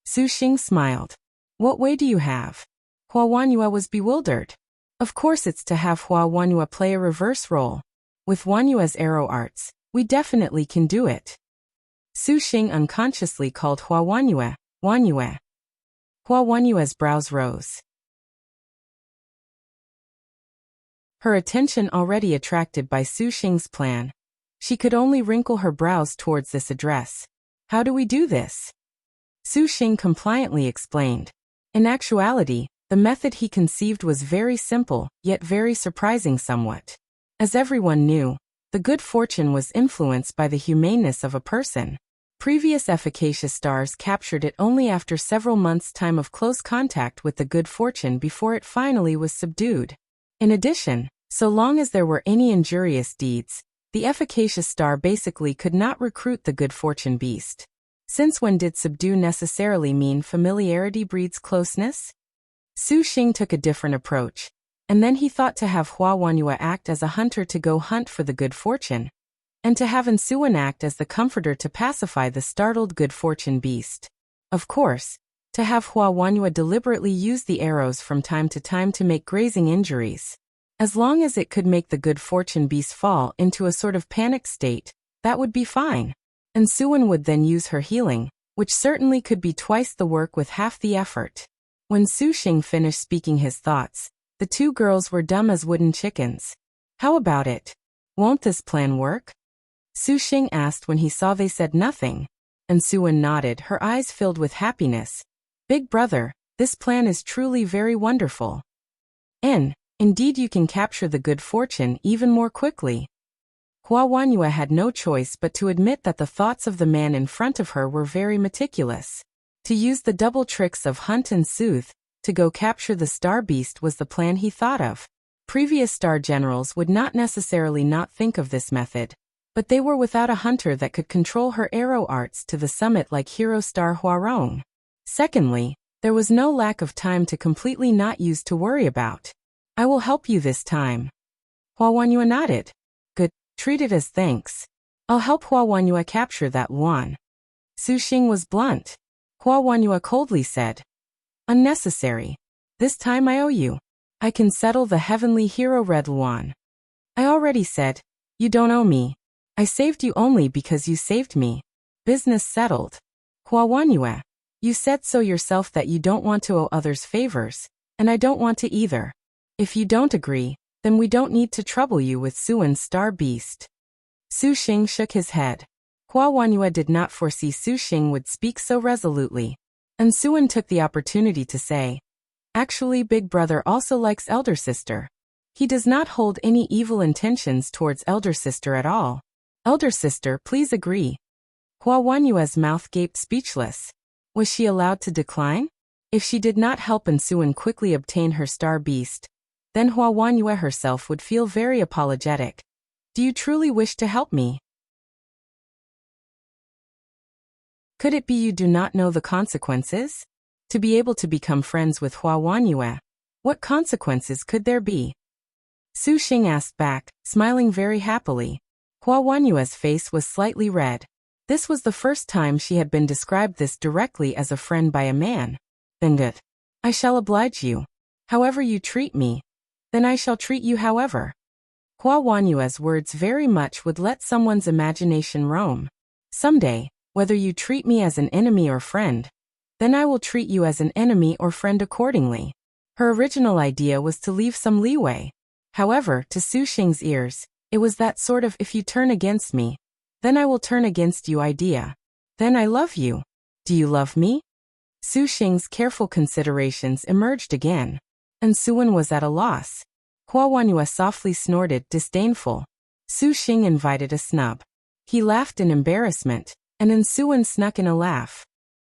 Su Xing smiled. What way do you have? Hua Wanyue was bewildered. Of course it's to have Hua Wanyue play a reverse role. With Wanyue's arrow arts, we definitely can do it. Su Xing unconsciously called Hua Wanyue, Wanyue. Hua Wanyue's brows rose. Her attention already attracted by Su Xing's plan, she could only wrinkle her brows towards this address. How do we do this? Su Xing compliantly explained. In actuality, the method he conceived was very simple, yet very surprising somewhat. As everyone knew, the good fortune was influenced by the humaneness of a person. Previous efficacious stars captured it only after several months' time of close contact with the good fortune before it finally was subdued. In addition, so long as there were any injurious deeds, the efficacious star basically could not recruit the good fortune beast. Since when did subdue necessarily mean familiarity breeds closeness? Su Xing took a different approach, and then he thought to have Hua Wanyue act as a hunter to go hunt for the good fortune, and to have Suwen act as the comforter to pacify the startled good fortune beast. Of course, to have Hua Wanyue deliberately use the arrows from time to time to make grazing injuries. As long as it could make the good fortune beast fall into a sort of panic state, that would be fine. And Suwen would then use her healing, which certainly could be twice the work with half the effort. When Su Xing finished speaking his thoughts, the two girls were dumb as wooden chickens. How about it? Won't this plan work? Su Xing asked when he saw they said nothing, and Suwen nodded, her eyes filled with happiness. Big brother, this plan is truly very wonderful. Indeed you can capture the good fortune even more quickly. Hua Wanyue had no choice but to admit that the thoughts of the man in front of her were very meticulous. To use the double tricks of hunt and soothe, to go capture the star beast was the plan he thought of. Previous star generals would not necessarily not think of this method, but they were without a hunter that could control her arrow arts to the summit like hero star Huarong. Secondly, there was no lack of time to completely not use to worry about. I will help you this time. Hua Wanyue nodded. Good, treat it as thanks. I'll help Hua Wanyue capture that Luan. Su Xing was blunt. Hua Wanyue coldly said. Unnecessary. This time I owe you. I can settle the heavenly hero red Luan. I already said, You don't owe me. I saved you only because you saved me. Business settled. Hua Wanyue. You said so yourself that you don't want to owe others favors, and I don't want to either. If you don't agree, then we don't need to trouble you with Suan's star beast. Su Xing shook his head. Hua Wanyue did not foresee Su Xing would speak so resolutely, and Suan took the opportunity to say, actually, Big Brother also likes elder sister. He does not hold any evil intentions towards elder sister at all. Elder sister, please agree. Hua Wanyue's mouth gaped speechless. Was she allowed to decline? If she did not help and Suan quickly obtain her star beast, then Hua Wanyue herself would feel very apologetic. Do you truly wish to help me? Could it be you do not know the consequences? To be able to become friends with Hua Wanyue, what consequences could there be? Su Xing asked back, smiling very happily. Hua Wanyue's face was slightly red. This was the first time she had been described this directly as a friend by a man. Then good. I shall oblige you. However you treat me, then I shall treat you however. Hua Wanyue's words very much would let someone's imagination roam. Someday, whether you treat me as an enemy or friend, then I will treat you as an enemy or friend accordingly. Her original idea was to leave some leeway. However, to Su Xing's ears, it was that sort of if you turn against me, then I will turn against you idea. Then I love you. Do you love me? Su Xing's careful considerations emerged again, and Suan was at a loss. Hua Wanyue softly snorted, disdainful. Su Xing invited a snub. He laughed in embarrassment, and then Suan snuck in a laugh.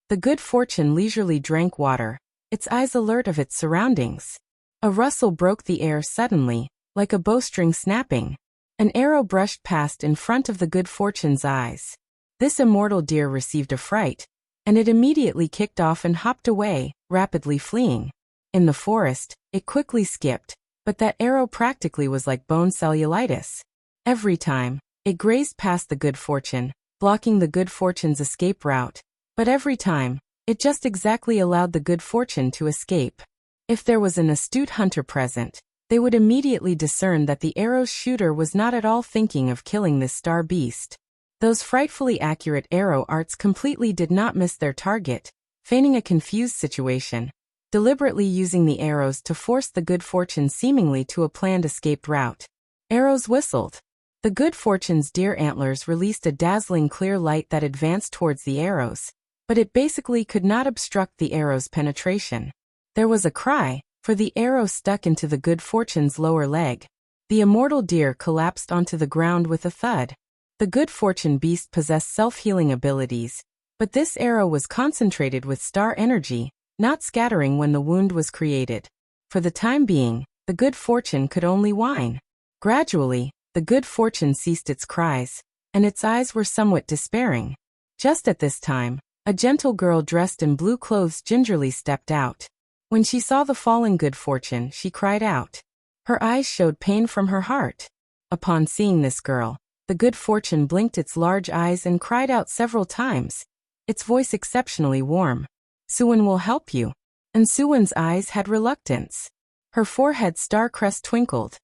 The good fortune leisurely drank water, its eyes alert of its surroundings. A rustle broke the air suddenly, like a bowstring snapping. An arrow brushed past in front of the good fortune's eyes. This immortal deer received a fright, and it immediately kicked off and hopped away, rapidly fleeing. In the forest, it quickly skipped, but that arrow practically was like bone cellulitis. Every time, it grazed past the good fortune, blocking the good fortune's escape route, but every time, it just exactly allowed the good fortune to escape. If there was an astute hunter present, they would immediately discern that the arrow's shooter was not at all thinking of killing this star beast. Those frightfully accurate arrow arts completely did not miss their target, feigning a confused situation, deliberately using the arrows to force the good fortune seemingly to a planned escape route. Arrows whistled. The good fortune's deer antlers released a dazzling clear light that advanced towards the arrows, but it basically could not obstruct the arrow's penetration. There was a cry, for the arrow stuck into the good fortune's lower leg. The immortal deer collapsed onto the ground with a thud. The good fortune beast possessed self-healing abilities, but this arrow was concentrated with star energy, not scattering when the wound was created. For the time being, the good fortune could only whine. Gradually, the good fortune ceased its cries, and its eyes were somewhat despairing. Just at this time, a gentle girl dressed in blue clothes gingerly stepped out. When she saw the fallen good fortune, she cried out. Her eyes showed pain from her heart. Upon seeing this girl, the good fortune blinked its large eyes and cried out several times, its voice exceptionally warm. Suan will help you. And Suan's eyes had reluctance. Her forehead star-crest twinkled,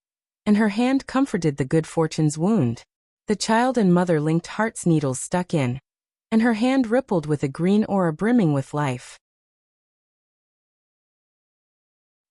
and her hand comforted the good fortune's wound. The child and mother linked heart's needles stuck in, and her hand rippled with a green aura brimming with life.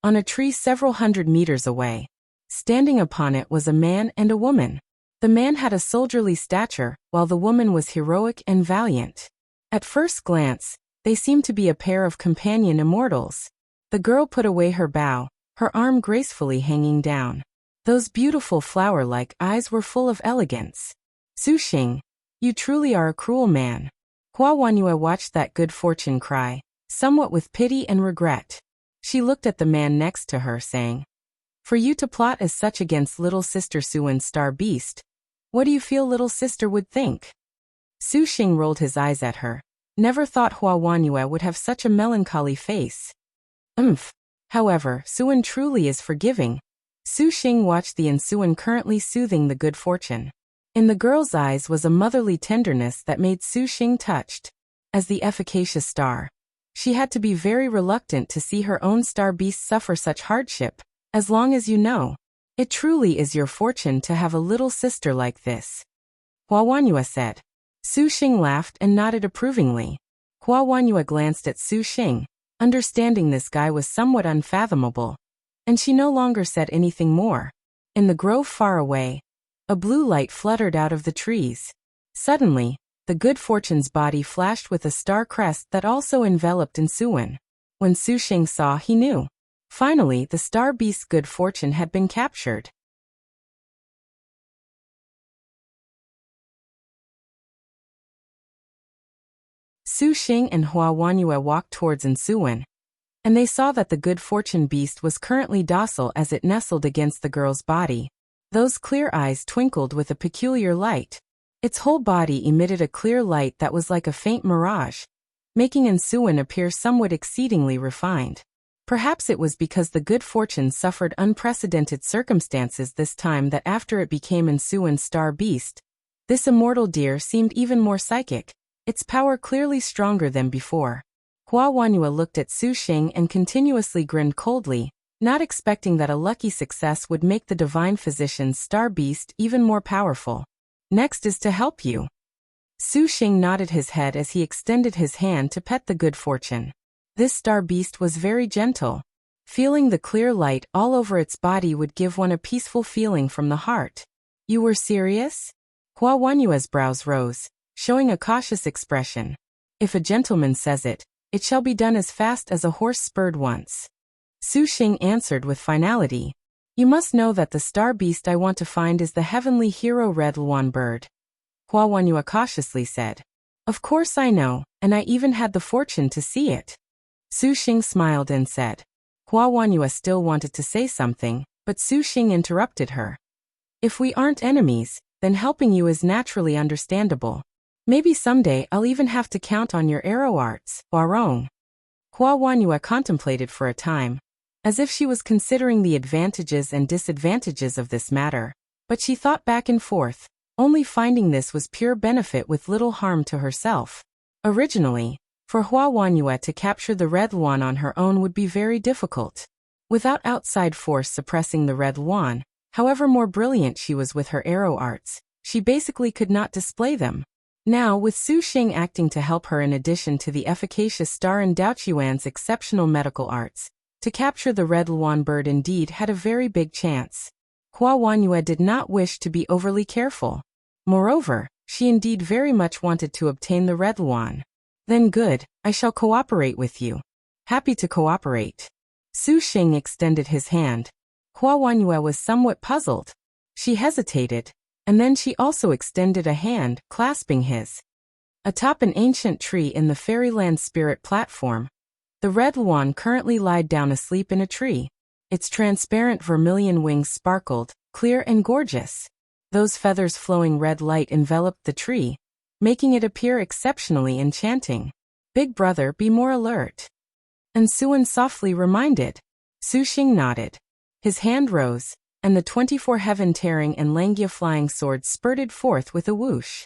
On a tree several hundred meters away, standing upon it was a man and a woman. The man had a soldierly stature, while the woman was heroic and valiant. At first glance, they seemed to be a pair of companion immortals. The girl put away her bow, her arm gracefully hanging down. Those beautiful flower-like eyes were full of elegance. Su Xing, you truly are a cruel man. Hua Wanyue watched that good fortune cry, somewhat with pity and regret. She looked at the man next to her, saying, For you to plot as such against little sister Suan's star beast, what do you feel little sister would think? Su Xing rolled his eyes at her. Never thought Hua Wanyue would have such a melancholy face. However, Suan truly is forgiving. Su Xing watched the ensuing currently soothing the good fortune. In the girl's eyes was a motherly tenderness that made Su Xing touched. As the efficacious star, she had to be very reluctant to see her own star beast suffer such hardship. As long as you know, It truly is your fortune to have a little sister like this, Hua Wanyue said. Su Xing laughed and nodded approvingly. Hua Wanyue glanced at Su Xing, understanding this guy was somewhat unfathomable, and she no longer said anything more. In the grove far away, a blue light fluttered out of the trees. Suddenly, the good fortune's body flashed with a star crest that also enveloped Insuin. When Su Xing saw, he knew. Finally, the star beast's good fortune had been captured. Su Xing and Hua Wanyue walked towards Insuin, and they saw that the good fortune beast was currently docile as it nestled against the girl's body. Those clear eyes twinkled with a peculiar light. Its whole body emitted a clear light that was like a faint mirage, making Insuin appear somewhat exceedingly refined. Perhaps it was because the good fortune suffered unprecedented circumstances this time that after it became Insuin's star beast, this immortal deer seemed even more psychic, its power clearly stronger than before. Hua Wanyue looked at Su Xing and continuously grinned coldly, not expecting that a lucky success would make the divine physician's star beast even more powerful. Next is to help you. Su Xing nodded his head as he extended his hand to pet the good fortune. This star beast was very gentle. Feeling the clear light all over its body would give one a peaceful feeling from the heart. You were serious? Hua Wanyue's brows rose, showing a cautious expression. If a gentleman says it, it shall be done as fast as a horse spurred once. Su Xing answered with finality. You must know that the star beast I want to find is the heavenly hero red luan bird. Hua Wanyue cautiously said. Of course I know, and I even had the fortune to see it. Su Xing smiled and said. Hua Wanyue still wanted to say something, but Su Xing interrupted her. If we aren't enemies, then helping you is naturally understandable. Maybe someday I'll even have to count on your arrow arts, Huarong. Hua Wanyue contemplated for a time, as if she was considering the advantages and disadvantages of this matter, but she thought back and forth, only finding this was pure benefit with little harm to herself. Originally, for Hua Wanyue to capture the red luan on her own would be very difficult. Without outside force suppressing the red luan, however more brilliant she was with her arrow arts, she basically could not display them. Now, with Su Xing acting to help her in addition to the efficacious star and Daochuan's exceptional medical arts, to capture the red luan bird indeed had a very big chance. Hua Wanyue did not wish to be overly careful. Moreover, she indeed very much wanted to obtain the red luan. Then good, I shall cooperate with you. Happy to cooperate. Su Xing extended his hand. Hua Wanyue was somewhat puzzled. She hesitated, and then she also extended a hand, clasping his. Atop an ancient tree in the Fairyland Spirit platform, the red luan currently lied down asleep in a tree. Its transparent vermilion wings sparkled, clear and gorgeous. Those feathers flowing red light enveloped the tree, making it appear exceptionally enchanting. Big brother, be more alert. And Suin softly reminded. Su Xing nodded. His hand rose, and the 24 heaven-tearing and Langia flying swords spurted forth with a whoosh.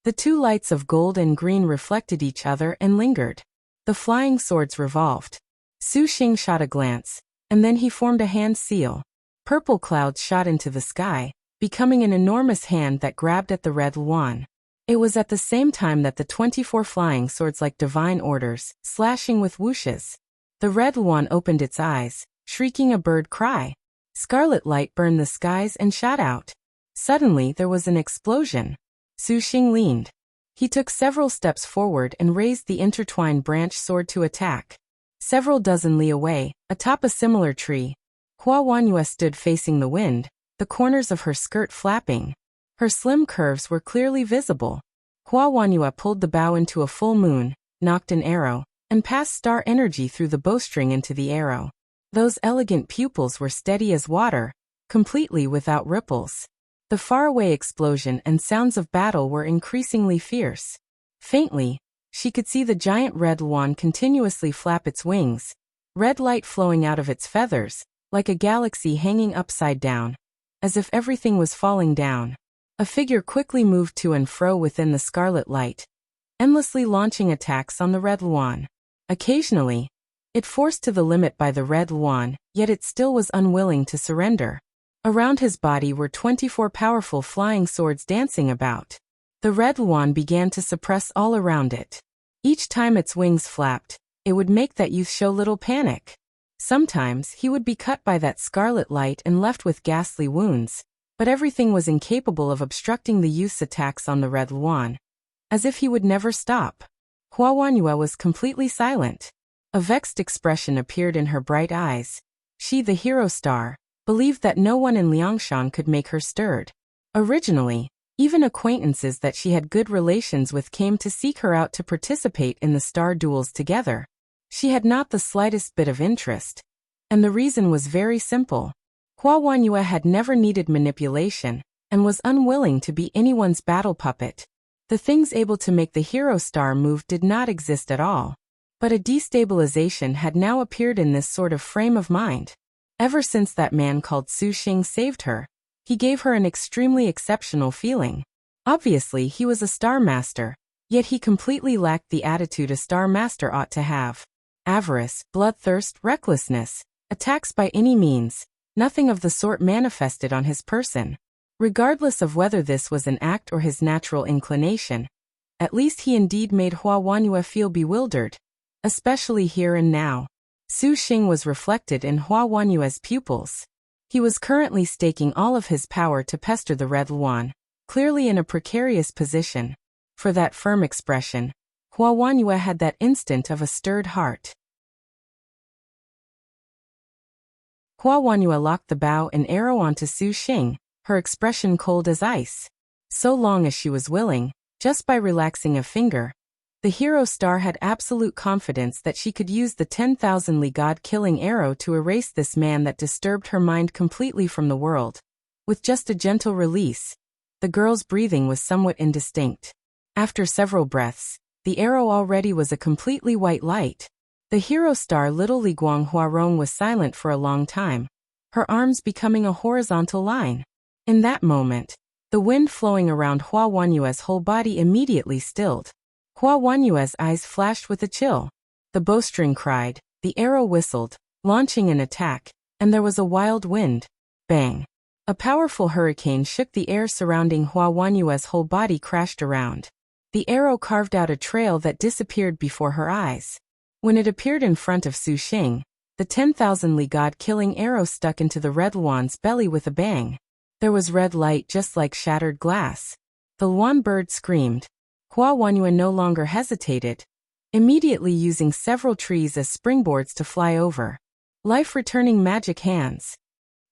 The two lights of gold and green reflected each other and lingered. The flying swords revolved. Su Xing shot a glance, and then he formed a hand seal. Purple clouds shot into the sky, becoming an enormous hand that grabbed at the red luan. It was at the same time that the 24 flying swords like divine orders, slashing with whooshes. The red luan opened its eyes, shrieking a bird cry. Scarlet light burned the skies and shot out. Suddenly there was an explosion. Su Xing leaned. He took several steps forward and raised the intertwined branch sword to attack. Several dozen li away, atop a similar tree, Hua Wanyue stood facing the wind, the corners of her skirt flapping. Her slim curves were clearly visible. Hua Wanyue pulled the bow into a full moon, knocked an arrow, and passed star energy through the bowstring into the arrow. Those elegant pupils were steady as water, completely without ripples. The faraway explosion and sounds of battle were increasingly fierce. Faintly, she could see the giant red luan continuously flap its wings, red light flowing out of its feathers, like a galaxy hanging upside down, as if everything was falling down. A figure quickly moved to and fro within the scarlet light, endlessly launching attacks on the red luan. Occasionally, It forced to the limit by the red Luan, yet it still was unwilling to surrender. Around his body were 24 powerful flying swords dancing about. The red Luan began to suppress all around it. Each time its wings flapped, it would make that youth show little panic. Sometimes he would be cut by that scarlet light and left with ghastly wounds, but everything was incapable of obstructing the youth's attacks on the red Luan. As if he would never stop. Hua Wanyue was completely silent. A vexed expression appeared in her bright eyes. She, the hero star, believed that no one in Liangshan could make her stirred. Originally, even acquaintances that she had good relations with came to seek her out to participate in the star duels together. She had not the slightest bit of interest. And the reason was very simple. Hua Wanyue had never needed manipulation, and was unwilling to be anyone's battle puppet. The things able to make the hero star move did not exist at all. But a destabilization had now appeared in this sort of frame of mind. Ever since that man called Su Xing saved her, he gave her an extremely exceptional feeling. Obviously he was a star master, yet he completely lacked the attitude a star master ought to have. Avarice, bloodthirst, recklessness, attacks by any means, nothing of the sort manifested on his person. Regardless of whether this was an act or his natural inclination, at least he indeed made Hua Wanyue feel bewildered. Especially here and now. Su Xing was reflected in Hua Wanyue's pupils. He was currently staking all of his power to pester the red Luan, clearly in a precarious position. For that firm expression, Hua Wanyue had that instant of a stirred heart. Hua Wanyue locked the bow and arrow onto Su Xing, her expression cold as ice. So long as she was willing, just by relaxing a finger, the hero star had absolute confidence that she could use the 10,000 Li God-killing arrow to erase this man that disturbed her mind completely from the world. With just a gentle release, the girl's breathing was somewhat indistinct. After several breaths, the arrow already was a completely white light. The hero star little Li Guang Huarong was silent for a long time, her arms becoming a horizontal line. In that moment, the wind flowing around Hua Wanyue's whole body immediately stilled. Hua Wanyue's eyes flashed with a chill. The bowstring cried, the arrow whistled, launching an attack, and there was a wild wind. Bang! A powerful hurricane shook the air surrounding Hua Wanyue's whole body crashed around. The arrow carved out a trail that disappeared before her eyes. When it appeared in front of Su Xing, the 10,000 Li God-killing arrow stuck into the red Luan's belly with a bang. There was red light just like shattered glass. The Luan bird screamed. Hua Wanyue no longer hesitated, immediately using several trees as springboards to fly over. Life-returning magic hands.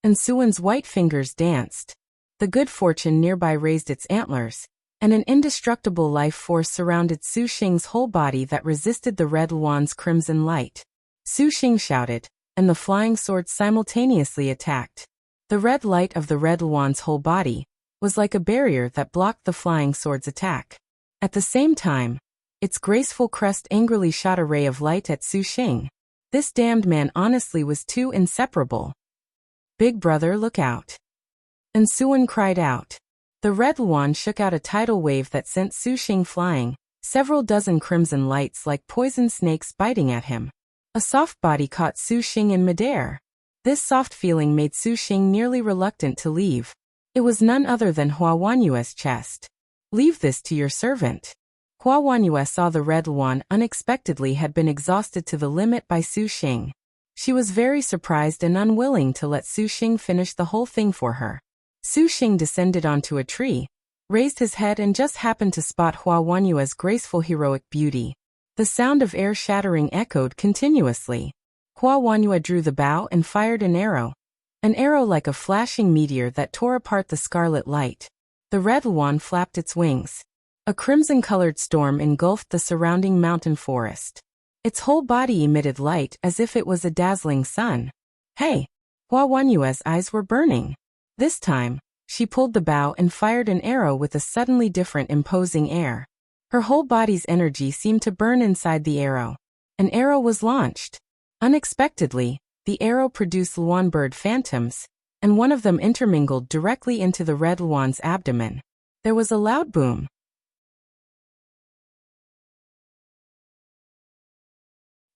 And Suan's white fingers danced. The good fortune nearby raised its antlers, and an indestructible life force surrounded Su Xing's whole body that resisted the red Luan's crimson light. Su Xing shouted, and the flying swords simultaneously attacked. The red light of the red Luan's whole body was like a barrier that blocked the flying sword's attack. At the same time, its graceful crest angrily shot a ray of light at Su Xing. This damned man honestly was too inseparable. Big brother, look out. And Suan cried out. The red Luan shook out a tidal wave that sent Su Xing flying, several dozen crimson lights like poison snakes biting at him. A soft body caught Su Xing in midair. This soft feeling made Su Xing nearly reluctant to leave. It was none other than Hua Wanyue's chest. Leave this to your servant. Hua Wanyue saw the red Luan unexpectedly had been exhausted to the limit by Su Xing. She was very surprised and unwilling to let Su Xing finish the whole thing for her. Su Xing descended onto a tree, raised his head and just happened to spot Hua Wanyue's graceful heroic beauty. The sound of air shattering echoed continuously. Hua Wanyue drew the bow and fired an arrow like a flashing meteor that tore apart the scarlet light. The red Luan flapped its wings. A crimson-colored storm engulfed the surrounding mountain forest. Its whole body emitted light as if it was a dazzling sun. Hey! Hua Wanyue's eyes were burning. This time, she pulled the bow and fired an arrow with a suddenly different imposing air. Her whole body's energy seemed to burn inside the arrow. An arrow was launched. Unexpectedly, the arrow produced Luan bird phantoms, and one of them intermingled directly into the red Luan's abdomen. There was a loud boom.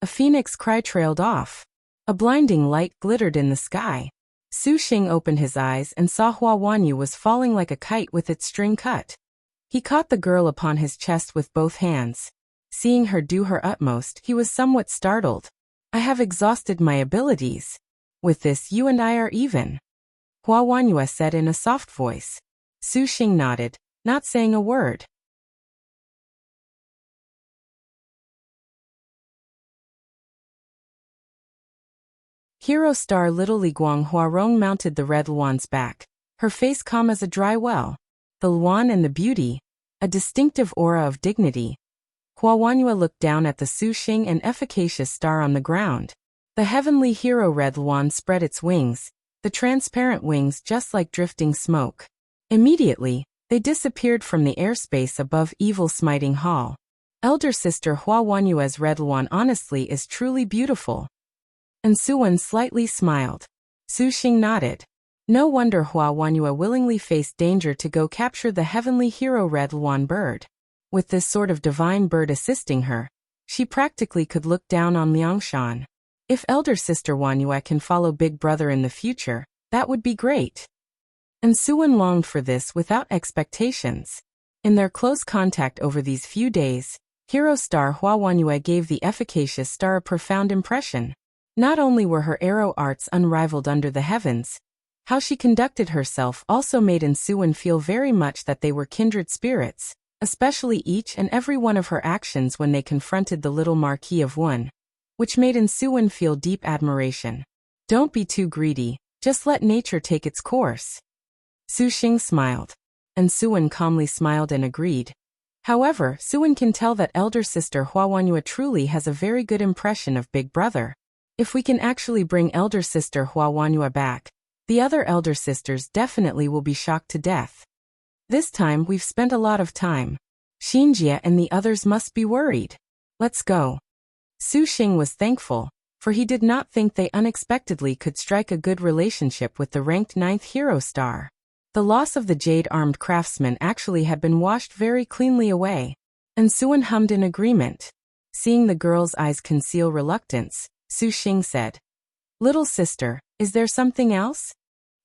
A phoenix cry trailed off. A blinding light glittered in the sky. Su Xing opened his eyes and saw Hua Wanyu was falling like a kite with its string cut. He caught the girl upon his chest with both hands. Seeing her do her utmost, he was somewhat startled. I have exhausted my abilities. With this, you and I are even, Hua Wanyu said in a soft voice. Su Xing nodded, not saying a word. Hero star Little Li Guang Huarong mounted the red Luan's back, her face calm as a dry well. The Luan and the beauty, a distinctive aura of dignity. Hua Wanyu looked down at the Su Xing and efficacious star on the ground. The heavenly hero red Luan spread its wings, the transparent wings just like drifting smoke. Immediately, they disappeared from the airspace above Evil Smiting Hall. Elder sister Hua Wanyu's red Luan honestly is truly beautiful. And Suwen slightly smiled. Su Xing nodded. No wonder Hua Wanyu willingly faced danger to go capture the heavenly hero red Luan bird. With this sort of divine bird assisting her, she practically could look down on Liangshan. If elder sister Wanyu can follow big brother in the future, that would be great. And Suwen longed for this without expectations. In their close contact over these few days, hero star Hua Wanyu gave the efficacious star a profound impression. Not only were her arrow arts unrivaled under the heavens, how she conducted herself also made Suwen feel very much that they were kindred spirits, especially each and every one of her actions when they confronted the little Marquis of Wun, which made Suwen feel deep admiration. Don't be too greedy, just let nature take its course. Su Xing smiled. And Suwen calmly smiled and agreed. However, Suwen can tell that elder sister Hua Wanyu truly has a very good impression of big brother. If we can actually bring elder sister Hua Wanyu back, the other elder sisters definitely will be shocked to death. This time we've spent a lot of time. Xinjie and the others must be worried. Let's go. Su Xing was thankful, for he did not think they unexpectedly could strike a good relationship with the ranked 9th hero star. The loss of the jade-armed craftsman actually had been washed very cleanly away. And Suwen hummed in agreement. Seeing the girl's eyes conceal reluctance, Su Xing said, "Little sister, is there something else?"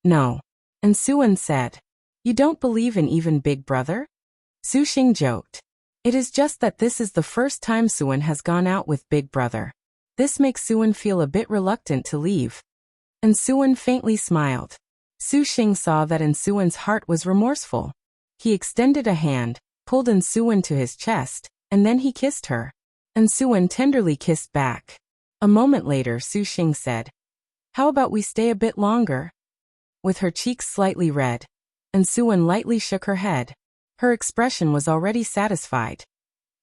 "No." And Suwen said, "You don't believe in even big brother?" Su Xing joked. It is just that this is the first time Suwen has gone out with big brother. This makes Suwen feel a bit reluctant to leave. And Suwen faintly smiled. Su Xing saw that Suwen's heart was remorseful. He extended a hand, pulled Suwen to his chest, and then he kissed her. And Suwen tenderly kissed back. A moment later Su Xing said, "How about we stay a bit longer?" With her cheeks slightly red, and Suwen lightly shook her head. Her expression was already satisfied.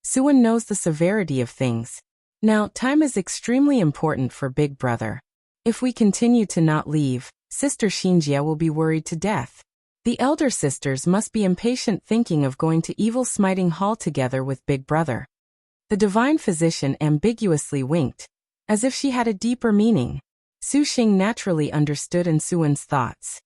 Suwen knows the severity of things. Now, time is extremely important for big brother. If we continue to not leave, Sister Xinjie will be worried to death. The elder sisters must be impatient thinking of going to Evil Smiting Hall together with big brother. The divine physician ambiguously winked, as if she had a deeper meaning. Su Xing naturally understood Suwen's thoughts.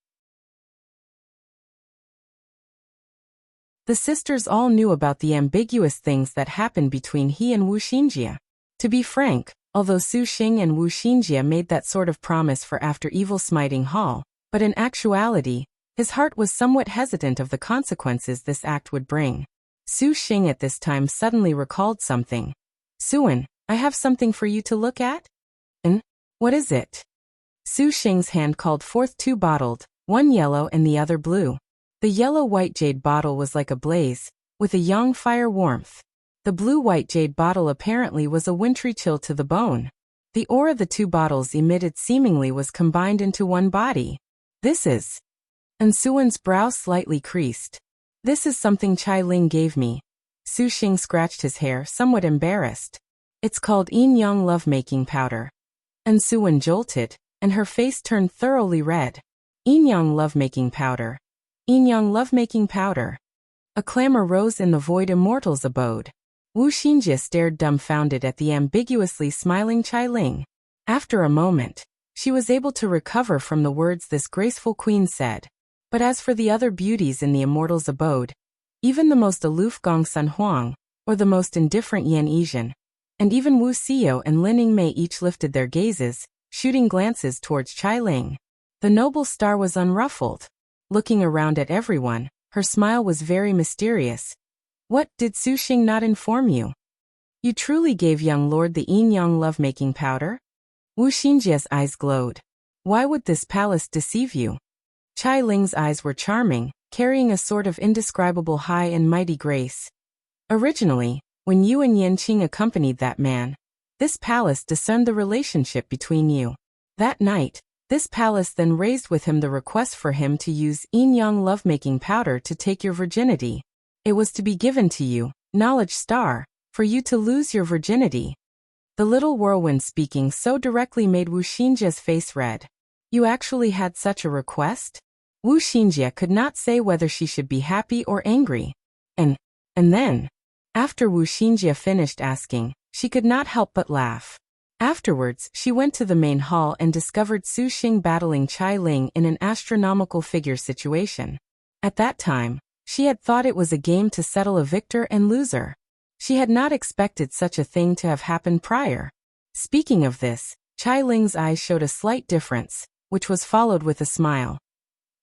The sisters all knew about the ambiguous things that happened between he and Wu Xinjie. To be frank, although Su Xing and Wu Xinjie made that sort of promise for after Evil Smiting Hall, but in actuality, his heart was somewhat hesitant of the consequences this act would bring. Su Xing at this time suddenly recalled something. "Suwen, I have something for you to look at?" "And what is it?" Su Xing's hand called forth 2 bottled, one yellow and the other blue. The yellow-white jade bottle was like a blaze, with a young fire warmth. The blue-white jade bottle apparently was a wintry chill to the bone. The aura the 2 bottles emitted seemingly was combined into one body. "This is..." And Suwen's brow slightly creased. "This is something Chai Ling gave me." Su Xing scratched his hair, somewhat embarrassed. "It's called yin-yang lovemaking powder." And Suwen jolted, and her face turned thoroughly red. Yin-yang lovemaking powder. Yin-yang lovemaking powder. A clamor rose in the void immortal's abode. Wu Xinjie stared dumbfounded at the ambiguously smiling Chai Ling. After a moment, she was able to recover from the words this graceful queen said. But as for the other beauties in the immortal's abode, even the most aloof Gong Sun Huang, or the most indifferent Yan Yizhen, and even Wuxia and Lining Mei each lifted their gazes, shooting glances towards Chai Ling. The noble star was unruffled. Looking around at everyone, her smile was very mysterious. What, did Su Xing not inform you? You truly gave young lord the yin yang lovemaking powder? Wu Xingjia's eyes glowed. Why would this palace deceive you? Chai Ling's eyes were charming, carrying a sort of indescribable high and mighty grace. Originally, when you and Yan Qing accompanied that man, this palace discerned the relationship between you. That night, this palace then raised with him the request for him to use yin-yang lovemaking powder to take your virginity. It was to be given to you, knowledge star, for you to lose your virginity. The little whirlwind speaking so directly made Wu Xingjia's face red. You actually had such a request? Wu Xingjia could not say whether she should be happy or angry. And then, after Wu Xingjia finished asking, she could not help but laugh. Afterwards, she went to the main hall and discovered Su Xing battling Chai Ling in an astronomical figure situation. At that time, she had thought it was a game to settle a victor and loser. She had not expected such a thing to have happened prior. Speaking of this, Chai Ling's eyes showed a slight difference, which was followed with a smile.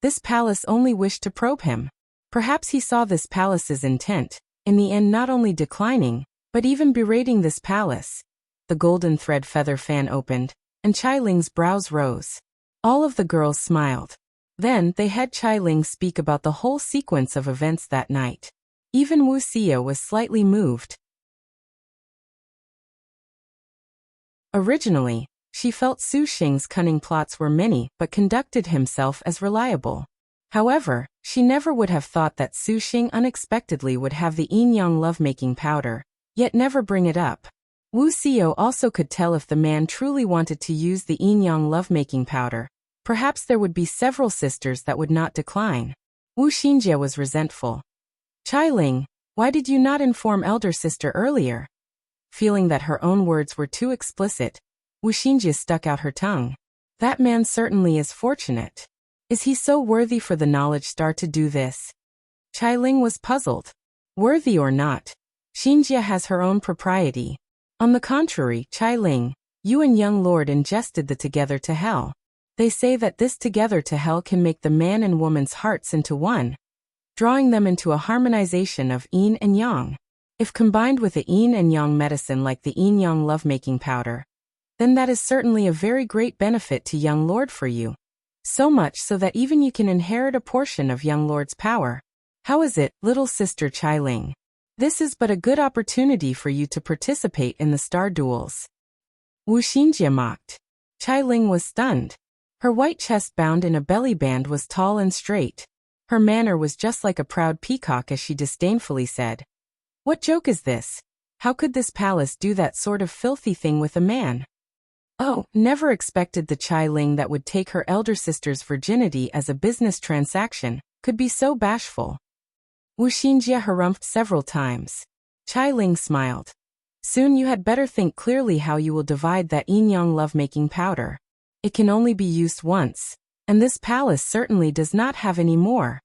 This palace only wished to probe him. Perhaps he saw this palace's intent, in the end not only declining, but even berating this palace. The golden thread feather fan opened, and Chai Ling's brows rose. All of the girls smiled. Then they had Chai Ling speak about the whole sequence of events that night. Even Wuxia was slightly moved. Originally, she felt Su Xing's cunning plots were many but conducted himself as reliable. However, she never would have thought that Su Xing unexpectedly would have the yin-yang lovemaking powder, yet never bring it up. Wuxia also could tell if the man truly wanted to use the yin-yang lovemaking powder. Perhaps there would be several sisters that would not decline. Wu Xingjia was resentful. Chai Ling, why did you not inform elder sister earlier? Feeling that her own words were too explicit, Wu Xingjia stuck out her tongue. That man certainly is fortunate. Is he so worthy for the knowledge star to do this? Chai Ling was puzzled. Worthy or not, Xingjia has her own propriety. On the contrary, Chai Ling, you and young lord ingested the together to hell. They say that this together to hell can make the man and woman's hearts into one, drawing them into a harmonization of yin and yang. If combined with a yin and yang medicine like the yin-yang lovemaking powder, then that is certainly a very great benefit to young lord for you. So much so that even you can inherit a portion of young lord's power. How is it, little sister Chai Ling? This is but a good opportunity for you to participate in the star duels. Wu Xingjia mocked. Chai Ling was stunned. Her white chest bound in a belly band was tall and straight. Her manner was just like a proud peacock as she disdainfully said, "What joke is this? How could this palace do that sort of filthy thing with a man?" Oh, never expected the Chai Ling that would take her elder sister's virginity as a business transaction, could be so bashful. Wu Xingjia harumphed several times. Chai Ling smiled. Soon you had better think clearly how you will divide that yin-yang lovemaking powder. It can only be used once, and this palace certainly does not have any more.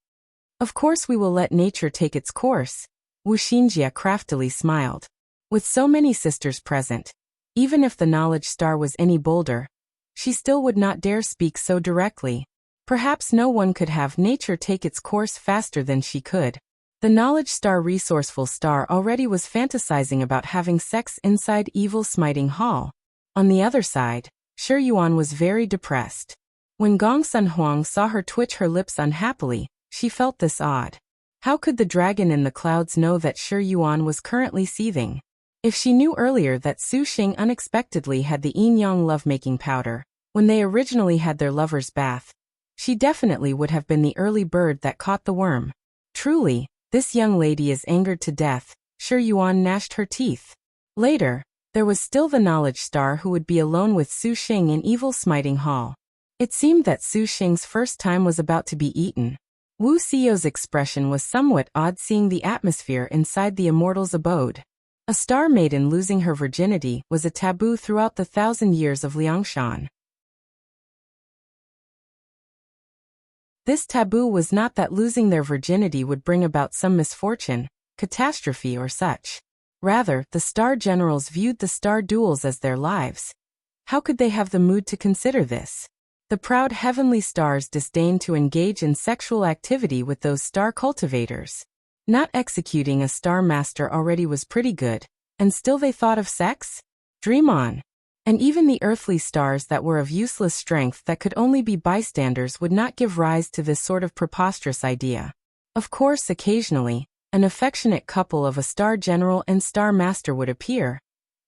Of course we will let nature take its course. Wu Xingjia craftily smiled. With so many sisters present, even if the knowledge star was any bolder, she still would not dare speak so directly. Perhaps no one could have nature take its course faster than she could. The knowledge star resourceful star already was fantasizing about having sex inside evil smiting hall. On the other side, Shi Yuan was very depressed. When Gong Sun Huang saw her twitch her lips unhappily, she felt this odd. How could the dragon in the clouds know that Shi Yuan was currently seething? If she knew earlier that Su Xing unexpectedly had the yin-yang lovemaking powder, when they originally had their lover's bath, she definitely would have been the early bird that caught the worm. Truly, this young lady is angered to death. Shi Yuan gnashed her teeth. Later, there was still the knowledge star who would be alone with Su Xing in evil smiting hall. It seemed that Su Xing's first time was about to be eaten. Wu Xiao's expression was somewhat odd seeing the atmosphere inside the immortal's abode. A star maiden losing her virginity was a taboo throughout the 1,000 years of Liangshan. This taboo was not that losing their virginity would bring about some misfortune, catastrophe or such. Rather, the star generals viewed the star duels as their lives. How could they have the mood to consider this? The proud heavenly stars disdained to engage in sexual activity with those star cultivators. Not executing a star master already was pretty good, and still they thought of sex? Dream on. And even the earthly stars that were of useless strength that could only be bystanders would not give rise to this sort of preposterous idea. Of course, occasionally, an affectionate couple of a star general and star master would appear,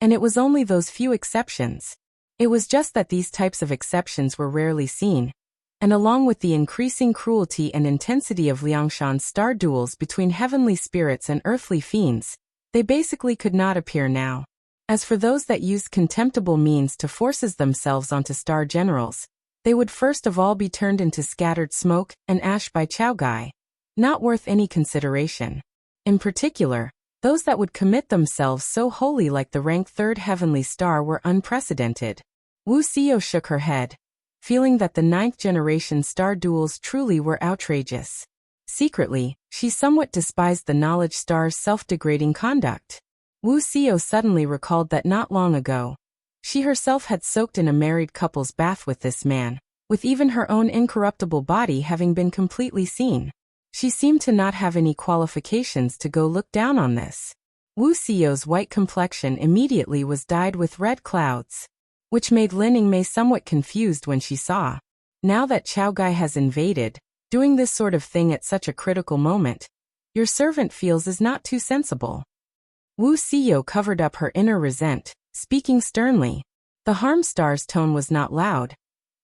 and it was only those few exceptions. It was just that these types of exceptions were rarely seen, and along with the increasing cruelty and intensity of Liangshan's star duels between heavenly spirits and earthly fiends, they basically could not appear now. As for those that used contemptible means to force themselves onto star generals, they would first of all be turned into scattered smoke and ash by Chaogai, not worth any consideration. In particular, those that would commit themselves so wholly like the rank 3rd heavenly star were unprecedented. Wuxia shook her head, feeling that the 9th generation star duels truly were outrageous. Secretly, she somewhat despised the knowledge star's self-degrading conduct. Wuxia suddenly recalled that not long ago, she herself had soaked in a married couple's bath with this man, with even her own incorruptible body having been completely seen. She seemed to not have any qualifications to go look down on this. Wuxia's white complexion immediately was dyed with red clouds, which made Lin Yingmei somewhat confused when she saw. Now that Chaogai has invaded, doing this sort of thing at such a critical moment, your servant feels is not too sensible. Wuxia covered up her inner resent, speaking sternly. The harm star's tone was not loud,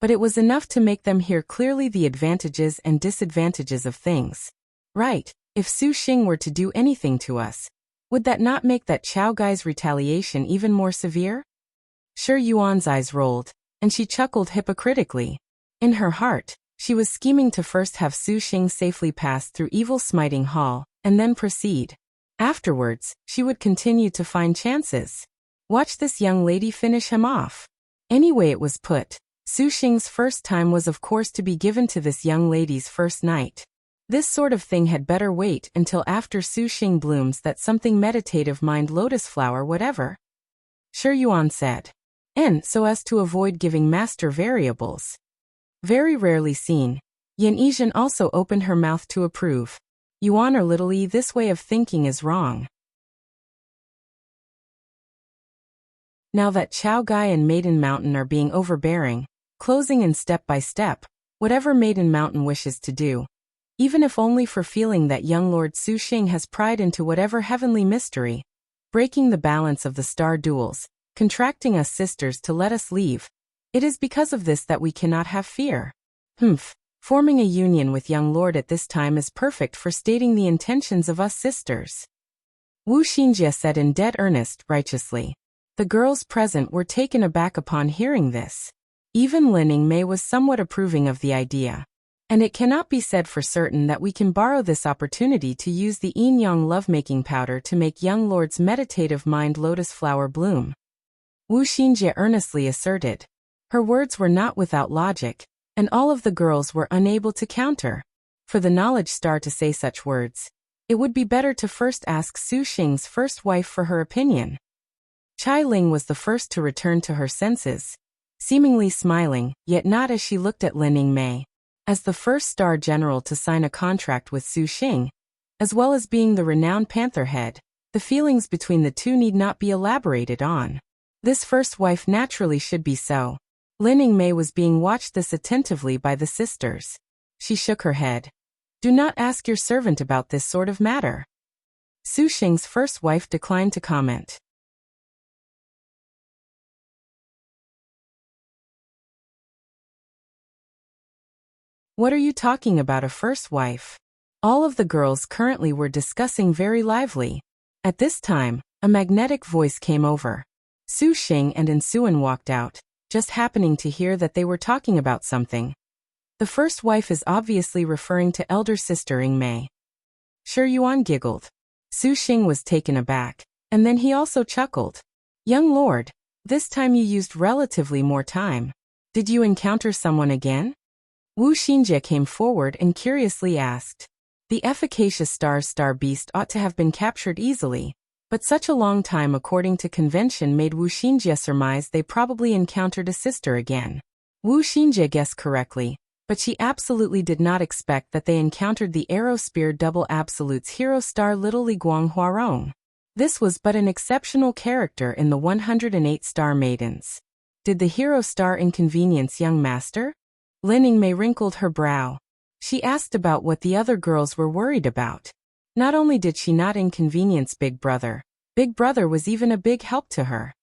but it was enough to make them hear clearly the advantages and disadvantages of things. Right, if Su Xing were to do anything to us, would that not make that Chaogai's retaliation even more severe? Shi Yuan's eyes rolled, and she chuckled hypocritically. In her heart, she was scheming to first have Su Xing safely pass through Evil Smiting Hall, and then proceed. Afterwards, she would continue to find chances. Watch this young lady finish him off. Anyway it was put, Su Xing's first time was of course to be given to this young lady's first night. This sort of thing had better wait until after Su Xing blooms that something meditative mind lotus flower whatever. Shi Yuan said. And so as to avoid giving master variables. Very rarely seen, Yan Yizhen also opened her mouth to approve. Yuan or little e, this way of thinking is wrong. Now that Chaogai and Maiden Mountain are being overbearing, closing in step by step, whatever Maiden Mountain wishes to do, even if only for feeling that young Lord Su Xing has pried into whatever heavenly mystery, breaking the balance of the star duels, contracting us sisters to let us leave, it is because of this that we cannot have fear. Forming a union with young lord at this time is perfect for stating the intentions of us sisters. Wu Xinjie said in dead earnest, righteously. The girls present were taken aback upon hearing this. Even Lin Yingmei was somewhat approving of the idea. And it cannot be said for certain that we can borrow this opportunity to use the yin-yang lovemaking powder to make young lord's meditative mind lotus flower bloom. Wu Xinjie earnestly asserted. Her words were not without logic, and all of the girls were unable to counter. For the knowledge star to say such words, it would be better to first ask Su Xing's first wife for her opinion. Chai Ling was the first to return to her senses, seemingly smiling, yet not as she looked at Lin Yingmei. As the first star general to sign a contract with Su Xing, as well as being the renowned panther head, the feelings between the two need not be elaborated on. This first wife naturally should be so. Lin Yingmei was being watched this attentively by the sisters. She shook her head. Do not ask your servant about this sort of matter. Su Xing's first wife declined to comment. What are you talking about, a first wife? All of the girls currently were discussing very lively. At this time, a magnetic voice came over. Su Xing and Insuan walked out, just happening to hear that they were talking about something. The first wife is obviously referring to elder sister Yingmei. Shi Yuan giggled. Su Xing was taken aback, and then he also chuckled. Young lord, this time you used relatively more time. Did you encounter someone again? Wu Xinjie came forward and curiously asked. The efficacious star beast ought to have been captured easily, But such a long time according to convention made Wu Xinjie surmise they probably encountered a sister again. Wu Xinjie guessed correctly, but she absolutely did not expect that they encountered the Arrow Spear Double Absolute's hero star Little Li Guang Huarong. This was but an exceptional character in the 108 star maidens. Did the hero star inconvenience young master? Lin Yingmei wrinkled her brow. She asked about what the other girls were worried about. Not only did she not inconvenience Big Brother was even a big help to her.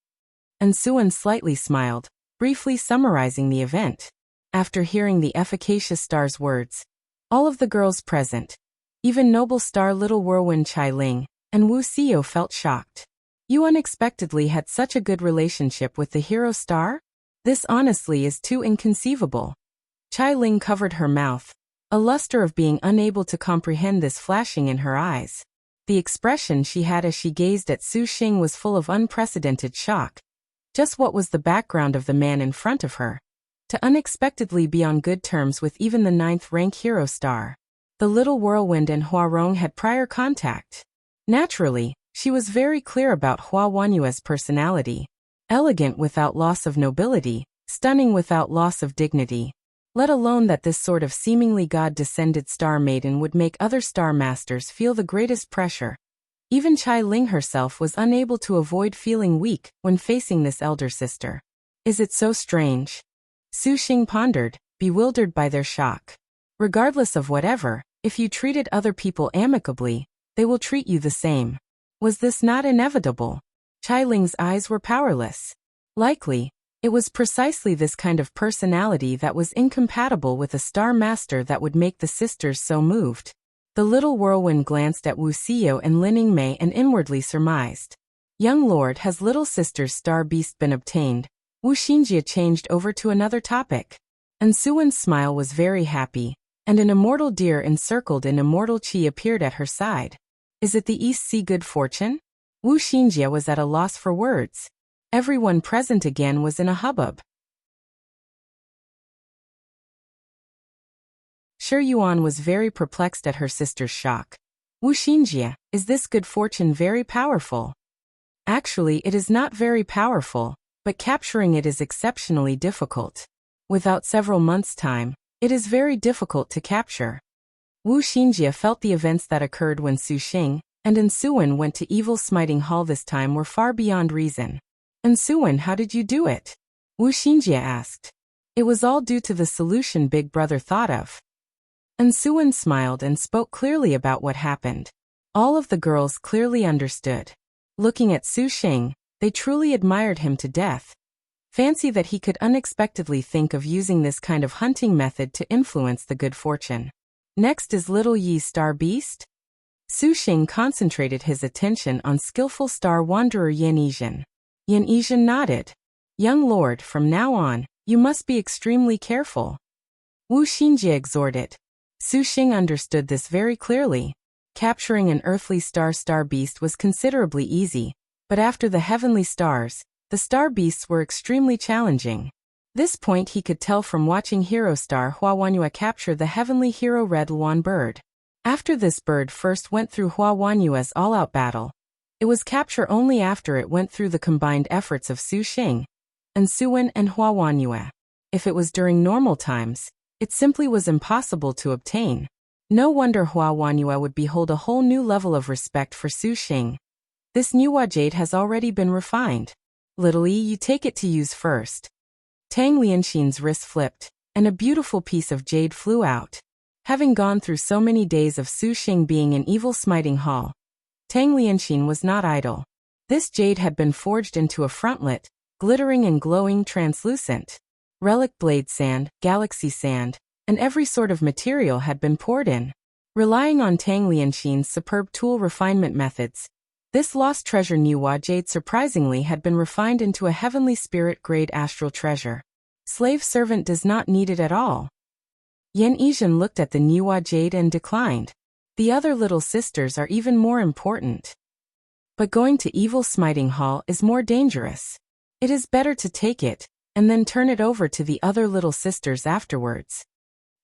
And Suan slightly smiled, briefly summarizing the event. After hearing the efficacious star's words, all of the girls present, even noble star Little Whirlwind Chai Ling, and Wu Xiao felt shocked. You unexpectedly had such a good relationship with the hero star? This honestly is too inconceivable. Chai Ling covered her mouth, a luster of being unable to comprehend this flashing in her eyes. The expression she had as she gazed at Su Xing was full of unprecedented shock. Just what was the background of the man in front of her? To unexpectedly be on good terms with even the 9th rank hero star. The Little Whirlwind and Huarong had prior contact. Naturally, she was very clear about Hua Wanyue's personality. Elegant without loss of nobility, stunning without loss of dignity. Let alone that this sort of seemingly god-descended star maiden would make other star masters feel the greatest pressure. Even Chai Ling herself was unable to avoid feeling weak when facing this elder sister. Is it so strange? Su Xing pondered, bewildered by their shock. Regardless of whatever, if you treated other people amicably, they will treat you the same. Was this not inevitable? Chai Ling's eyes were powerless. Likely, it was precisely this kind of personality that was incompatible with a star master that would make the sisters so moved. The Little Whirlwind glanced at Wu Xiao and Lin Yingmei and inwardly surmised. Young lord, has little sister's star beast been obtained? Wu Xinjie changed over to another topic. And Suan's smile was very happy, and an immortal deer encircled in immortal qi appeared at her side. Is it the East Sea good fortune? Wu Xinjie was at a loss for words. Everyone present again was in a hubbub. Shi Yuan was very perplexed at her sister's shock. Wu Xinjie, is this good fortune very powerful? Actually, it is not very powerful, but capturing it is exceptionally difficult. Without several months' time, it is very difficult to capture. Wu Xinjie felt the events that occurred when Su Xing and Suan went to Evil Smiting Hall this time were far beyond reason. And Suan, how did you do it? Wu Xinjie asked. It was all due to the solution Big Brother thought of. And Suan smiled and spoke clearly about what happened. All of the girls clearly understood. Looking at Su Xing, they truly admired him to death. Fancy that he could unexpectedly think of using this kind of hunting method to influence the good fortune. Next is Little Yi's star beast? Su Xing concentrated his attention on skillful star wanderer Yan Yizhen. Yan Yizhen nodded. Young lord, from now on, you must be extremely careful. Wu Xinjie exhorted. Su Xing understood this very clearly. Capturing an earthly star beast was considerably easy, but after the heavenly stars, the star beasts were extremely challenging. This point he could tell from watching hero star Hua Wanyue capture the heavenly hero red Luan bird. After this bird first went through Hua Wanyue's all-out battle, it was capture only after it went through the combined efforts of Su Xing and Suan and Hua Wanyue. If it was during normal times, it simply was impossible to obtain. No wonder Hua Wanyue would behold a whole new level of respect for Su Xing. This Nuwa jade has already been refined. Little E, you take it to use first. Tang Lianxin's wrist flipped, and a beautiful piece of jade flew out. Having gone through so many days of Su Xing being in Evil Smiting Hall, Tang Lianxin was not idle. This jade had been forged into a frontlet, glittering and glowing translucent. Relic blade sand, galaxy sand, and every sort of material had been poured in. Relying on Tang Lianxin's superb tool refinement methods, this lost treasure Nuwa jade surprisingly had been refined into a heavenly spirit-grade astral treasure. Slave servant does not need it at all. Yan Yizhen looked at the Nuwa jade and declined. The other little sisters are even more important. But going to Evil Smiting Hall is more dangerous. It is better to take it, and then turn it over to the other little sisters afterwards.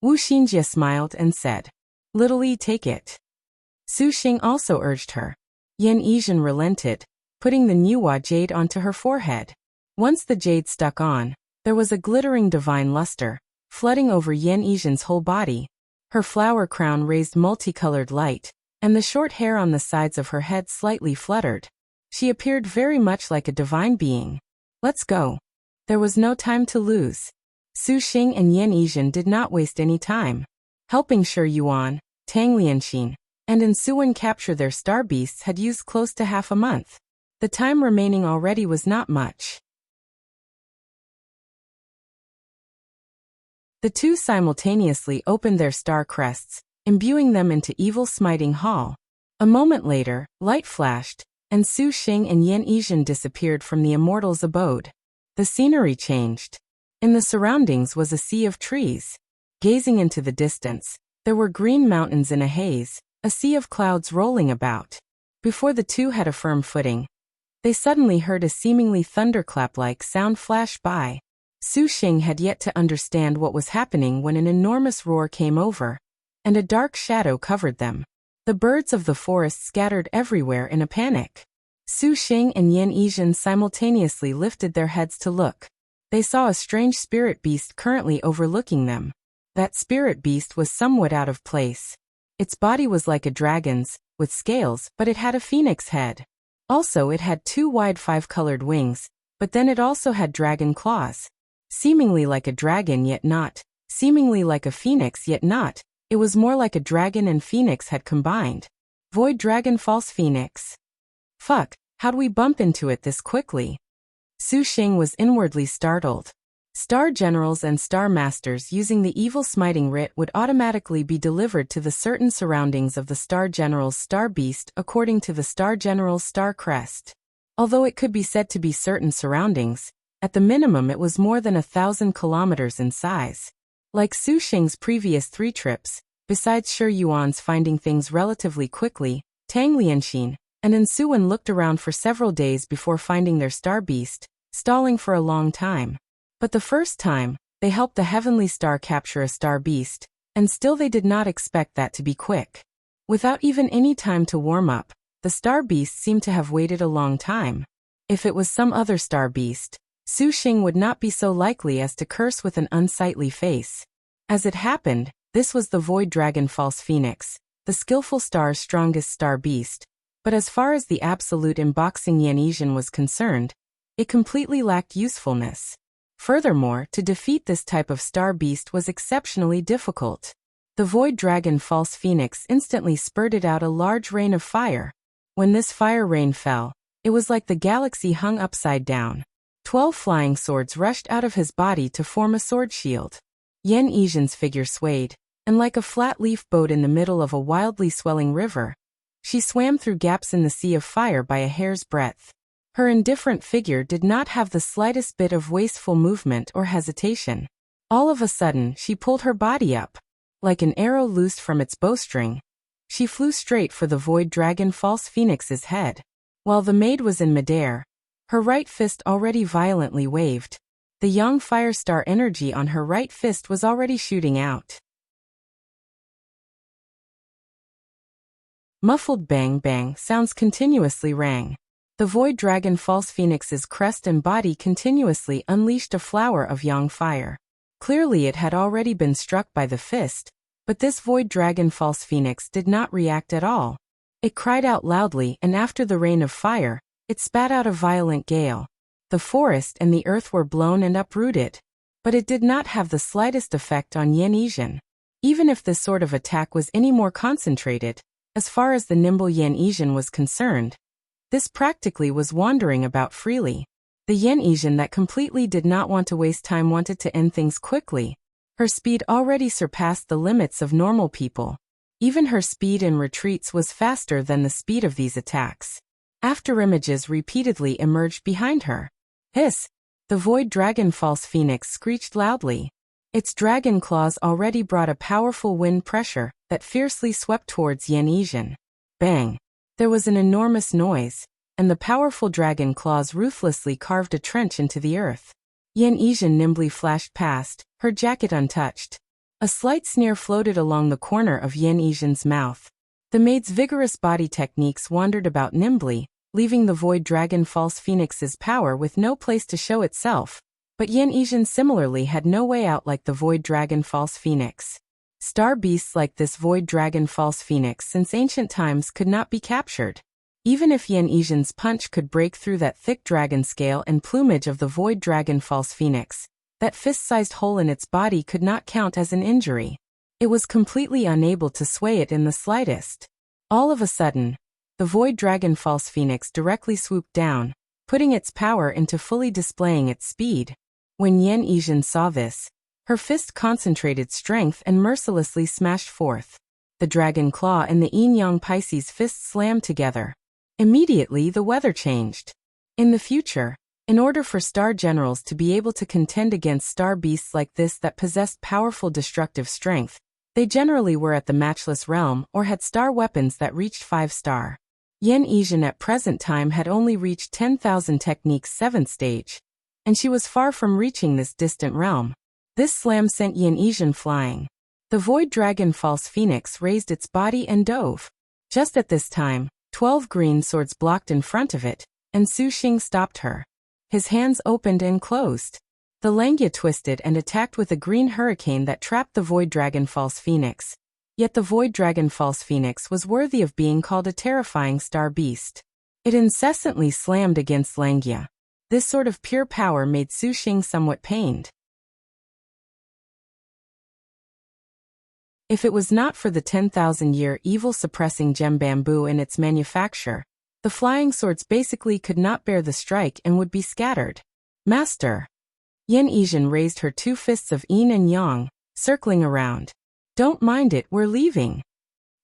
Wu Xinjie smiled and said, Little E, take it. Su Xing also urged her. Yan Yizhen relented, putting the Nuwa jade onto her forehead. Once the jade stuck on, there was a glittering divine luster, flooding over Yan Yizhen's whole body. Her flower crown raised multicolored light, and the short hair on the sides of her head slightly fluttered. She appeared very much like a divine being. Let's go. There was no time to lose. Su Xing and Yan Yizhen did not waste any time. Helping Shi Yuan, Tang Lianxin, and Ensuan capture their star beasts had used close to half a month. The time remaining already was not much. The two simultaneously opened their star crests, imbuing them into evil smiting hall. A moment later, light flashed, and Su Xing and Yan Yizhen disappeared from the immortal's abode. The scenery changed. In the surroundings was a sea of trees. Gazing into the distance, there were green mountains in a haze, a sea of clouds rolling about. Before the two had a firm footing, they suddenly heard a seemingly thunderclap-like sound flash by. Su Xing had yet to understand what was happening when an enormous roar came over, and a dark shadow covered them. The birds of the forest scattered everywhere in a panic. Su Xing and Yan Yizhen simultaneously lifted their heads to look. They saw a strange spirit beast currently overlooking them. That spirit beast was somewhat out of place. Its body was like a dragon's, with scales, but it had a phoenix head. Also, it had two wide five-colored wings, but then it also had dragon claws. Seemingly like a dragon yet not, seemingly like a phoenix yet not. It was more like a dragon and phoenix had combined. Void dragon false phoenix. Fuck, how'd we bump into it this quickly? Su Xing was inwardly startled. Star generals and star masters using the evil smiting writ would automatically be delivered to the certain surroundings of the star general's star beast according to the star general's star crest. Although it could be said to be certain surroundings, at the minimum it was more than 1,000 kilometers in size. Like Su Xing's previous 3 trips, besides Shi Yuan's finding things relatively quickly, Tang Lianxin and Ensuan looked around for several days before finding their star beast, stalling for a long time. But the first time, they helped the heavenly star capture a star beast, and still they did not expect that to be quick. Without even any time to warm up, the star beast seemed to have waited a long time. If it was some other star beast, Su Xing would not be so likely as to curse with an unsightly face. As it happened, this was the Void Dragon False Phoenix, the skillful star's strongest star beast, but as far as the absolute unboxing Yan Yizhen was concerned, it completely lacked usefulness. Furthermore, to defeat this type of star beast was exceptionally difficult. The Void Dragon False Phoenix instantly spurted out a large rain of fire. When this fire rain fell, it was like the galaxy hung upside down. 12 flying swords rushed out of his body to form a sword shield. Yan Yizhen's figure swayed, and like a flat leaf boat in the middle of a wildly swelling river, she swam through gaps in the sea of fire by a hair's breadth. Her indifferent figure did not have the slightest bit of wasteful movement or hesitation. All of a sudden, she pulled her body up. Like an arrow loosed from its bowstring, she flew straight for the Void Dragon False Phoenix's head. While the maid was in midair, her right fist already violently waved. The young firestar energy on her right fist was already shooting out. Muffled bang-bang sounds continuously rang. The Void Dragon False Phoenix's crest and body continuously unleashed a flower of yang fire. Clearly it had already been struck by the fist, but this Void Dragon False Phoenix did not react at all. It cried out loudly, and after the rain of fire, it spat out a violent gale. The forest and the earth were blown and uprooted. But it did not have the slightest effect on Yan Yizhen. Even if this sort of attack was any more concentrated, as far as the nimble Yan Yizhen was concerned, this practically was wandering about freely. The Yan Yizhen that completely did not want to waste time wanted to end things quickly. Her speed already surpassed the limits of normal people. Even her speed in retreats was faster than the speed of these attacks. Afterimages repeatedly emerged behind her. Hiss! The Void Dragon False Phoenix screeched loudly. Its dragon claws already brought a powerful wind pressure that fiercely swept towards Yan Yizhen. Bang! There was an enormous noise, and the powerful dragon claws ruthlessly carved a trench into the earth. Yan Yizhen nimbly flashed past, her jacket untouched. A slight sneer floated along the corner of Yan Yizhen's mouth. The maid's vigorous body techniques wandered about nimbly, leaving the void dragon false phoenix's power with no place to show itself, but Yan Yizhen similarly had no way out like the void dragon false phoenix. Star beasts like this void dragon false phoenix since ancient times could not be captured. Even if Yan Yizhen's punch could break through that thick dragon scale and plumage of the void dragon false phoenix, that fist-sized hole in its body could not count as an injury. It was completely unable to sway it in the slightest. All of a sudden, the void dragon false phoenix directly swooped down, putting its power into fully displaying its speed. When Yan Yizhen saw this, her fist concentrated strength and mercilessly smashed forth. The dragon claw and the yin-yang Pisces fist slammed together. Immediately the weather changed. In the future, in order for star generals to be able to contend against star beasts like this that possessed powerful destructive strength, they generally were at the matchless realm or had star weapons that reached 5-star. Yan Yizhen at present time had only reached 10,000 techniques 7th stage, and she was far from reaching this distant realm. This slam sent Yan Yizhen flying. The void dragon false phoenix raised its body and dove. Just at this time, 12 green swords blocked in front of it, and Su Xing stopped her. His hands opened and closed. The Langya twisted and attacked with a green hurricane that trapped the void dragon false phoenix. Yet the void dragon false phoenix was worthy of being called a terrifying star beast. It incessantly slammed against Langya. This sort of pure power made Su Xing somewhat pained. If it was not for the 10,000-year evil-suppressing gem bamboo in its manufacture, the flying swords basically could not bear the strike and would be scattered. Master! Yan Yizhen raised her 2 fists of yin and yang, circling around. Don't mind it, we're leaving.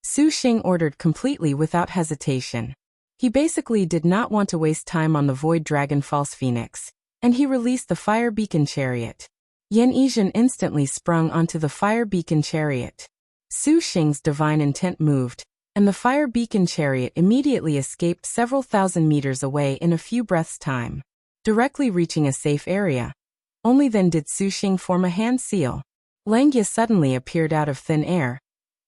Su Xing ordered completely without hesitation. He basically did not want to waste time on the void dragon false phoenix, and he released the fire beacon chariot. Yan Yizhen instantly sprung onto the fire beacon chariot. Su Xing's divine intent moved, and the fire beacon chariot immediately escaped several thousand meters away in a few breaths' time, directly reaching a safe area. Only then did Su Xing form a hand seal. Langya suddenly appeared out of thin air.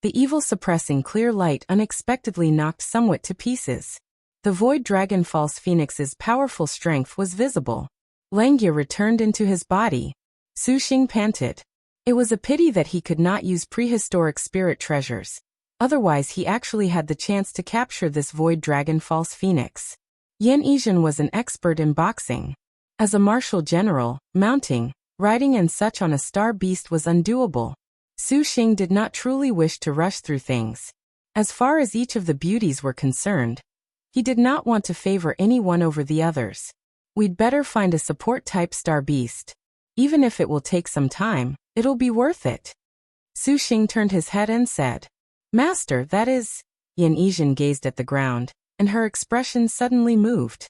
The evil-suppressing clear light unexpectedly knocked somewhat to pieces. The void dragon false phoenix's powerful strength was visible. Langya returned into his body. Su Xing panted. It was a pity that he could not use prehistoric spirit treasures. Otherwise he actually had the chance to capture this void dragon false phoenix. Yan Yizhen was an expert in boxing. As a martial general, mounting, riding and such on a star beast was undoable. Su Xing did not truly wish to rush through things. As far as each of the beauties were concerned, he did not want to favor any one over the others. We'd better find a support-type star beast. Even if it will take some time, it'll be worth it. Su Xing turned his head and said, Master, that is... Yan Yizhen gazed at the ground, and her expression suddenly moved.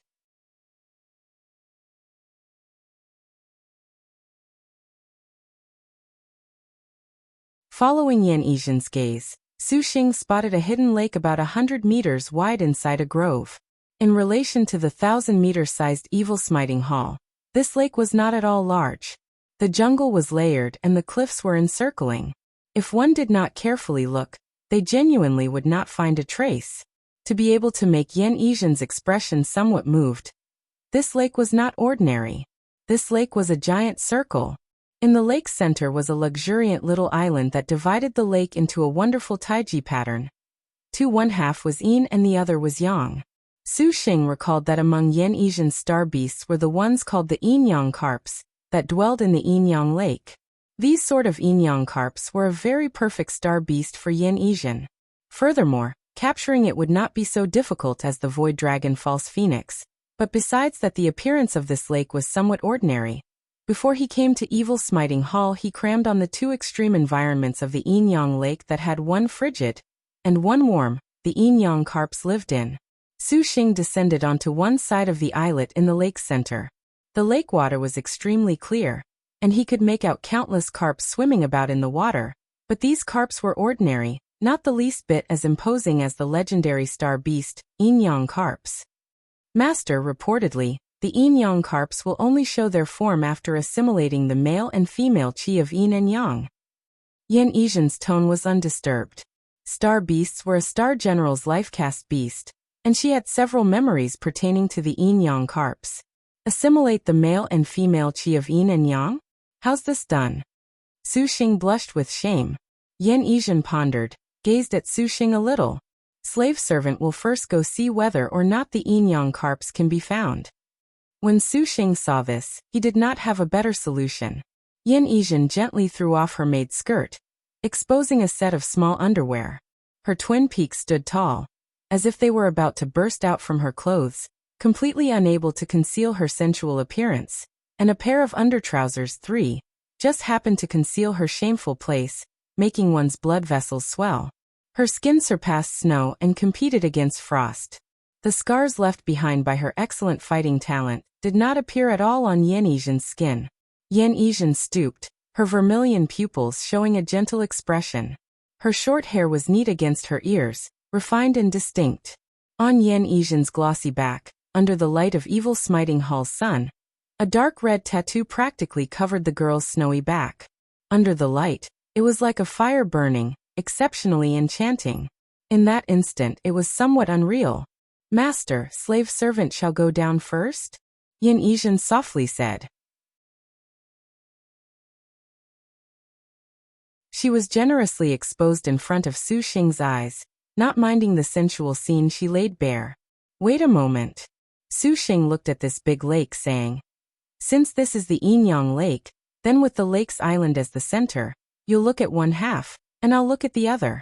Following Yan Yizhen's gaze, Su Xing spotted a hidden lake about 100 meters wide inside a grove. In relation to the 1,000-meter-sized evil-smiting hall, this lake was not at all large. The jungle was layered and the cliffs were encircling. If one did not carefully look, they genuinely would not find a trace. To be able to make Yan Yizhen's expression somewhat moved, this lake was not ordinary. This lake was a giant circle. In the lake's center was a luxuriant little island that divided the lake into a wonderful taiji pattern. One half was yin and the other was yang. Su Xing recalled that among Yan Yizhen's star beasts were the ones called the yin-yang carps, that dwelled in the yin-yang lake. These sort of yin-yang carps were a very perfect star beast for Yan Yizhen. Furthermore, capturing it would not be so difficult as the void dragon false phoenix, but besides that the appearance of this lake was somewhat ordinary. Before he came to Evil Smiting Hall he crammed on the 2 extreme environments of the yin-yang lake that had one frigid and one warm, the yin-yang carps lived in. Su Xing descended onto one side of the islet in the lake's center. The lake water was extremely clear, and he could make out countless carps swimming about in the water, but these carps were ordinary, not the least bit as imposing as the legendary star beast, yin-yang carps. Master, reportedly, the yin-yang carps will only show their form after assimilating the male and female qi of yin and yang. Yan Yizhen's tone was undisturbed. Star beasts were a star general's life-caste beast, and she had several memories pertaining to the yin-yang carps. Assimilate the male and female chi of yin and yang? How's this done? Su Xing blushed with shame. Yan Yizhen pondered, gazed at Su Xing a little. Slave servant will first go see whether or not the yin-yang carps can be found. When Su Xing saw this, he did not have a better solution. Yan Yizhen gently threw off her maid's skirt, exposing a set of small underwear. Her twin peaks stood tall, as if they were about to burst out from her clothes, completely unable to conceal her sensual appearance, and a pair of undertrousers, 3, just happened to conceal her shameful place, making one's blood vessels swell. Her skin surpassed snow and competed against frost. The scars left behind by her excellent fighting talent did not appear at all on Yan Yizhen's skin. Yan Yizhen stooped, her vermilion pupils showing a gentle expression. Her short hair was neat against her ears, refined and distinct. On Yan Yizhen's glossy back, under the light of evil smiting Hall's sun, a dark red tattoo practically covered the girl's snowy back. Under the light, it was like a fire burning, exceptionally enchanting. In that instant it was somewhat unreal. "Master, slave servant shall go down first?" Yan Yizhen softly said. She was generously exposed in front of Su Xing's eyes, not minding the sensual scene she laid bare. "Wait a moment." Su Xing looked at this big lake, saying, "Since this is the yin-yang lake, then with the lake's island as the center, you'll look at one half, and I'll look at the other."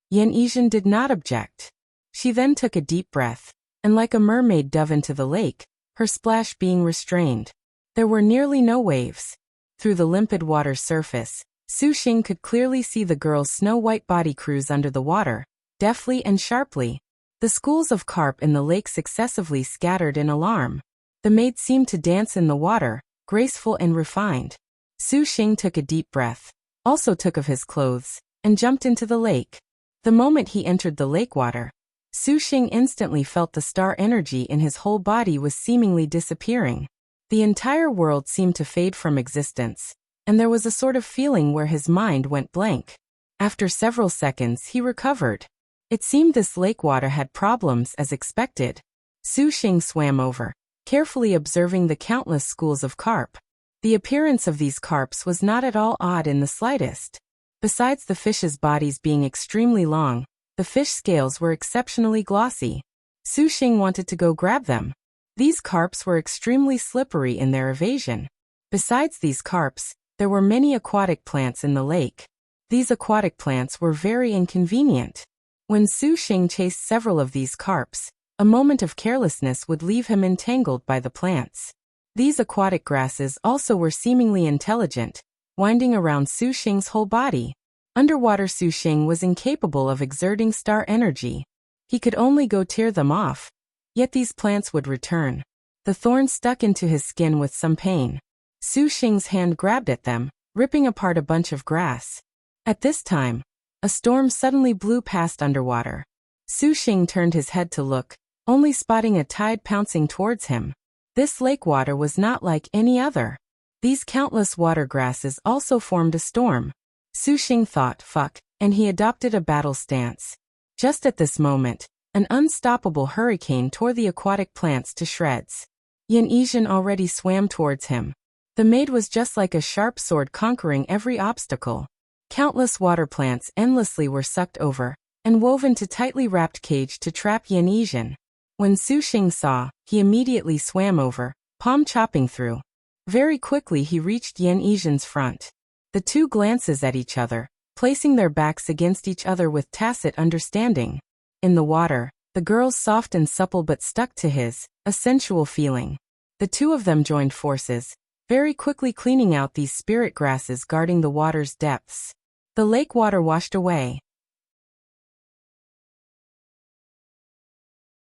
Yan Yizhen did not object. She then took a deep breath, and like a mermaid dove into the lake, her splash being restrained. There were nearly no waves. Through the limpid water's surface, Su Xing could clearly see the girl's snow-white body cruise under the water, deftly and sharply. The schools of carp in the lake successively scattered in alarm. The maid seemed to dance in the water, graceful and refined. Su Xing took a deep breath, also took of his clothes, and jumped into the lake. The moment he entered the lake water, Su Xing instantly felt the star energy in his whole body was seemingly disappearing. The entire world seemed to fade from existence, and there was a sort of feeling where his mind went blank. After several seconds he recovered. It seemed this lake water had problems as expected. Su Xing swam over, carefully observing the countless schools of carp. The appearance of these carps was not at all odd in the slightest. Besides the fish's bodies being extremely long, the fish scales were exceptionally glossy. Su Xing wanted to go grab them. These carps were extremely slippery in their evasion. Besides these carps, there were many aquatic plants in the lake. These aquatic plants were very inconvenient. When Su Xing chased several of these carps, a moment of carelessness would leave him entangled by the plants. These aquatic grasses also were seemingly intelligent, winding around Su Xing's whole body. Underwater Su Xing was incapable of exerting star energy. He could only go tear them off. Yet these plants would return. The thorns stuck into his skin with some pain. Su Xing's hand grabbed at them, ripping apart a bunch of grass. At this time, a storm suddenly blew past underwater. Su Xing turned his head to look, only spotting a tide pouncing towards him. This lake water was not like any other. These countless water grasses also formed a storm. Su Xing thought, fuck, and he adopted a battle stance. Just at this moment, an unstoppable hurricane tore the aquatic plants to shreds. Yan Yizhen already swam towards him. The maid was just like a sharp sword conquering every obstacle. Countless water plants endlessly were sucked over, and wove into tightly wrapped cage to trap Yan Yizhen. When Su Xing saw, he immediately swam over, palm chopping through. Very quickly he reached Yan Yizhen's front. The two glances at each other, placing their backs against each other with tacit understanding. In the water, the girl's soft and supple but stuck to his, a sensual feeling. The two of them joined forces, very quickly cleaning out these spirit grasses guarding the water's depths. The lake water washed away.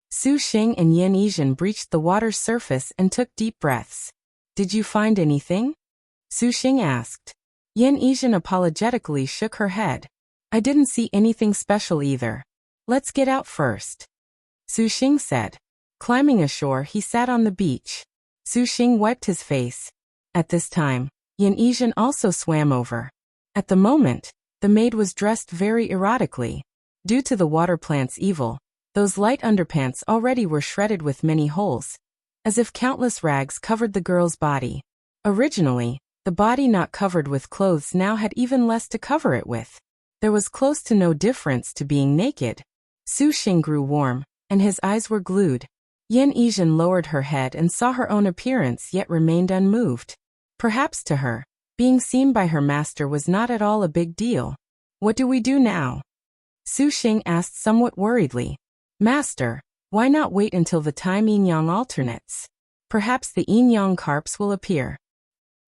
Su Xing and Yan Yizhen breached the water's surface and took deep breaths. "Did you find anything?" Su Xing asked. Yan Yizhen apologetically shook her head. "I didn't see anything special either. Let's get out first," Su Xing said. Climbing ashore, he sat on the beach. Su Xing wiped his face. At this time, Yan Yizhen also swam over. At the moment, the maid was dressed very erotically. Due to the water plant's evil, those light underpants already were shredded with many holes, as if countless rags covered the girl's body. Originally, the body not covered with clothes now had even less to cover it with. There was close to no difference to being naked. Su Xing grew warm, and his eyes were glued. Yan Yizhen lowered her head and saw her own appearance yet remained unmoved. Perhaps to her, being seen by her master was not at all a big deal. What do we do now? Su Xing asked somewhat worriedly. Master, why not wait until the time yin-yang alternates? Perhaps the yin-yang carps will appear.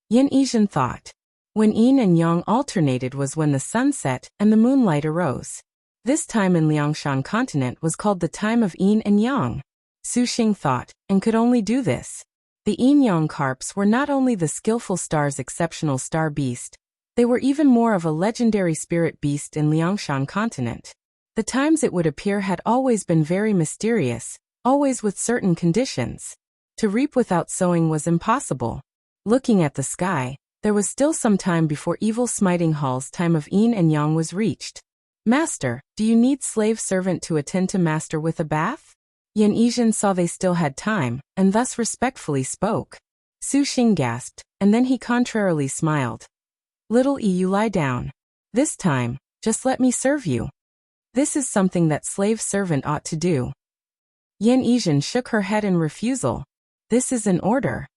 Yan Yizhen thought. When yin and yang alternated was when the sun set and the moonlight arose. This time in Liangshan continent was called the time of yin and yang. Su Xing thought, and could only do this. The yin-yang carps were not only the skillful star's exceptional star beast, they were even more of a legendary spirit beast in Liangshan continent. The times it would appear had always been very mysterious, always with certain conditions. To reap without sowing was impossible. Looking at the sky, there was still some time before evil smiting Hall's time of yin and yang was reached. Master, do you need slave servant to attend to master with a bath? Yan Yizhen saw they still had time, and thus respectfully spoke. Su Xing gasped, and then he contrarily smiled. Little E, you lie down. This time, just let me serve you. This is something that slave servant ought to do. Yan Yizhen shook her head in refusal. This is an order.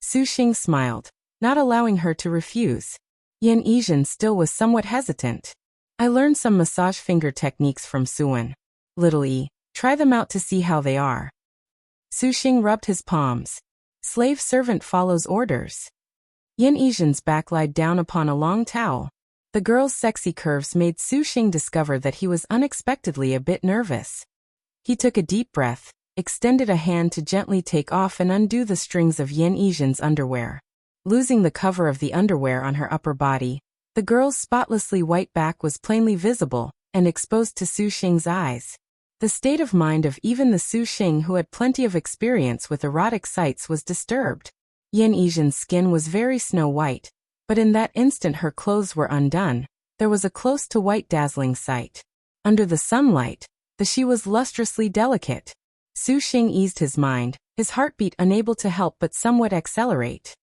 Su Xing smiled, not allowing her to refuse. Yan Yizhen still was somewhat hesitant. I learned some massage finger techniques from Suan. Little E, try them out to see how they are. Su Xing rubbed his palms. Slave servant follows orders. Yan Yizhen's back lied down upon a long towel. The girl's sexy curves made Su Xing discover that he was unexpectedly a bit nervous. He took a deep breath, extended a hand to gently take off and undo the strings of Yan Yizhen's underwear. Losing the cover of the underwear on her upper body, the girl's spotlessly white back was plainly visible and exposed to Su Xing's eyes. The state of mind of even the Su Xing who had plenty of experience with erotic sights was disturbed. Yan Yizhen's skin was very snow-white, but in that instant her clothes were undone. There was a close to white dazzling sight. Under the sunlight, she was lustrously delicate. Su Xing eased his mind, his heartbeat unable to help but somewhat accelerate.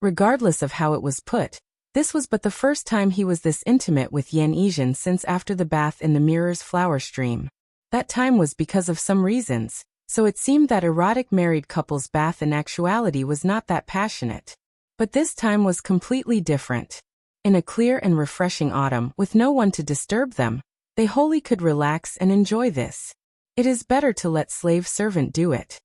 Regardless of how it was put, this was but the first time he was this intimate with Yan Yizhen since after the bath in the mirror's flower stream. That time was because of some reasons, so it seemed that erotic married couples' bath in actuality was not that passionate. But this time was completely different. In a clear and refreshing autumn with no one to disturb them, they wholly could relax and enjoy this. It is better to let slave servant do it.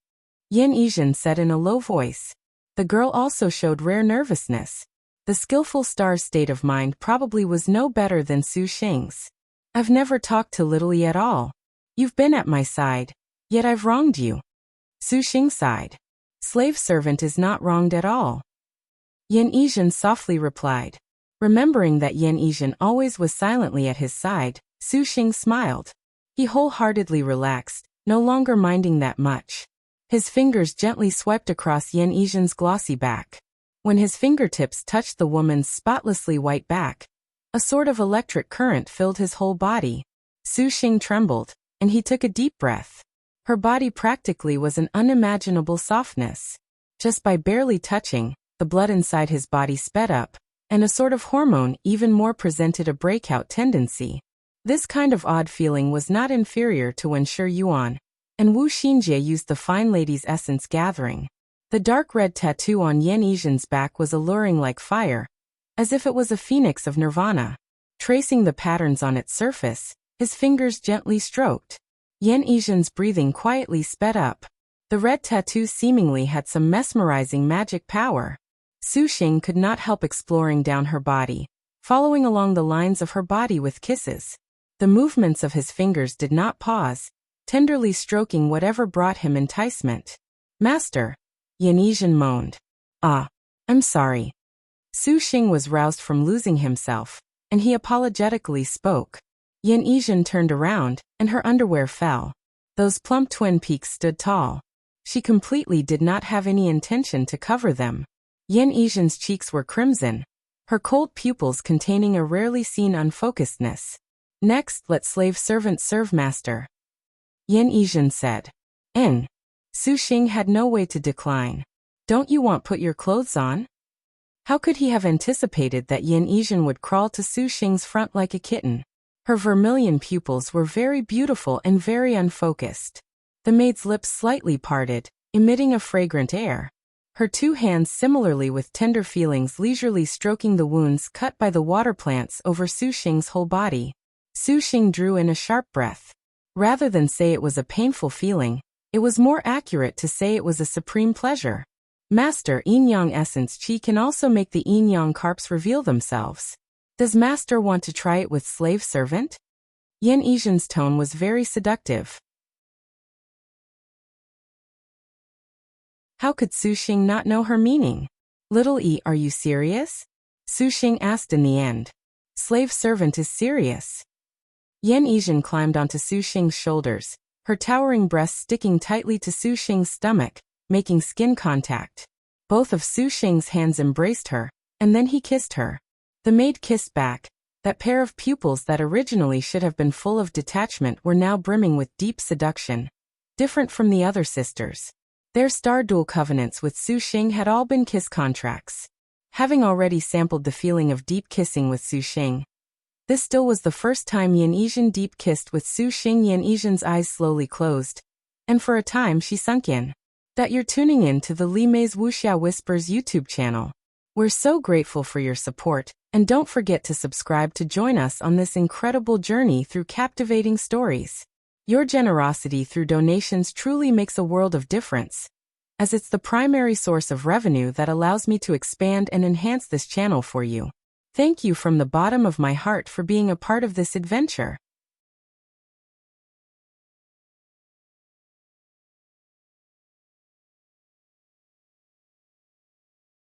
Yan Yizhen said in a low voice. The girl also showed rare nervousness. The skillful star's state of mind probably was no better than Su Xing's. I've never talked to Little E at all. You've been at my side, yet I've wronged you. Su Xing sighed. Slave servant is not wronged at all. Yan Yizhen softly replied. Remembering that Yan Yizhen always was silently at his side, Su Xing smiled. He wholeheartedly relaxed, no longer minding that much. His fingers gently swept across Yan Yizhen's glossy back. When his fingertips touched the woman's spotlessly white back, a sort of electric current filled his whole body. Su Xing trembled, and he took a deep breath. Her body practically was an unimaginable softness. Just by barely touching, the blood inside his body sped up, and a sort of hormone even more presented a breakout tendency. This kind of odd feeling was not inferior to when Shi Yuan and Wu Xinjie used the fine lady's essence gathering. The dark red tattoo on Yan Yizhen's back was alluring like fire, as if it was a phoenix of nirvana. Tracing the patterns on its surface, his fingers gently stroked. Yan Yizhen's breathing quietly sped up. The red tattoo seemingly had some mesmerizing magic power. Su Xing could not help exploring down her body, following along the lines of her body with kisses. The movements of his fingers did not pause, tenderly stroking whatever brought him enticement. Master, Yan Yizhen moaned. Ah, I'm sorry. Su Xing was roused from losing himself, and he apologetically spoke. Yan Yizhen turned around, and her underwear fell. Those plump twin peaks stood tall. She completely did not have any intention to cover them. Yan Yizhen's cheeks were crimson. her cold pupils containing a rarely seen unfocusedness. Next, let slave servant serve master, Yan Yizhen said. Su Xing had no way to decline. Don't you want put your clothes on? How could he have anticipated that Yan Yizhen would crawl to Su Xing's front like a kitten? Her vermilion pupils were very beautiful and very unfocused. The maid's lips slightly parted, emitting a fragrant air. Her two hands similarly with tender feelings leisurely stroking the wounds cut by the water plants over Su Xing's whole body. Su Xing drew in a sharp breath. Rather than say it was a painful feeling, it was more accurate to say it was a supreme pleasure. Master, yin-yang essence qi can also make the yin-yang carps reveal themselves. Does master want to try it with slave servant? Yan Yizhen's tone was very seductive. How could Su Xing not know her meaning? Little E, are you serious? Su Xing asked in the end. Slave servant is serious. Yan Yizhen climbed onto Su Xing's shoulders, her towering breasts sticking tightly to Su Xing's stomach, making skin contact. Both of Su Xing's hands embraced her, and then he kissed her. The maid kissed back. That pair of pupils that originally should have been full of detachment were now brimming with deep seduction. Different from the other sisters. Their star dual covenants with Su Xing had all been kiss contracts. Having already sampled the feeling of deep kissing with Su Xing, this still was the first time Yan Yizhen deep kissed with Su Xing. Yan Yizhen's eyes slowly closed, and for a time she sunk in. That you're tuning in to the Li Mei's Wuxia Whispers YouTube channel. We're so grateful for your support, and don't forget to subscribe to join us on this incredible journey through captivating stories. Your generosity through donations truly makes a world of difference, as it's the primary source of revenue that allows me to expand and enhance this channel for you. Thank you from the bottom of my heart for being a part of this adventure.